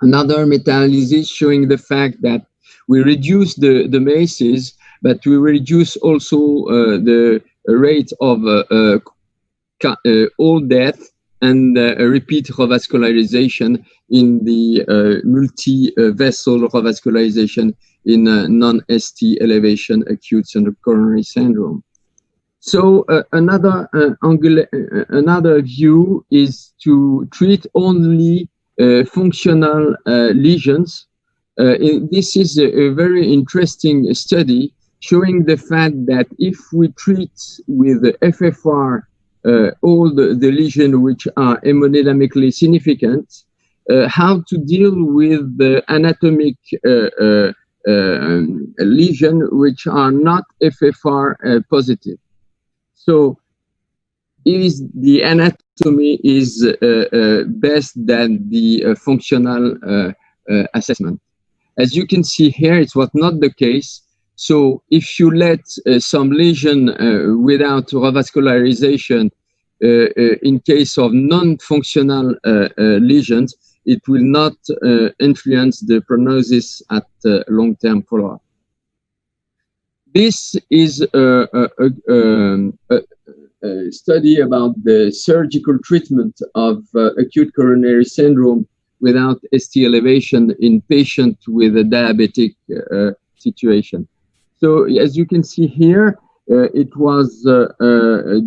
Another meta-analysis showing the fact that we reduce the MACEs, but we reduce also the rate of all death and repeat revascularization in the multi-vessel revascularization in non-ST elevation acute central coronary syndrome. So another view is to treat only functional lesions. This is a very interesting study showing the fact that if we treat with the FFR all the lesions which are hemodynamically significant, how to deal with the anatomic lesion which are not FFR positive. So is the anatomy is best than the functional assessment. As you can see here, it was not the case. So if you let some lesion without revascularization in case of non-functional lesions, it will not influence the prognosis at long-term follow-up. This is a study about the surgical treatment of acute coronary syndrome without ST elevation in patients with a diabetic situation. So as you can see here, it was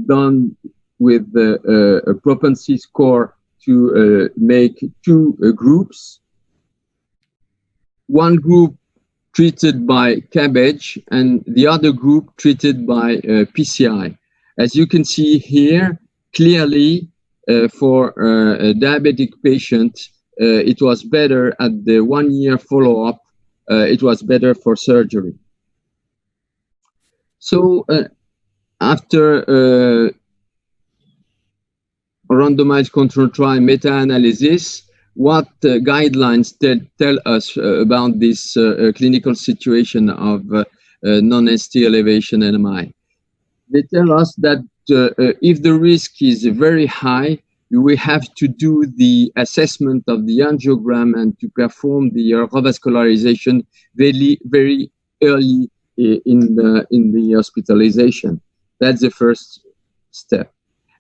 done with a propensity score to make two groups. One group treated by cabbage and the other group treated by PCI. As you can see here, clearly for a diabetic patient, it was better at the 1 year follow-up, it was better for surgery. So after randomized control trial meta-analysis, what guidelines tell us about this clinical situation of non-ST elevation NMI? They tell us that if the risk is very high, we have to do the assessment of the angiogram and to perform the revascularization very, very early in the hospitalization. That's the first step.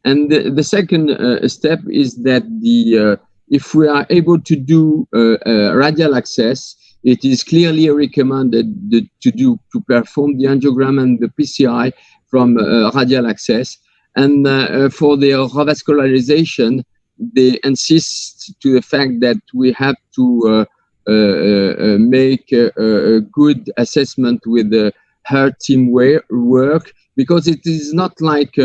And the second step is that if we are able to do radial access, it is clearly recommended to perform the angiogram and the PCI from radial access. And for the revascularization, they insist to the fact that we have to make a good assessment with the heart team work, because it is not like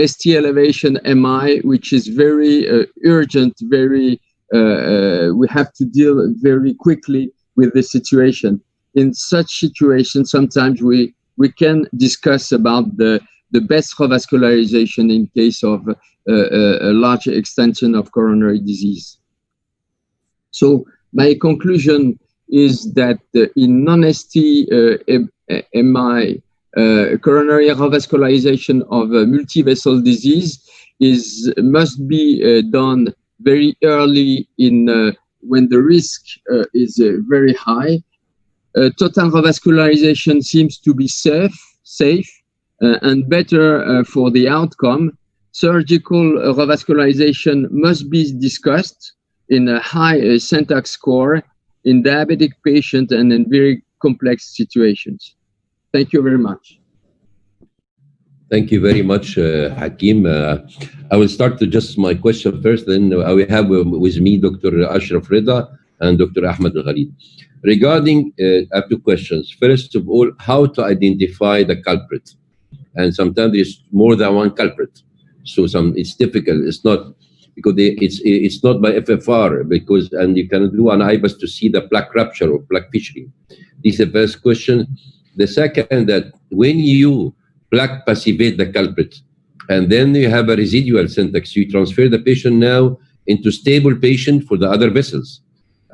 ST elevation MI, which is very urgent, very we have to deal very quickly with the situation. In such situations, sometimes we can discuss about the best revascularization in case of a large extension of coronary disease. So my conclusion is that in non-ST MI, coronary revascularization of multi-vessel disease must be done very early in when the risk is very high. Total revascularization seems to be safe and better for the outcome. Surgical revascularization must be discussed in a high syntax score in diabetic patients and in very complex situations. Thank you very much. Thank you very much, Hakim. I will start to just my question first, then I will have with me Dr. Ashraf Rida and Dr. Ahmed Al-Ghalid. Regarding, I have two questions. First of all, how to identify the culprit? And sometimes there's more than one culprit. So it's difficult. It's not because it's not by FFR and you can do an IBAS to see the plaque rupture or plaque fissuring. This is the first question. The second, that when you plaque passivate the culprit and then you have a residual syntax, you transfer the patient now into stable patient for the other vessels.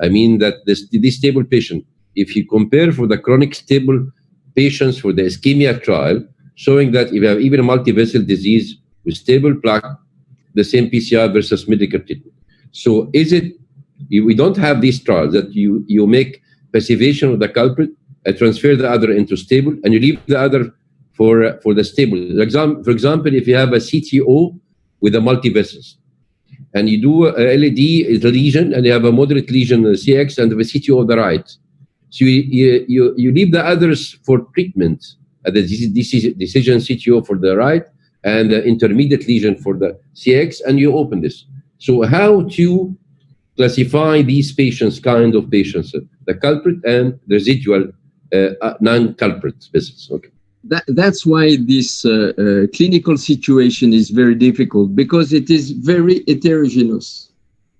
I mean that this stable patient, if you compare for the chronic stable patients for the ischemia trial, showing that if you have even a multi-vessel disease with stable plaque, the same PCI versus medical treatment. So is it, we don't have these trials that you make passivation of the culprit and transfer the other into stable and you leave the other for the stable. For example, if you have a CTO with a multi-vessels and you do a LED is a lesion and you have a moderate lesion CX and the CTO on the right, So you leave the others for treatment. The decision CTO for the right and the intermediate lesion for the CX, and you open this. So how to classify these patients, kind of patients, the culprit and the residual non-culprit visits? Okay. That's why this clinical situation is very difficult, because it is very heterogeneous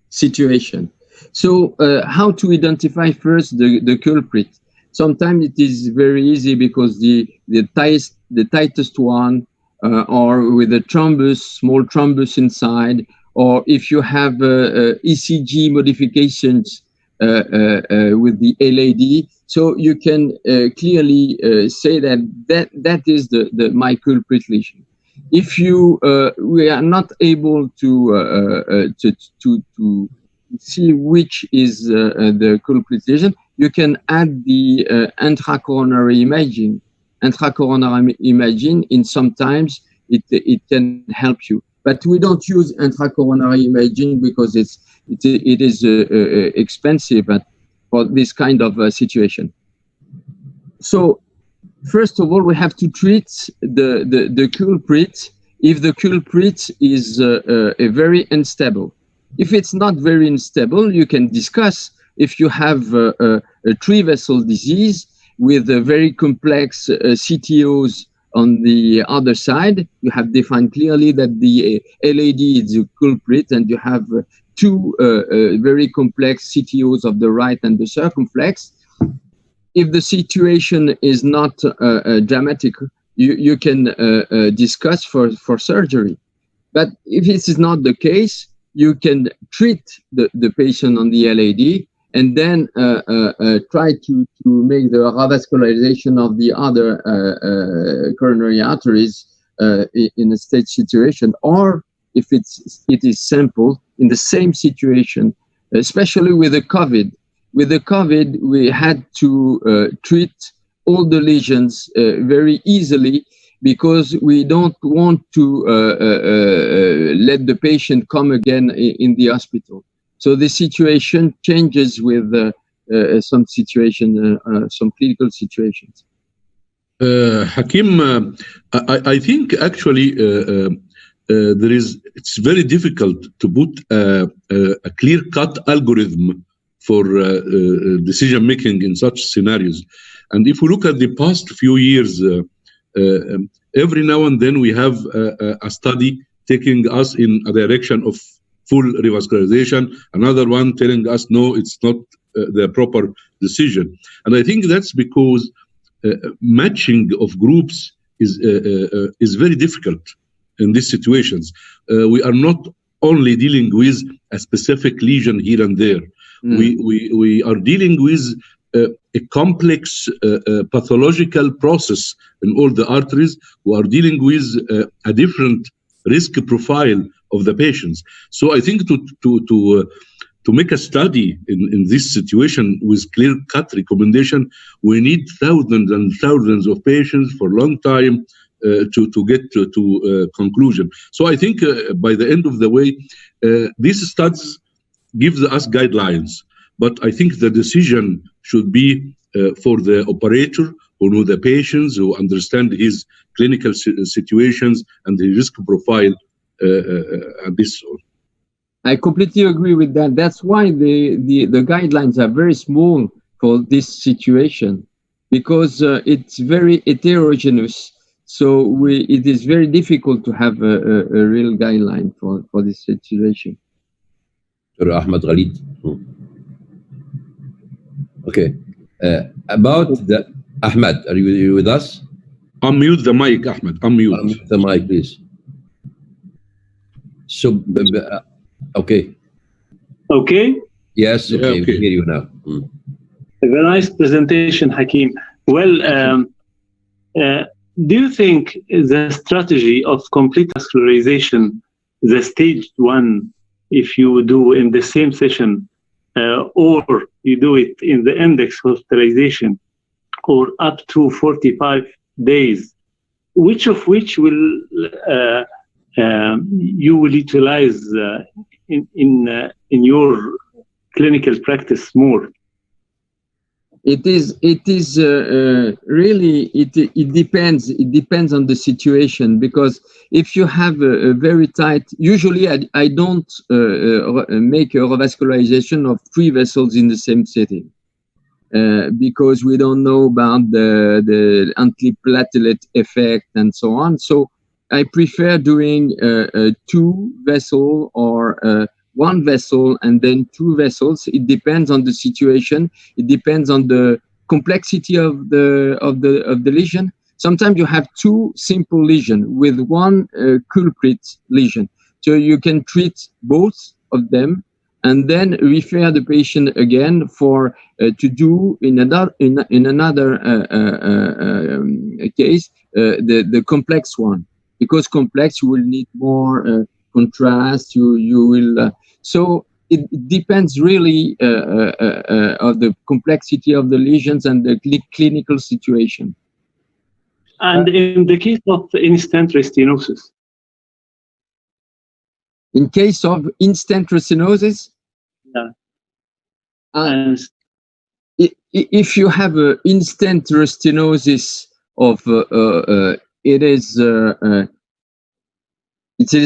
situation. So how to identify first the culprit? Sometimes it is very easy because the tightest one, or with a thrombus, small thrombus inside, or if you have ECG modifications with the LAD, so you can clearly say that is the my culprit lesion. If we are not able to see which is the culprit lesion, you can add the intracoronary imaging. Intracoronary imaging, in sometimes it can help you, but we don't use intracoronary imaging because it is expensive for this kind of situation. So first of all, we have to treat the culprit if the culprit is very unstable. If it's not very unstable, you can discuss. If you have a three-vessel disease with a very complex CTOs on the other side, you have defined clearly that the LAD is the culprit, and you have two very complex CTOs of the right and the circumflex. If the situation is not dramatic, you can discuss for surgery. But if this is not the case, you can treat the patient on the LAD and then try to make the revascularization of the other coronary arteries in a stage situation. Or if it is simple, in the same situation, especially with the COVID. With the COVID, we had to treat all the lesions very easily, because we don't want to let the patient come again in the hospital. So the situation changes with some situation, some clinical situations. Hakim, I think actually it's very difficult to put a clear-cut algorithm for decision making in such scenarios. And if we look at the past few years, every now and then we have a study taking us in a direction of full revascularization, another one telling us, no, it's not the proper decision. And I think that's because matching of groups is very difficult in these situations. We are not only dealing with a specific lesion here and there. We are dealing with a complex pathological process in all the arteries. We are dealing with a different risk profile of the patients. So I think to make a study in this situation with clear-cut recommendation, we need thousands and thousands of patients for a long time to get to conclusion. So I think by the end of the way, these studies gives us guidelines, but I think the decision should be for the operator who know the patients, who understand his clinical situations and the risk profile. And this. I completely agree with that. That's why the guidelines are very small for this situation, because it's very heterogeneous. So it is very difficult to have a real guideline for this situation. Ahmed Khalid. Okay. About the Ahmed, are you with us? Unmute the mic, Ahmed. Unmute the mic, please. So, okay. Okay? Yes, okay. Yeah, okay. We hear you now. A very nice presentation, Hakim. Well, do you think the strategy of complete vascularization, the stage 1, if you do in the same session, or you do it in the index hospitalization, or up to 45 days, which will you will utilize in your clinical practice more? It is really, it depends on the situation, because if you have a very tight, usually I don't make a revascularization of 3 vessels in the same setting, because we don't know about the antiplatelet effect and so on. So I prefer doing 2 vessel or 1 vessel and then 2 vessels. It depends on the situation. It depends on the complexity of the lesion. Sometimes you have 2 simple lesions with 1 culprit lesion, so you can treat both of them and then refer the patient again for to do in another case the complex one, because complex you will need more contrast. You will so it depends really of the complexity of the lesions and the clinical situation. And in the case of in-stent restenosis? In case of in-stent restenosis? Yeah. If you have an in-stent restenosis of it is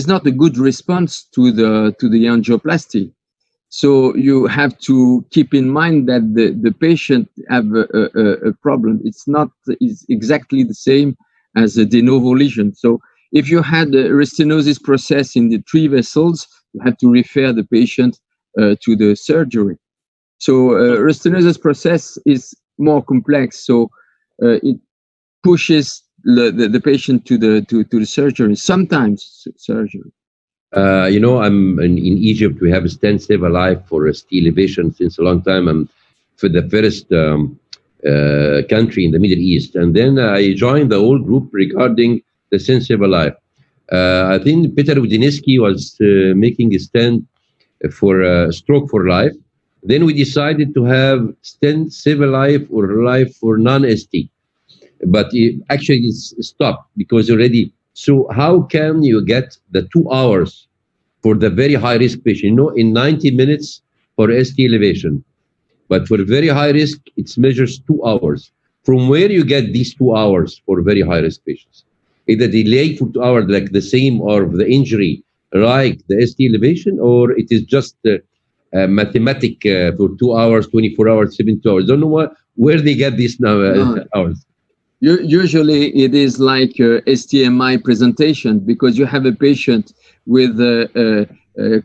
not a good response to the angioplasty. So you have to keep in mind that the patient have a problem. It's exactly the same as a de novo lesion. So if you had a restenosis process in the 3 vessels, you have to refer the patient to the surgery. So restenosis process is more complex. So it pushes the patient to the surgery. Sometimes surgery. I'm in Egypt. We have a stent save alive for ST elevation since a long time. I'm for the first country in the Middle East, and then I joined the whole group regarding the stent save alive. I think Peter Udinski was making a stent for stroke for life. Then we decided to have stent save alive or life for non-ST, but actually it's stopped because already. So how can you get the 2 hours for the very high risk patient? In 90 minutes for ST elevation, but for very high risk, it measures 2 hours. From where you get these 2 hours for very high risk patients? Either delay for 2 hours, like the same or the injury, like the ST elevation, or it is just mathematic for 2 hours, 24 hours, 72 hours. Don't know where they get these hours. Usually it is like STMI presentation, because you have a patient with a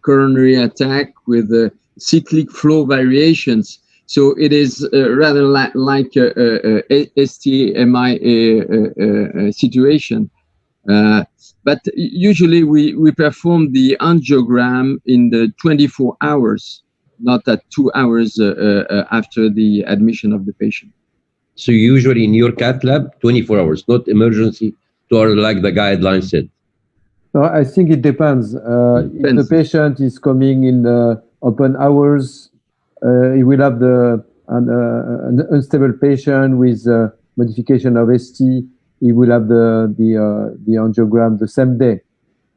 coronary attack with cyclic flow variations. So it is rather like a STMI situation. But usually we perform the angiogram in the 24 hours, not at 2 hours after the admission of the patient. So usually in your cath lab, 24 hours, not emergency, or like the guideline said. No, I think it depends. If the patient is coming in the open hours, he will have an unstable patient with modification of ST. He will have the angiogram the same day.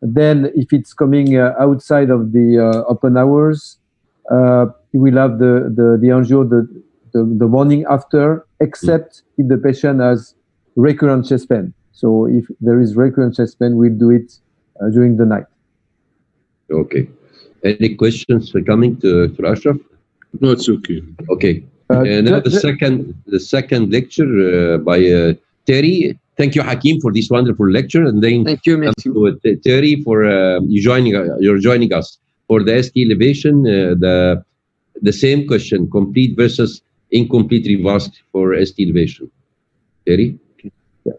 Then, if it's coming outside of the open hours, he will have the angio the morning after, except if the patient has recurrent chest pain. So if there is recurrent chest pain, we'll do it during the night. Okay. Any questions coming to Ashraf? No, it's okay. Okay. Now the second lecture by Terry. Thank you, Hakim, for this wonderful lecture, and then thank you, Matthew. Terry, for you're joining us for the ST elevation. The same question: complete versus incomplete revasc for ST elevation. Terry. Yeah.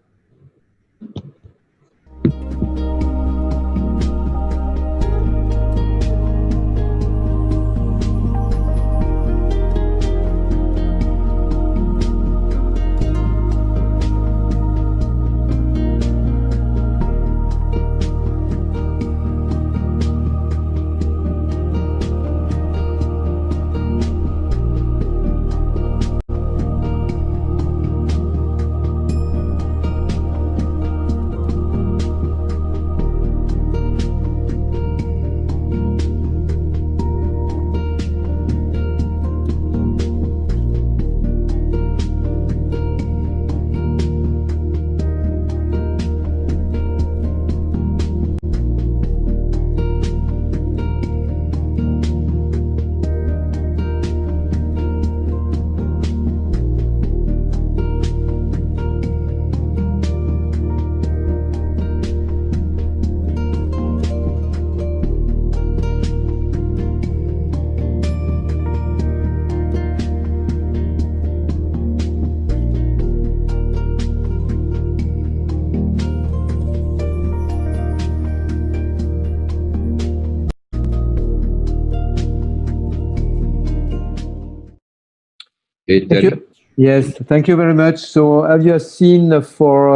Okay, Thank you. Yes, thank you very much. So, as you have seen, for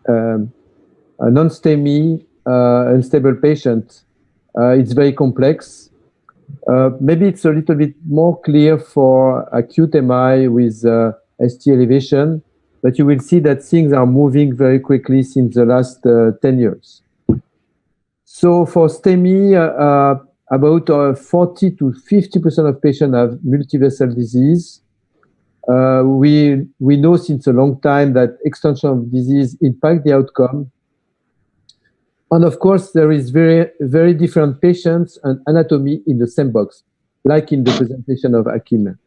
a non-STEMI unstable patient, it's very complex. Maybe it's a little bit more clear for acute MI with ST elevation, but you will see that things are moving very quickly since the last 10 years. So for STEMI, about 40 to 50% of patients have multivessel disease. We know since a long time that extension of disease impact the outcome. And of course, there is very different patients and anatomy in the same box, like in the presentation of Hakim.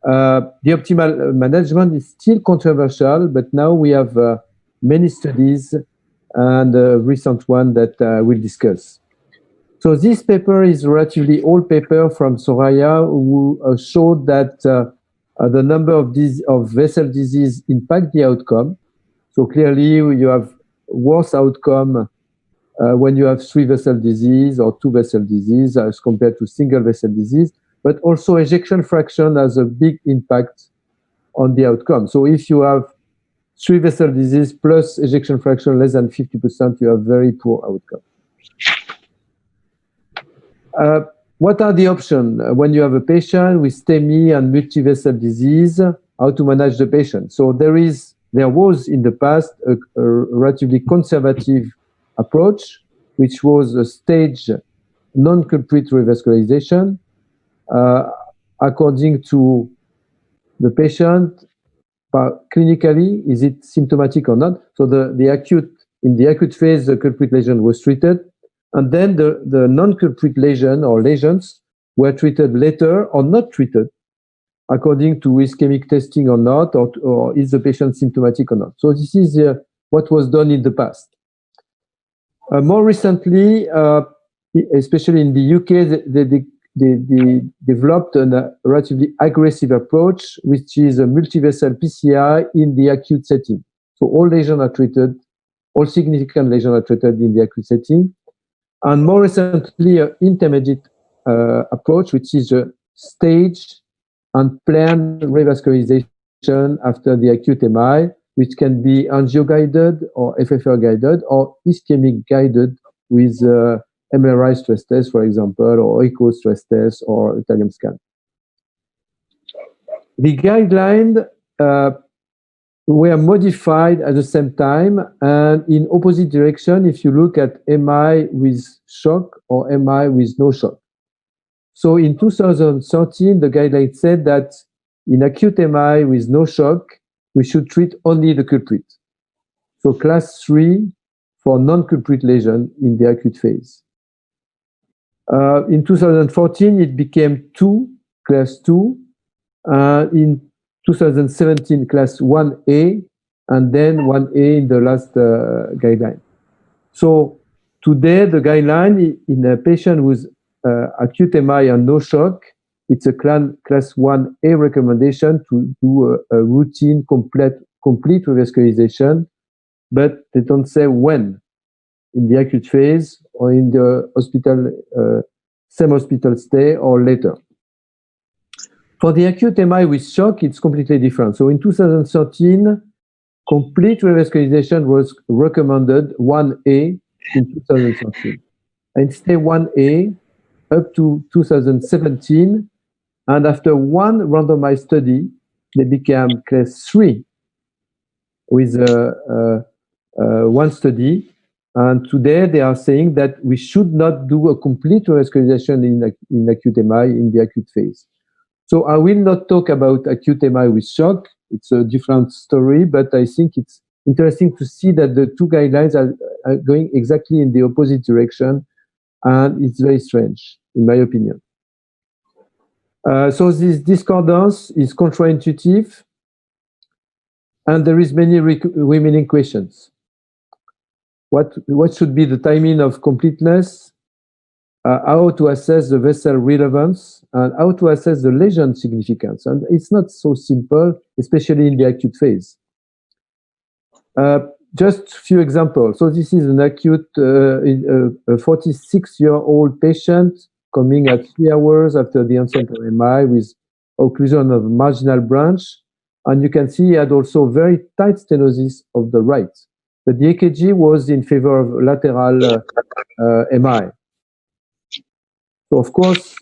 The optimal management is still controversial, but now we have many studies and a recent one that we'll discuss. So this paper is a relatively old paper from Soraya, who showed that the number of vessel disease impact the outcome. So clearly you have worse outcome when you have 3 vessel disease or 2 vessel disease as compared to single vessel disease, but also ejection fraction has a big impact on the outcome. So if you have 3 vessel disease plus ejection fraction less than 50%, you have very poor outcome. What are the options when you have a patient with STEMI and multivessel disease? How to manage the patient? So there was in the past a relatively conservative approach, which was a stage non-complete revascularization, according to the patient. Clinically, is it symptomatic or not? So in the acute phase, the culprit lesion was treated, and then the non-culprit lesion or lesions were treated later or not treated, according to ischemic testing or not, or is the patient symptomatic or not. So this is what was done in the past. More recently, especially in the UK, they developed a relatively aggressive approach, which is a multivessel PCI in the acute setting. So all lesions are treated, all significant lesions are treated in the acute setting. And more recently, an intermediate approach, which is a stage and planned revascularization after the acute MI, which can be angio-guided or FFR-guided or ischemic-guided with MRI stress test, for example, or echo stress test or Italian scan. The guidelines were modified at the same time and in opposite direction if you look at MI with shock or MI with no shock. So in 2013, the guidelines said that in acute MI with no shock, we should treat only the culprit. So class 3 for non-culprit lesion in the acute phase. In 2014, it became 2, class 2. In 2017, class 1A, and then 1A in the last guideline. So today, the guideline in a patient with acute MI and no shock, it's a class 1A recommendation to do a routine complete revascularization, but they don't say when, in the acute phase or in the hospital, same hospital stay or later. For the acute MI with shock, it's completely different. So in 2013, complete revascularization was recommended 1A in 2013. And stay 1A up to 2017. And after one randomized study, they became class 3 with one study. And today they are saying that we should not do a complete revascularization in acute MI in the acute phase. So I will not talk about acute MI with shock. It's a different story, but I think it's interesting to see that the two guidelines are going exactly in the opposite direction, and it's very strange, in my opinion. So this discordance is counterintuitive, and there is many remaining questions. What should be the timing of completeness? How to assess the vessel relevance, and how to assess the lesion significance. And it's not so simple, especially in the acute phase. Just a few examples. So this is an acute, a 46-year-old patient coming at 3 hours after the onset of MI with occlusion of marginal branch. And you can see he had also very tight stenosis of the right. But the EKG was in favor of lateral MI. So of course,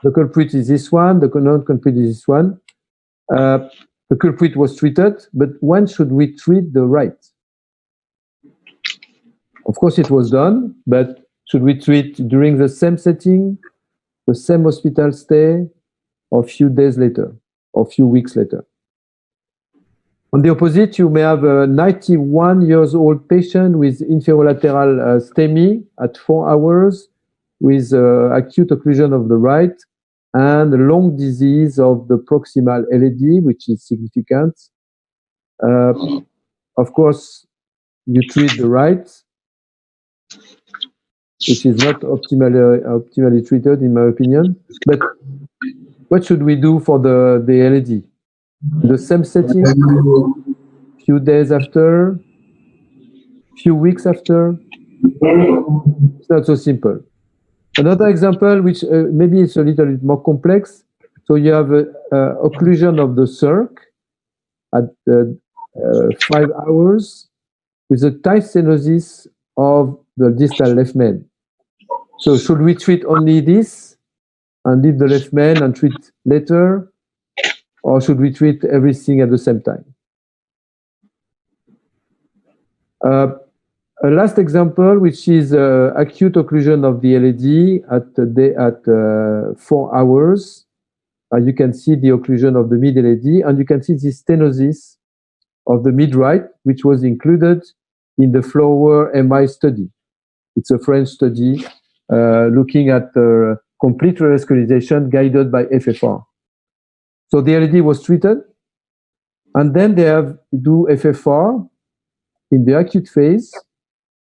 the culprit is this one, the non-culprit is this one. The culprit was treated, but when should we treat the right? Of course, it was done, but should we treat during the same setting, the same hospital stay, or a few days later, or a few weeks later? On the opposite, you may have a 91-year-old patient with inferolateral STEMI at 4 hours with acute occlusion of the right and long disease of the proximal LAD, which is significant. Of course, you treat the right, which is not optimally treated, in my opinion. But what should we do for the LAD? The same setting, few days after, few weeks after? It's not so simple. Another example, which maybe it's a little bit more complex. So you have occlusion of the circ at 5 hours with a tight stenosis of the distal left main. So should we treat only this and leave the left main and treat later? Or should we treat everything at the same time? A last example, which is acute occlusion of the LAD at 4 hours. You can see the occlusion of the mid-LAD, and you can see the stenosis of the mid-right, which was included in the Flower MI study. It's a French study looking at complete revascularization guided by FFR. So the LAD was treated, and then they do FFR in the acute phase,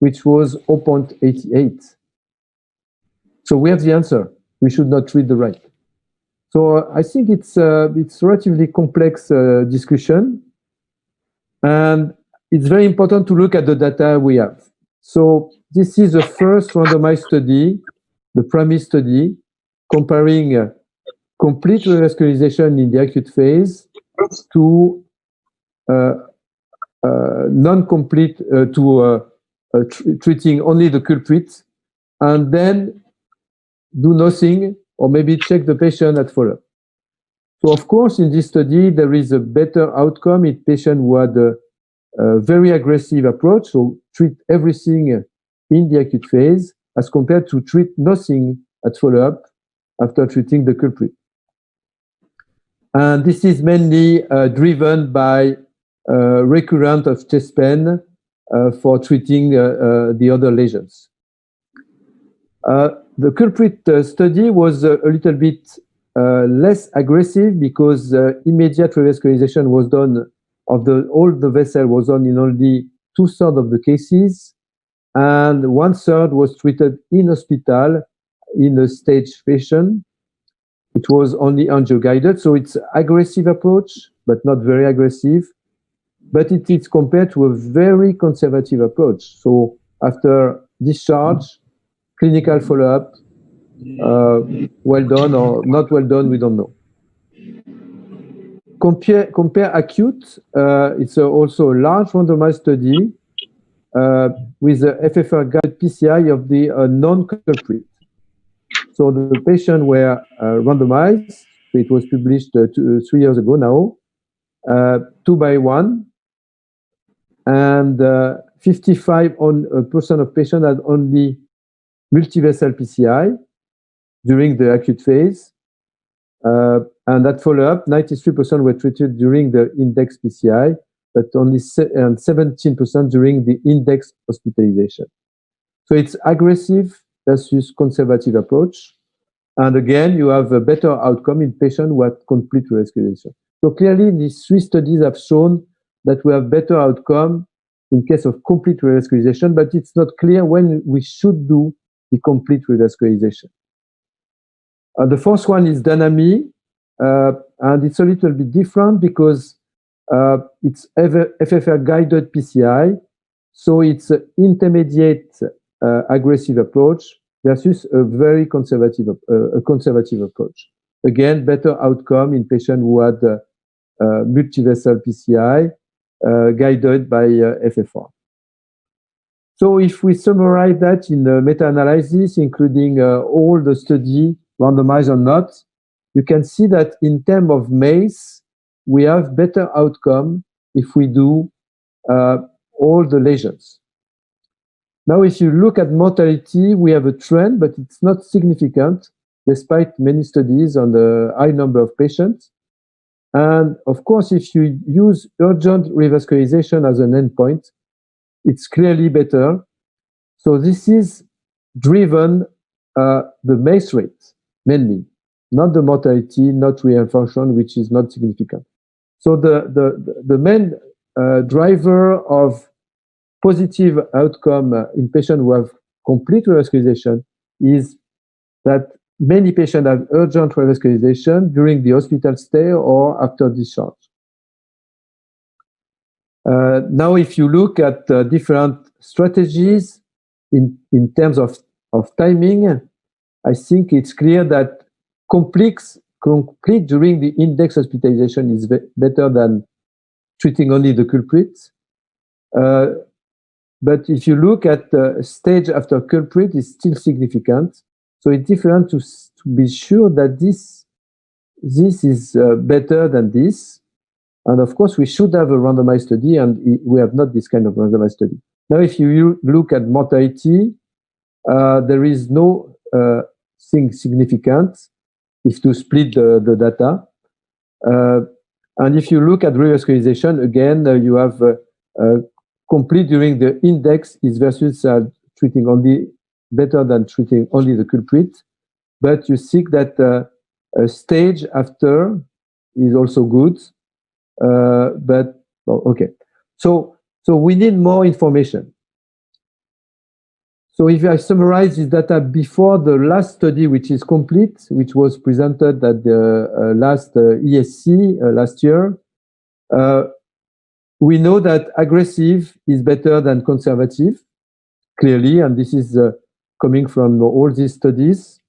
which was 0.88. So we have the answer. We should not treat the right. So I think it's relatively complex discussion, and it's very important to look at the data we have. So this is the first randomized study, the PROMISE study, comparing complete revascularization in the acute phase to non-complete, treating only the culprit, and then do nothing, or maybe check the patient at follow-up. So of course, in this study, there is a better outcome in patients who had a very aggressive approach, so treat everything in the acute phase, as compared to treat nothing at follow-up after treating the culprit. And this is mainly driven by recurrent of chest pain for treating the other lesions. The culprit study was a little bit less aggressive because immediate revascularization was done of all the vessel was done in only 2/3 of the cases, and 1/3 was treated in hospital in a stage patient. It was only angio-guided, so it's aggressive approach, but not very aggressive. But it is compared to a very conservative approach. So after discharge, clinical follow-up, well done or not well done, we don't know. Compare acute, it's also a large randomized study with the FFR-guided PCI of the non-culprit. So the patients were randomized. It was published 3 years ago now, 2:1, and 55% of patients had only multivessel PCI during the acute phase. And at follow-up, 93% were treated during the index PCI, but only 17% during the index hospitalization. So it's aggressive versus conservative approach. And again, you have a better outcome in patients who had complete revascularization. So clearly, these 3 studies have shown that we have better outcome in case of complete revascularization, but it's not clear when we should do the complete revascularization. The fourth one is DYNAMI, and it's a little bit different because it's FFR-guided PCI, so it's an intermediate aggressive approach versus a very conservative approach. again, better outcome in patients who had multivessel PCI guided by FFR. So if we summarize that in the meta-analysis, including all the study, randomized or not, you can see that in terms of MACE, we have better outcome if we do all the lesions. Now, if you look at mortality, we have a trend, but it's not significant, despite many studies on the high number of patients. And of course, if you use urgent revascularization as an endpoint, it's clearly better. So this is driven the MACE rate, mainly, not the mortality, not renal function, which is not significant. So the main driver of positive outcome in patients who have complete revascularization is that many patients have urgent revascularization during the hospital stay or after discharge. Now, if you look at different strategies in terms of timing, I think it's clear that complete during the index hospitalization is better than treating only the culprit. But if you look at the stage after culprit, it's still significant. So it's different to be sure that this is better than this. And of course, we should have a randomized study, and we have not this kind of randomized study. Now, if you look at mortality, there is no thing significant if to split the data. And if you look at revascularization, again, you have complete during the index is versus treating only better than treating only the culprit. But you see that a stage after is also good. But okay, so we need more information. So if I summarize this data before the last study, which is complete, which was presented at the last ESC last year, we know that aggressive is better than conservative, clearly, and this is coming from all these studies.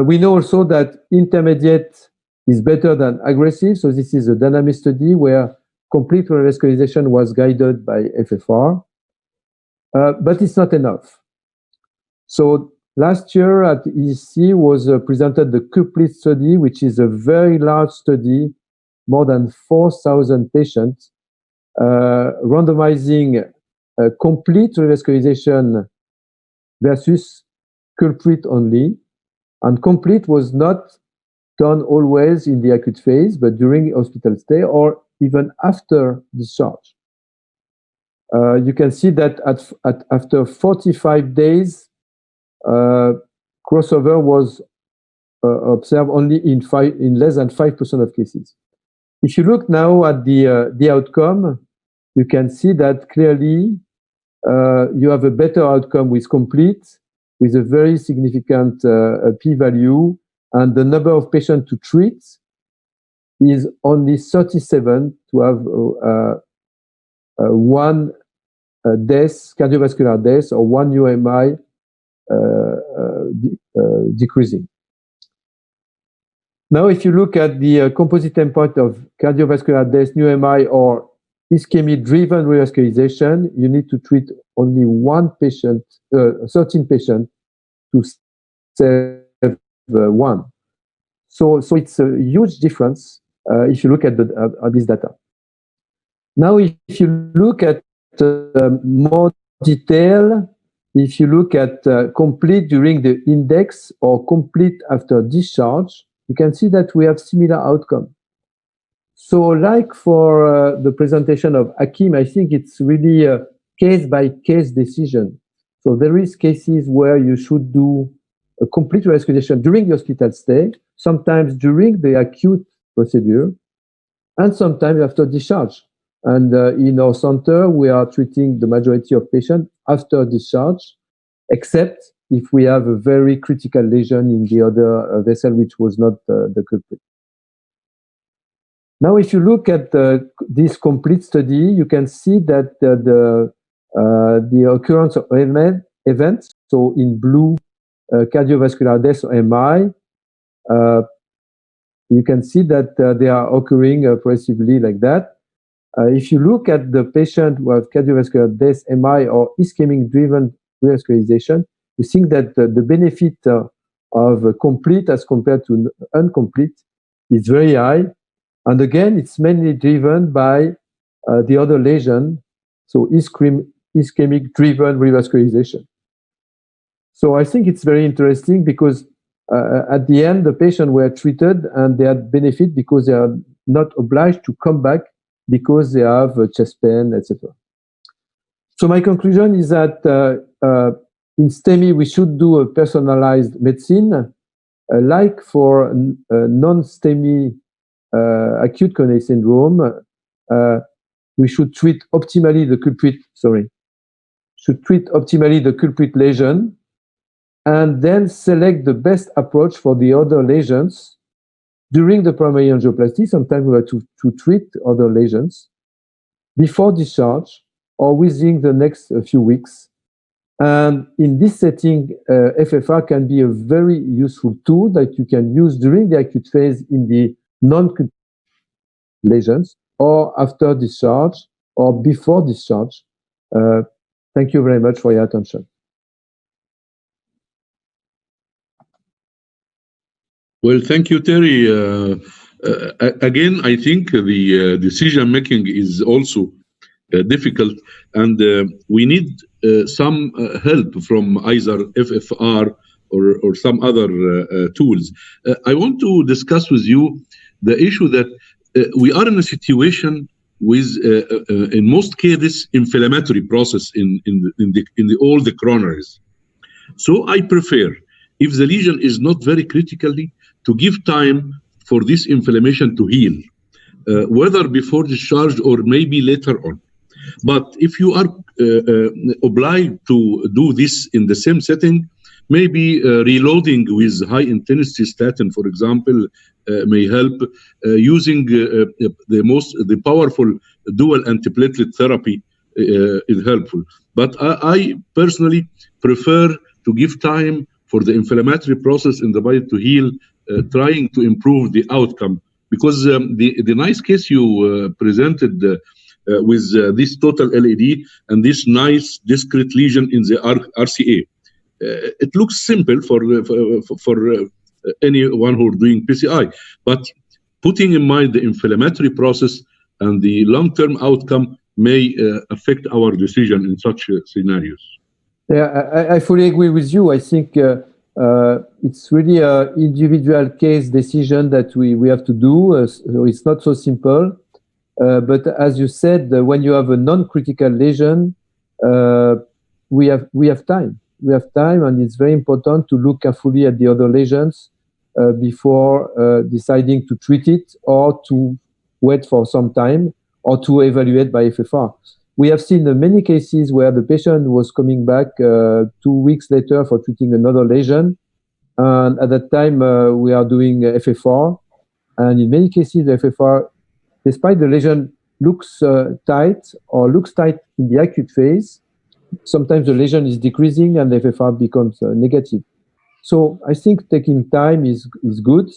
We know also that intermediate is better than aggressive, so this is a dynamic study where complete revascularization was guided by FFR, but it's not enough. So last year at ESC was presented the complete study, which is a very large study, more than 4,000 patients, randomizing complete revascularization versus culprit only. And complete was not done always in the acute phase, but during hospital stay or even after discharge. You can see that after 45 days, crossover was observed only in less than 5% of cases. If you look now at the outcome, you can see that clearly you have a better outcome with complete, with a very significant p-value, and the number of patients to treat is only 37 to have one death, cardiovascular death, or one UMI decreasing. Now, if you look at the composite endpoint of cardiovascular death, UMI, or ischemic-driven revascularization, you need to treat only 13 patients to save one. So it's a huge difference if you look at this data. Now, if you look at more detail, if you look at complete during the index or complete after discharge, you can see that we have similar outcome. So like for the presentation of Hakim, I think it's really a case-by-case decision. So there is cases where you should do a complete revascularization during the hospital stay, sometimes during the acute procedure, and sometimes after discharge. And in our center, we are treating the majority of patients after discharge, except if we have a very critical lesion in the other vessel, which was not the culprit. Now, if you look at this complete study, you can see that the occurrence of events, so in blue, cardiovascular death or MI, You can see that they are occurring progressively like that. If you look at the patient who have cardiovascular death, MI, or ischemic-driven revascularization, you think that the benefit of complete as compared to incomplete is very high. And again, it's mainly driven by the other lesion, so ischemic-driven revascularization. So I think it's very interesting because at the end, the patient were treated and they had benefit because they are not obliged to come back because they have chest pain, etc. So my conclusion is that in STEMI, we should do a personalized medicine, like for non-STEMI acute coronary syndrome. We should treat optimally the culprit lesion, and then select the best approach for the other lesions. During the primary angioplasty, sometimes we have to treat other lesions before discharge or within the next few weeks. And in this setting, FFR can be a very useful tool that you can use during the acute phase in the non-culprit lesions or after discharge or before discharge. Thank you very much for your attention. Well, thank you, Terry. Again, I think the decision making is also difficult, and we need some help from either FFR or some other tools. I want to discuss with you the issue that we are in a situation with, in most cases, inflammatory process in all the coronaries. So I prefer, if the lesion is not very critically, to give time for this inflammation to heal, whether before discharge or maybe later on. But if you are obliged to do this in the same setting, maybe reloading with high-intensity statin, for example, may help. Using the powerful dual antiplatelet therapy is helpful. But I personally prefer to give time for the inflammatory process in the body to heal, trying to improve the outcome. Because the nice case you presented with this total LAD and this nice discrete lesion in the RCA, it looks simple for anyone who is doing PCI, but putting in mind the inflammatory process and the long-term outcome may affect our decision in such scenarios. Yeah, I fully agree with you. I think it's really an individual case decision that we have to do. So it's not so simple. But as you said, when you have a non-critical lesion, we have time. We have time, and it's very important to look carefully at the other lesions before deciding to treat it or to wait for some time or to evaluate by FFR. We have seen many cases where the patient was coming back 2 weeks later for treating another lesion. And at that time, we are doing FFR. And in many cases, the FFR, despite the lesion looks tight or looks tight in the acute phase, sometimes the lesion is decreasing and the FFR becomes negative. So I think taking time is good.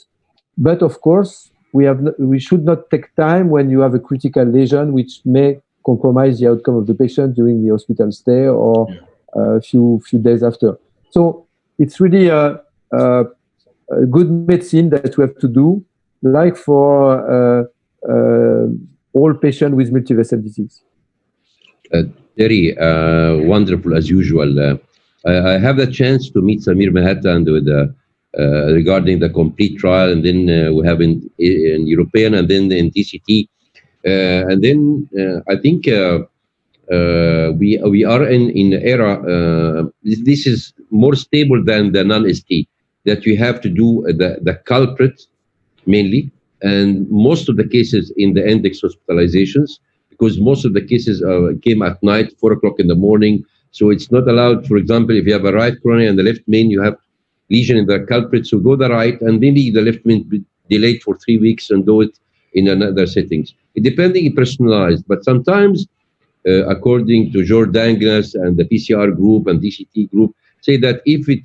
But of course, we should not take time when you have a critical lesion, which may compromise the outcome of the patient during the hospital stay or a few days after. So it's really a good medicine that we have to do, like for all patients with multivessel disease. Terry, wonderful as usual. I have the chance to meet Samir Mehta with regarding the complete trial, and then we have in European, and then in TCT. And then I think we are in an era, this is more stable than the non-ST, that you have to do the culprit mainly, and most of the cases in the index hospitalizations, because most of the cases came at night, 4 o'clock in the morning, so it's not allowed. For example, if you have a right coronary and the left main, you have lesion in the culprit, so go the right, and maybe the left main be delayed for 3 weeks and do it in another settings. Depending, personalized, but sometimes, according to George Danglas and the PCR group and DCT group, say that if it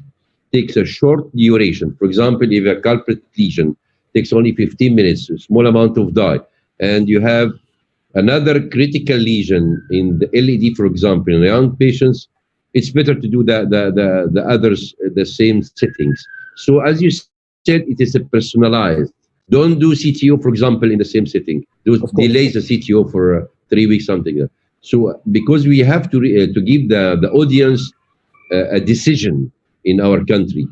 takes a short duration, for example, if a culprit lesion takes only 15 minutes, a small amount of dye. And you have another critical lesion in the LED, for example, in young patients, it's better to do the others, the same settings. So as you said, it is a personalized. Don't do CTO, for example, in the same setting. Delay the CTO for 3 weeks, something. So because we have to give the audience a decision in our country,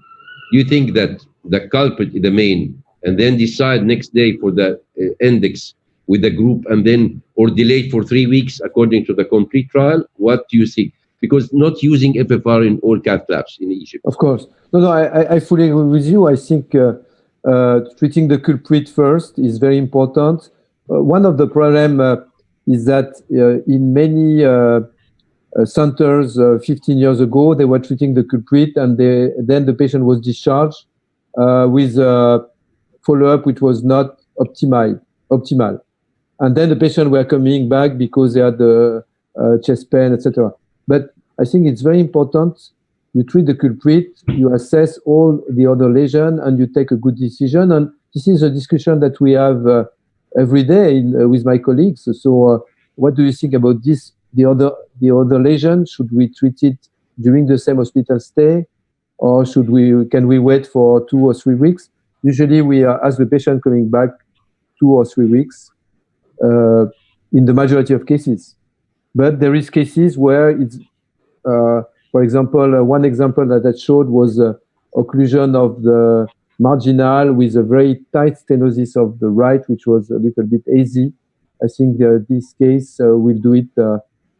you think that the culprit is the main, and then decide next day for the index with the group, and then or delayed for 3 weeks according to the complete trial? What do you think? Because not using FFR in all cath labs in Egypt. Of course. No, I fully agree with you. I think treating the culprit first is very important. One of the problems is that in many centers 15 years ago, they were treating the culprit, and then the patient was discharged with follow-up which was not optimal. And then the patient were coming back because they had chest pain, etc. But I think it's very important. You treat the culprit, you assess all the other lesions, and you take a good decision. And this is a discussion that we have every day with my colleagues. So what do you think about this? The other lesion, should we treat it during the same hospital stay, or can we wait for 2 or 3 weeks? Usually we ask the patient coming back 2 or 3 weeks in the majority of cases. But there is cases where it's, for example, one example that I showed was occlusion of the marginal with a very tight stenosis of the right, which was a little bit hazy. I think this case we'll do it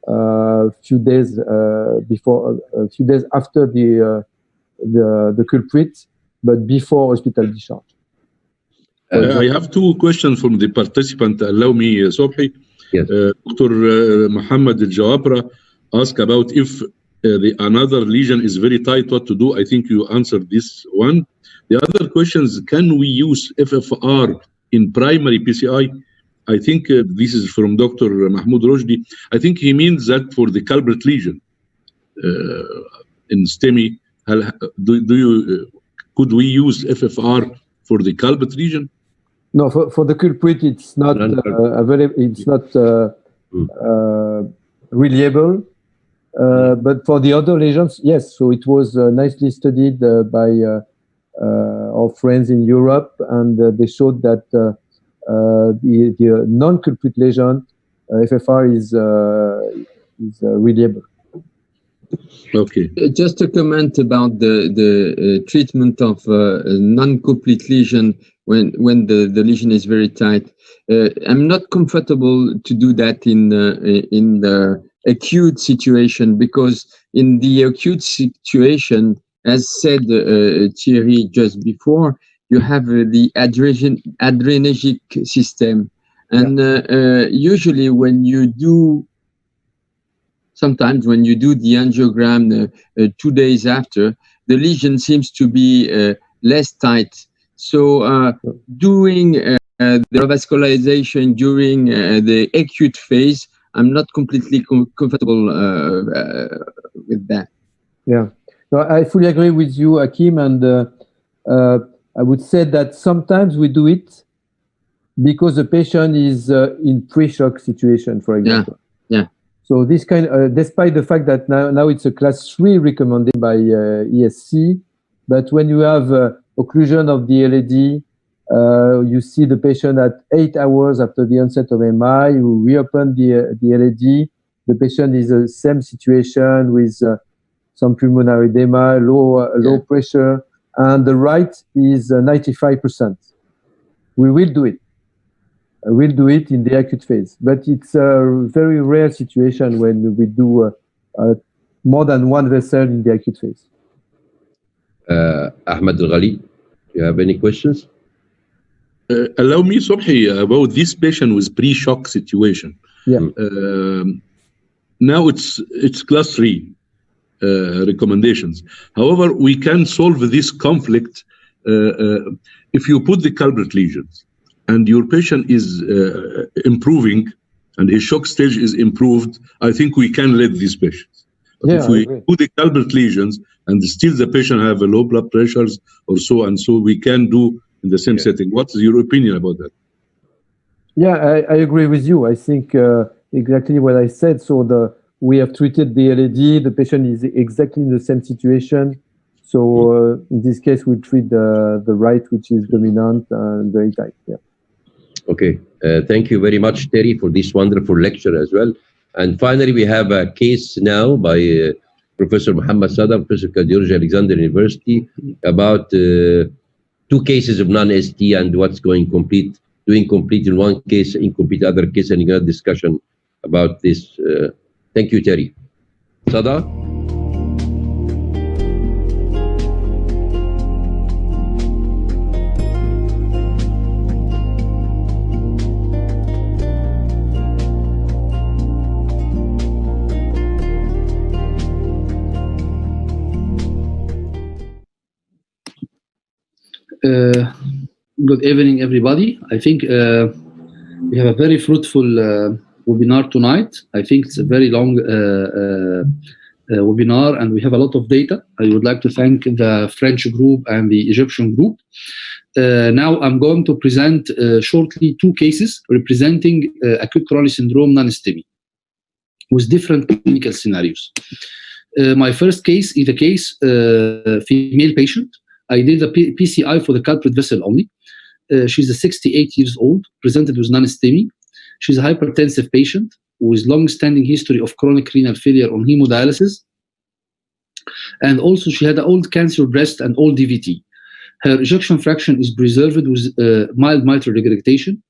a few days after the culprit, but before hospital discharge. I have 2 questions from the participant. Allow me, Sobhi. Yes. Dr. Muhammad Al-Jawabra asked about if another lesion is very tight, what to do. I think you answered this one. The other question is, can we use FFR in primary PCI? I think this is from Dr. Mahmoud Rojdi. I think he means that for the culprit lesion in STEMI. Could we use FFR for the culprit lesion? No, for the culprit, it's not reliable. But for the other lesions, yes. So it was nicely studied by our friends in Europe, and they showed that the non-culprit lesion, FFR is reliable. Okay. Just a comment about the treatment of non-complete lesion when the lesion is very tight. I'm not comfortable to do that in the acute situation, because in the acute situation, as said Thierry just before, you have the adrenergic system, and usually sometimes when you do the angiogram 2 days after, the lesion seems to be less tight. So doing the revascularization during the acute phase, I'm not completely comfortable with that. Yeah, no, I fully agree with you, Hakim, and I would say that sometimes we do it because the patient is in pre-shock situation, for example. Yeah. So this kind, despite the fact that now it's a class 3 recommended by ESC, but when you have occlusion of the LED, you see the patient at 8 hours after the onset of MI, you reopen the LED, the patient is the same situation with some pulmonary edema, low pressure, and the right is 95%. We will do it. We'll do it in the acute phase, but it's a very rare situation when we do more than one vessel in the acute phase. Ahmed Al-Ghali, do you have any questions? Allow me, Sobhi, about this patient with pre-shock situation. Yeah. Now it's class 3 recommendations. However, we can solve this conflict if you put the culprit lesions and your patient is improving and his shock stage is improved. I think we can let these patients. But if we put the culprit lesions and still the patient have a low blood pressures or so and so, we can do in the same setting. What's your opinion about that? Yeah, I agree with you. I think exactly what I said. So we have treated the LED. The patient is exactly in the same situation. So in this case, we treat the right, which is dominant and very tight. Yeah. Okay. Thank you very much, Terry, for this wonderful lecture as well. And finally, we have a case now by Professor Muhammad Sada, Professor of Cardiology, Alexander University, about 2 cases of non-ST and what's doing complete in one case, incomplete other case, and a discussion about this. Thank you, Terry. Sada? Good evening, everybody. I think we have a very fruitful webinar tonight. I think it's a very long webinar, and we have a lot of data. I would like to thank the French group and the Egyptian group. Now I'm going to present shortly 2 cases representing acute coronary syndrome non-STEMI with different clinical scenarios. My first case is a case female patient. I did a PCI for the culprit vessel only. She's a 68 years old, presented with non-STEMI. She's a hypertensive patient with long-standing history of chronic renal failure on hemodialysis. And also she had an old cancer breast and old DVT. Her ejection fraction is preserved with mild mitral regurgitation.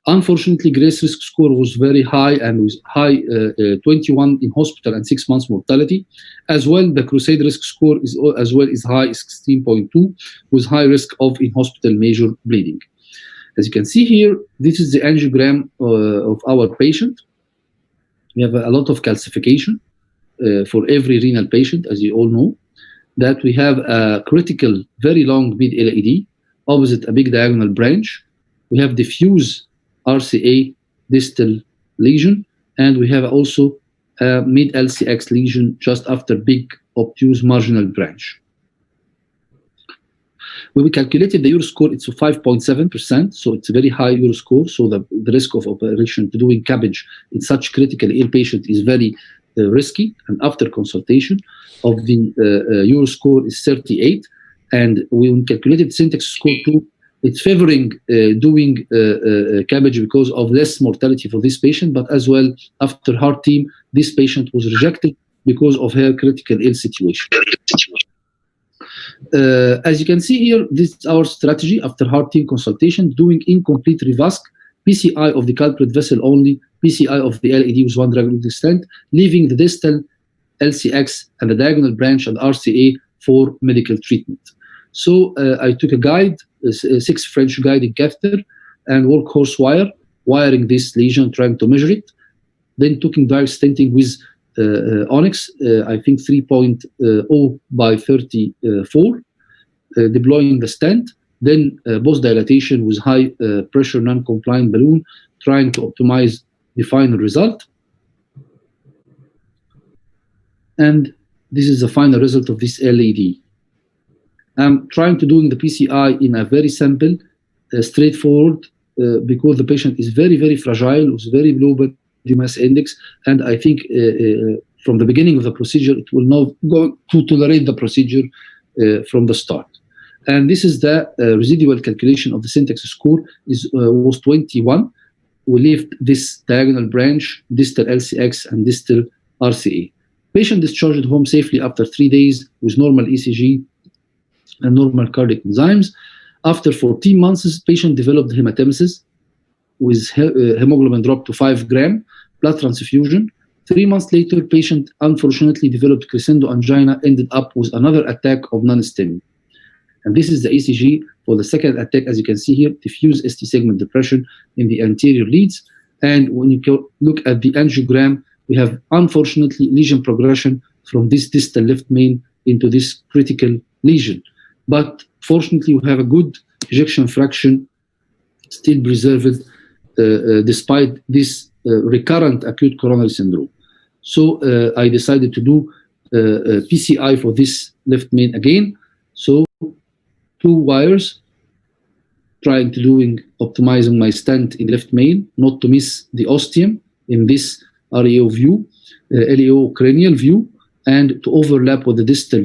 Unfortunately, Grace risk score was very high and was high 21 in hospital and 6 months mortality. As well, the Crusade risk score is as well is high 16.2 with high risk of in-hospital major bleeding. As you can see here, this is the angiogram of our patient. We have a lot of calcification for every renal patient, as you all know, that we have a critical, very long mid LED opposite a big diagonal branch. We have diffuse RCA distal lesion, and we have also a mid LCX lesion just after big obtuse marginal branch. When we calculated the Euroscore, it's 5.7%, so it's a very high Euroscore. So the risk of operation to doing CABG in such critically ill patient is very risky. And after consultation of the Euroscore is 38, and we calculated syntax score 2. It's favoring doing CABG because of less mortality for this patient, but as well after heart team, this patient was rejected because of her critical ill situation. As you can see here, this is our strategy after heart team consultation, doing incomplete revasc, PCI of the culprit vessel only, PCI of the LED with 1 drug stent, leaving the distal LCX and the diagonal branch and RCA for medical treatment. So I took a guide, a 6 French guiding catheter and workhorse wire, wiring this lesion, trying to measure it. Then taking direct stenting with Onyx, I think 3.0 by 34, deploying the stent. Then post dilatation with high pressure non-compliant balloon, trying to optimize the final result. And this is the final result of this LED. I'm trying to do the PCI in a very simple, straightforward, because the patient is very, very fragile, with very low body mass index, and I think from the beginning of the procedure, it will not go to tolerate the procedure from the start. And this is the residual calculation of the syntax score was 21. We left this diagonal branch, distal LCX and distal RCA. Patient discharged home safely after 3 days with normal ECG and normal cardiac enzymes. After 14 months, patient developed hematemesis with hemoglobin dropped to 5 gram, blood transfusion. 3 months later, patient unfortunately developed crescendo angina, ended up with another attack of non-STEMI. And this is the ECG for the second attack, as you can see here, diffuse ST segment depression in the anterior leads. And when you look at the angiogram, we have unfortunately lesion progression from this distal left main into this critical lesion. But fortunately, we have a good ejection fraction still preserved despite this recurrent acute coronary syndrome. So I decided to do PCI for this left main again. So 2 wires trying to optimizing my stent in left main, not to miss the ostium in this REO view, LEO cranial view, and to overlap with the distal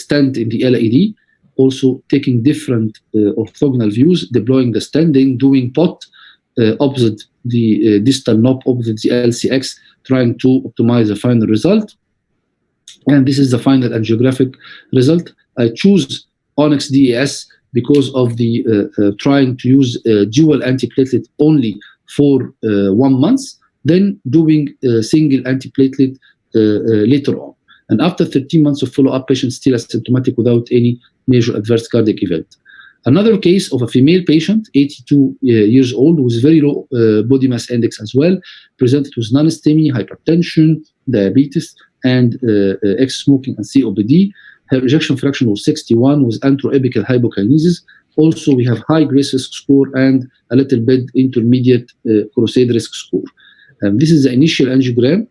stent in the LAD, also taking different orthogonal views, deploying the stent, then doing pot opposite the distal knob, opposite the LCX, trying to optimize the final result. And this is the final angiographic result. I choose Onyx DES because of the trying to use dual antiplatelet only for 1 month, then doing single antiplatelet later on. And after 13 months of follow-up, patient still asymptomatic without any major adverse cardiac event. Another case of a female patient, 82 years old, with very low body mass index as well, presented with non-STEMI, hypertension, diabetes, and ex-smoking and COPD. Her ejection fraction was 61 with anthroepical hypokinesis. Also, we have high grace risk score and a little bit intermediate crusade risk score. This is the initial angiogram,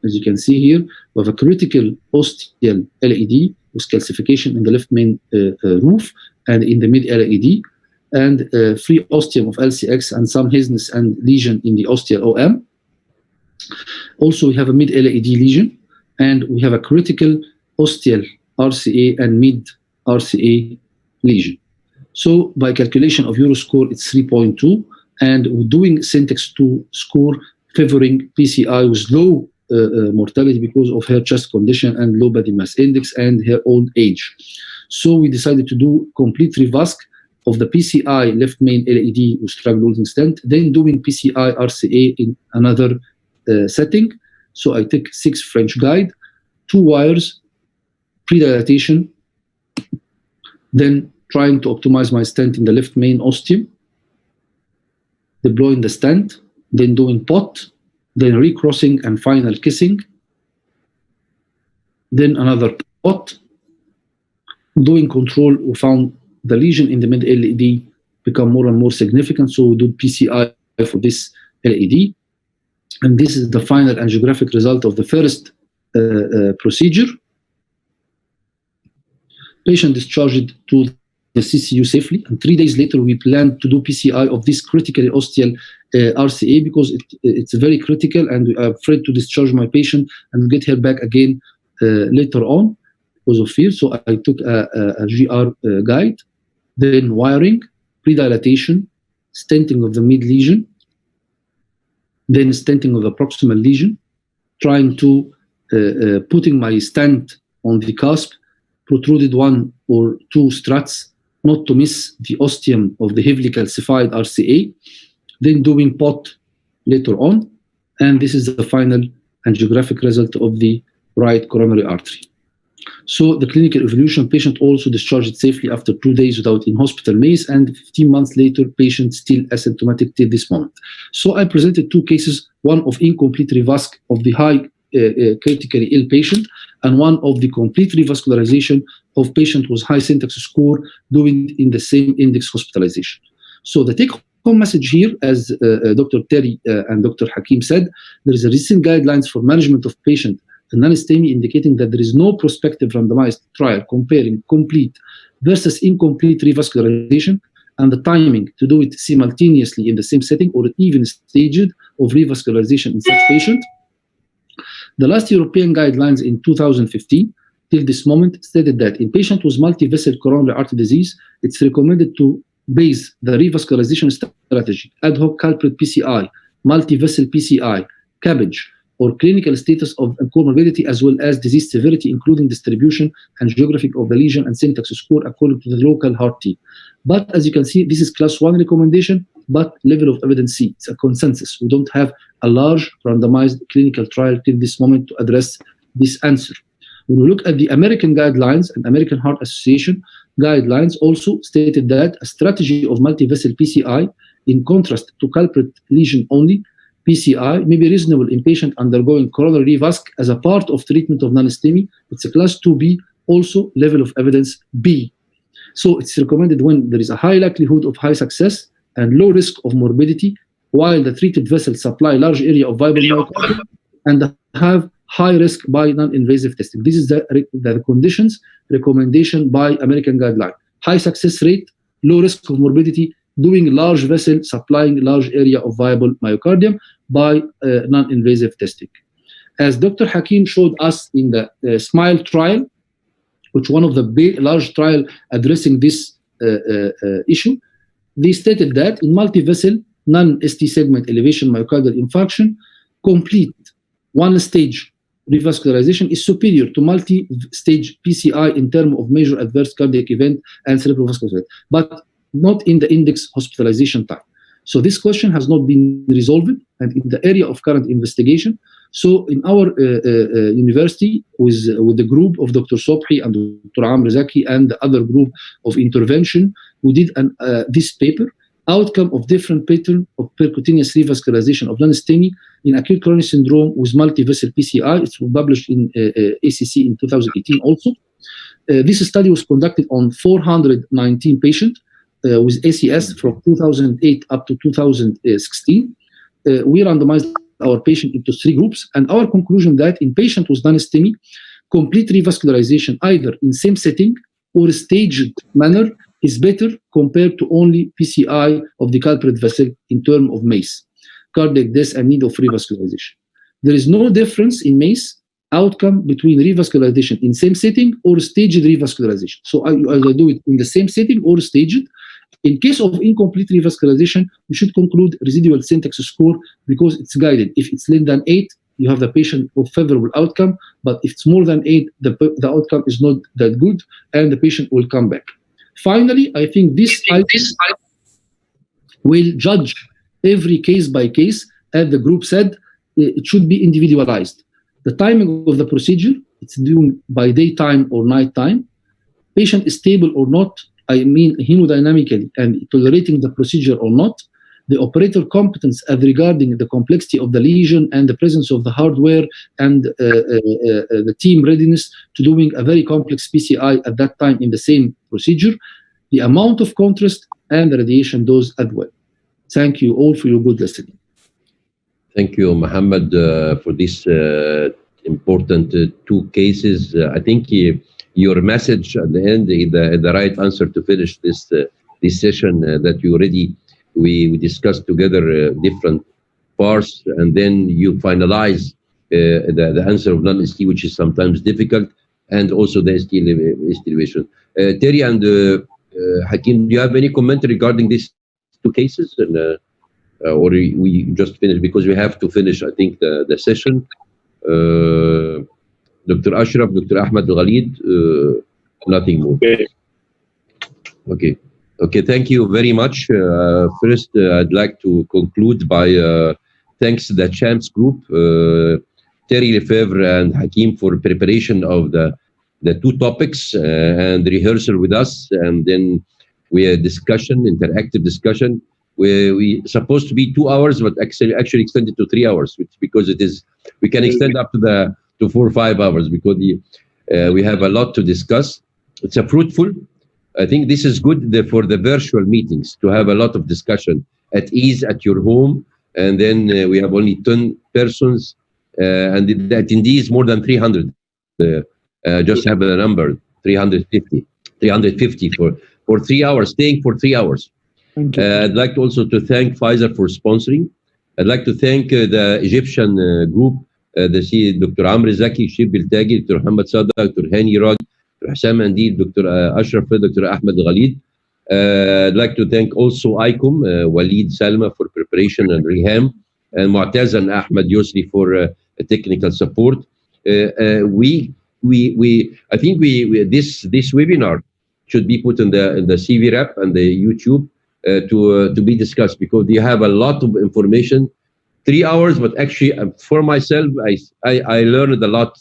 as you can see here, of a critical ostial LAD with calcification in the left main roof and in the mid LAD, and free ostium of LCX and some haziness and lesion in the ostial OM. Also, we have a mid LAD lesion, and we have a critical ostial RCA and mid RCA lesion. So by calculation of Euroscore, it's 3.2, and we're doing syntax 2 score favoring PCI with low mortality because of her chest condition and low body mass index and her old age. So we decided to do complete revasc of the PCI left main LAD with drug-eluting stent, then doing PCI RCA in another setting. So I take 6 French guide, 2 wires, pre-dilatation, then trying to optimize my stent in the left main ostium, deploying the stent, then doing pot, then recrossing and final kissing, then another pot, doing control. We found the lesion in the mid LAD become more and more significant, so we do PCI for this LAD. And this is the final angiographic result of the first procedure. Patient discharged to the CCU safely, and 3 days later we planned to do PCI of this critically ostial RCA because it's very critical, and we are afraid to discharge my patient and get her back again later on because of fear. So I took a GR guide, then wiring, pre-dilatation, stenting of the mid lesion, then stenting of the proximal lesion, trying to putting my stent on the cusp, protruded 1 or 2 struts, not to miss the ostium of the heavily calcified RCA, then doing pot later on, and this is the final angiographic result of the right coronary artery. So the clinical evolution, patient also discharged safely after 2 days without in-hospital MACE, and 15 months later, patient still asymptomatic till this moment. So I presented 2 cases, one of incomplete revasc of the high critically ill patient, and one of the complete revascularization of patient with high syntax score doing in the same index hospitalization. So the take-home message here, as Dr. Terry and Dr. Hakim said, there is a recent guidelines for management of patient and non-STEMI indicating that there is no prospective randomized trial comparing complete versus incomplete revascularization and the timing to do it simultaneously in the same setting or even staged of revascularization in such patient. The last European guidelines in 2015 till this moment stated that in patients with multi-vessel coronary artery disease, it's recommended to base the revascularization strategy, ad hoc culprit PCI, multi-vessel PCI, CABG, or clinical status of comorbidity as well as disease severity, including distribution and geographic of the lesion and syntax score according to the local heart team. But as you can see, this is class 1 recommendation, but level of evidence C. It's a consensus. We don't have a large randomized clinical trial till this moment to address this answer. When we look at the American guidelines and American Heart Association guidelines also stated that a strategy of multi-vessel PCI, in contrast to culprit lesion only PCI, may be reasonable in patient undergoing coronary revasc as a part of treatment of non-STEMI. It's a class 2B, also level of evidence B. So it's recommended when there is a high likelihood of high success and low risk of morbidity, while the treated vessels supply large area of viable myocardium and have high risk by non-invasive testing. This is the conditions recommendation by American guideline. High success rate, low risk of morbidity, doing large vessel, supplying large area of viable myocardium by non-invasive testing. As Dr. Hakim showed us in the SMILE trial, which one of the big, large trial addressing this issue, they stated that in multi-vessel, non-ST segment elevation myocardial infarction, complete one-stage revascularization is superior to multi-stage PCI in terms of major adverse cardiac event and cerebrovascular event, but not in the index hospitalization time. So this question has not been resolved, and in the area of current investigation. So in our university, with the group of Dr. Sobhi and Dr. Amr Zaki and the other group of intervention, we did this paper, outcome of different pattern of percutaneous revascularization of non-STEMI in acute coronary syndrome with multi-vessel PCI. It's published in ACC in 2018 also. This study was conducted on 419 patients with ACS from 2008 up to 2016. We randomized our patient into 3 groups, and our conclusion that in patient with non-STEMI, complete revascularization either in same setting or staged manner is better compared to only PCI of the culprit vessel in terms of MACE, cardiac death and need of revascularization. There is no difference in MACE outcome between revascularization in same setting or staged revascularization. So either do it in the same setting or staged. In case of incomplete revascularization, we should conclude residual syntax score because it's guided. If it's less than 8, you have the patient of favorable outcome, but if it's more than 8, the outcome is not that good and the patient will come back. Finally, I think this will judge every case by case. As the group said, it should be individualized. The timing of the procedure, it's doing by daytime or nighttime. Patient is stable or not, I mean hemodynamically and tolerating the procedure or not. The operator competence as regarding the complexity of the lesion and the presence of the hardware and the team readiness to doing a very complex PCI at that time in the same procedure, the amount of contrast and the radiation dose as well. Thank you all for your good listening. Thank you, Mohammed, for this important 2 cases. I think your message at the end is the right answer to finish this session that you already we discussed together different parts, and then you finalize the answer of non-ST, which is sometimes difficult, and also the ST elevation. Terry and Hakim, do you have any comment regarding these 2 cases, and or we just finished because we have to finish, I think, the session. Dr. Ashraf, Dr. Ahmed Ghalid, nothing more. Okay, thank you very much. First, I'd like to conclude by thanks to the CHAMPS group, Terry Lefebvre and Hakim for preparation of the 2 topics and rehearsal with us, and then we had discussion, interactive discussion. We supposed to be 2 hours, but actually extended to 3 hours, which because it is we can extend up to 4 or 5 hours because we have a lot to discuss. It's a fruitful. I think this is good for the virtual meetings to have a lot of discussion at ease at your home, and then we have only 10 persons, and the attendees more than 300. Just have a number 350 for 3 hours, staying for 3 hours. Thank you. I'd like also to thank Pfizer for sponsoring. I'd like to thank the Egyptian group, Dr. Amr Zaki, Shir Biltagi, Dr. Muhammad Sada, Dr. Hani Rad, Dr. Hassam Andid, Dr. Ashraf, Dr. Ahmed Ghalid. I'd like to thank also ICOM, Walid Salma for preparation and Riham, and Mu'taz and Ahmed Yusri for technical support. I think this webinar should be put in the CV Rep and the YouTube to be discussed, because you have a lot of information. 3 hours, but actually for myself, I learned a lot.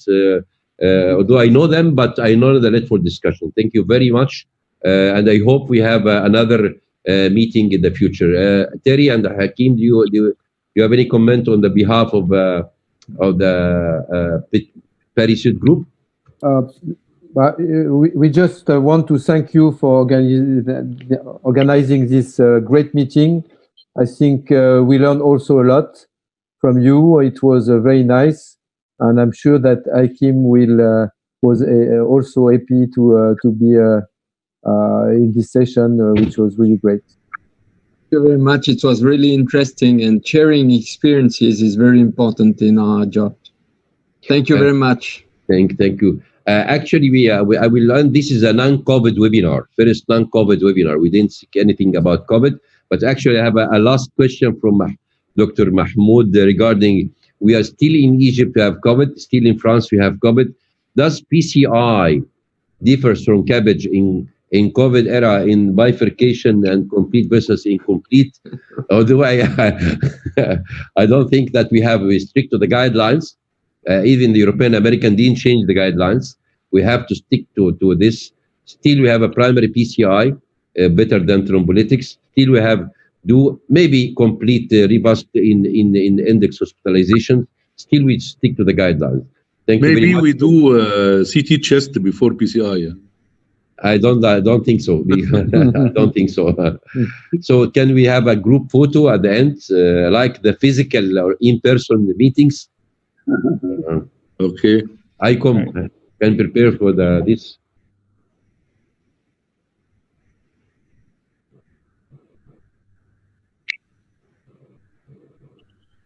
Although I know them, but I learned a lot for discussion. Thank you very much, and I hope we have another meeting in the future. Terry and Hakim, do you have any comment on the behalf of the Parissud group? But we just want to thank you for organizing this great meeting. I think we learned also a lot from you. It was very nice, and I'm sure that Hakim was also happy to be in this session, which was really great. Thank you very much. It was really interesting, and sharing experiences is very important in our job. Thank you very much. Thank you. Actually, I will learn. This is a non-COVID webinar, first non-COVID webinar. We didn't speak anything about COVID, but actually I have a last question from Dr. Mahmoud regarding, we are still in Egypt, we have COVID, still in France, we have COVID. Does PCI differs from cabbage in COVID era in bifurcation and complete versus incomplete? Although I don't think that we have strict to the guidelines. Even the European American didn't change the guidelines. We have to stick to this. Still, we have a primary PCI better than thrombolytics. Still, we have do maybe complete rebus in index hospitalization. Still, we stick to the guidelines. Thank you very much. Maybe we do CT chest before PCI. Yeah? I don't think so. I don't think so. So can we have a group photo at the end, like the physical or in-person meetings? Okay. I can prepare for this.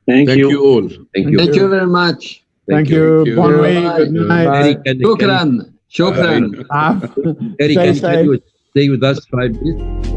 Thank you. Thank you all. Thank you. Thank you very much. Thank you. Bon nuit. Good night. Shukran. Shukran. Eric, can you stay with us 5 minutes?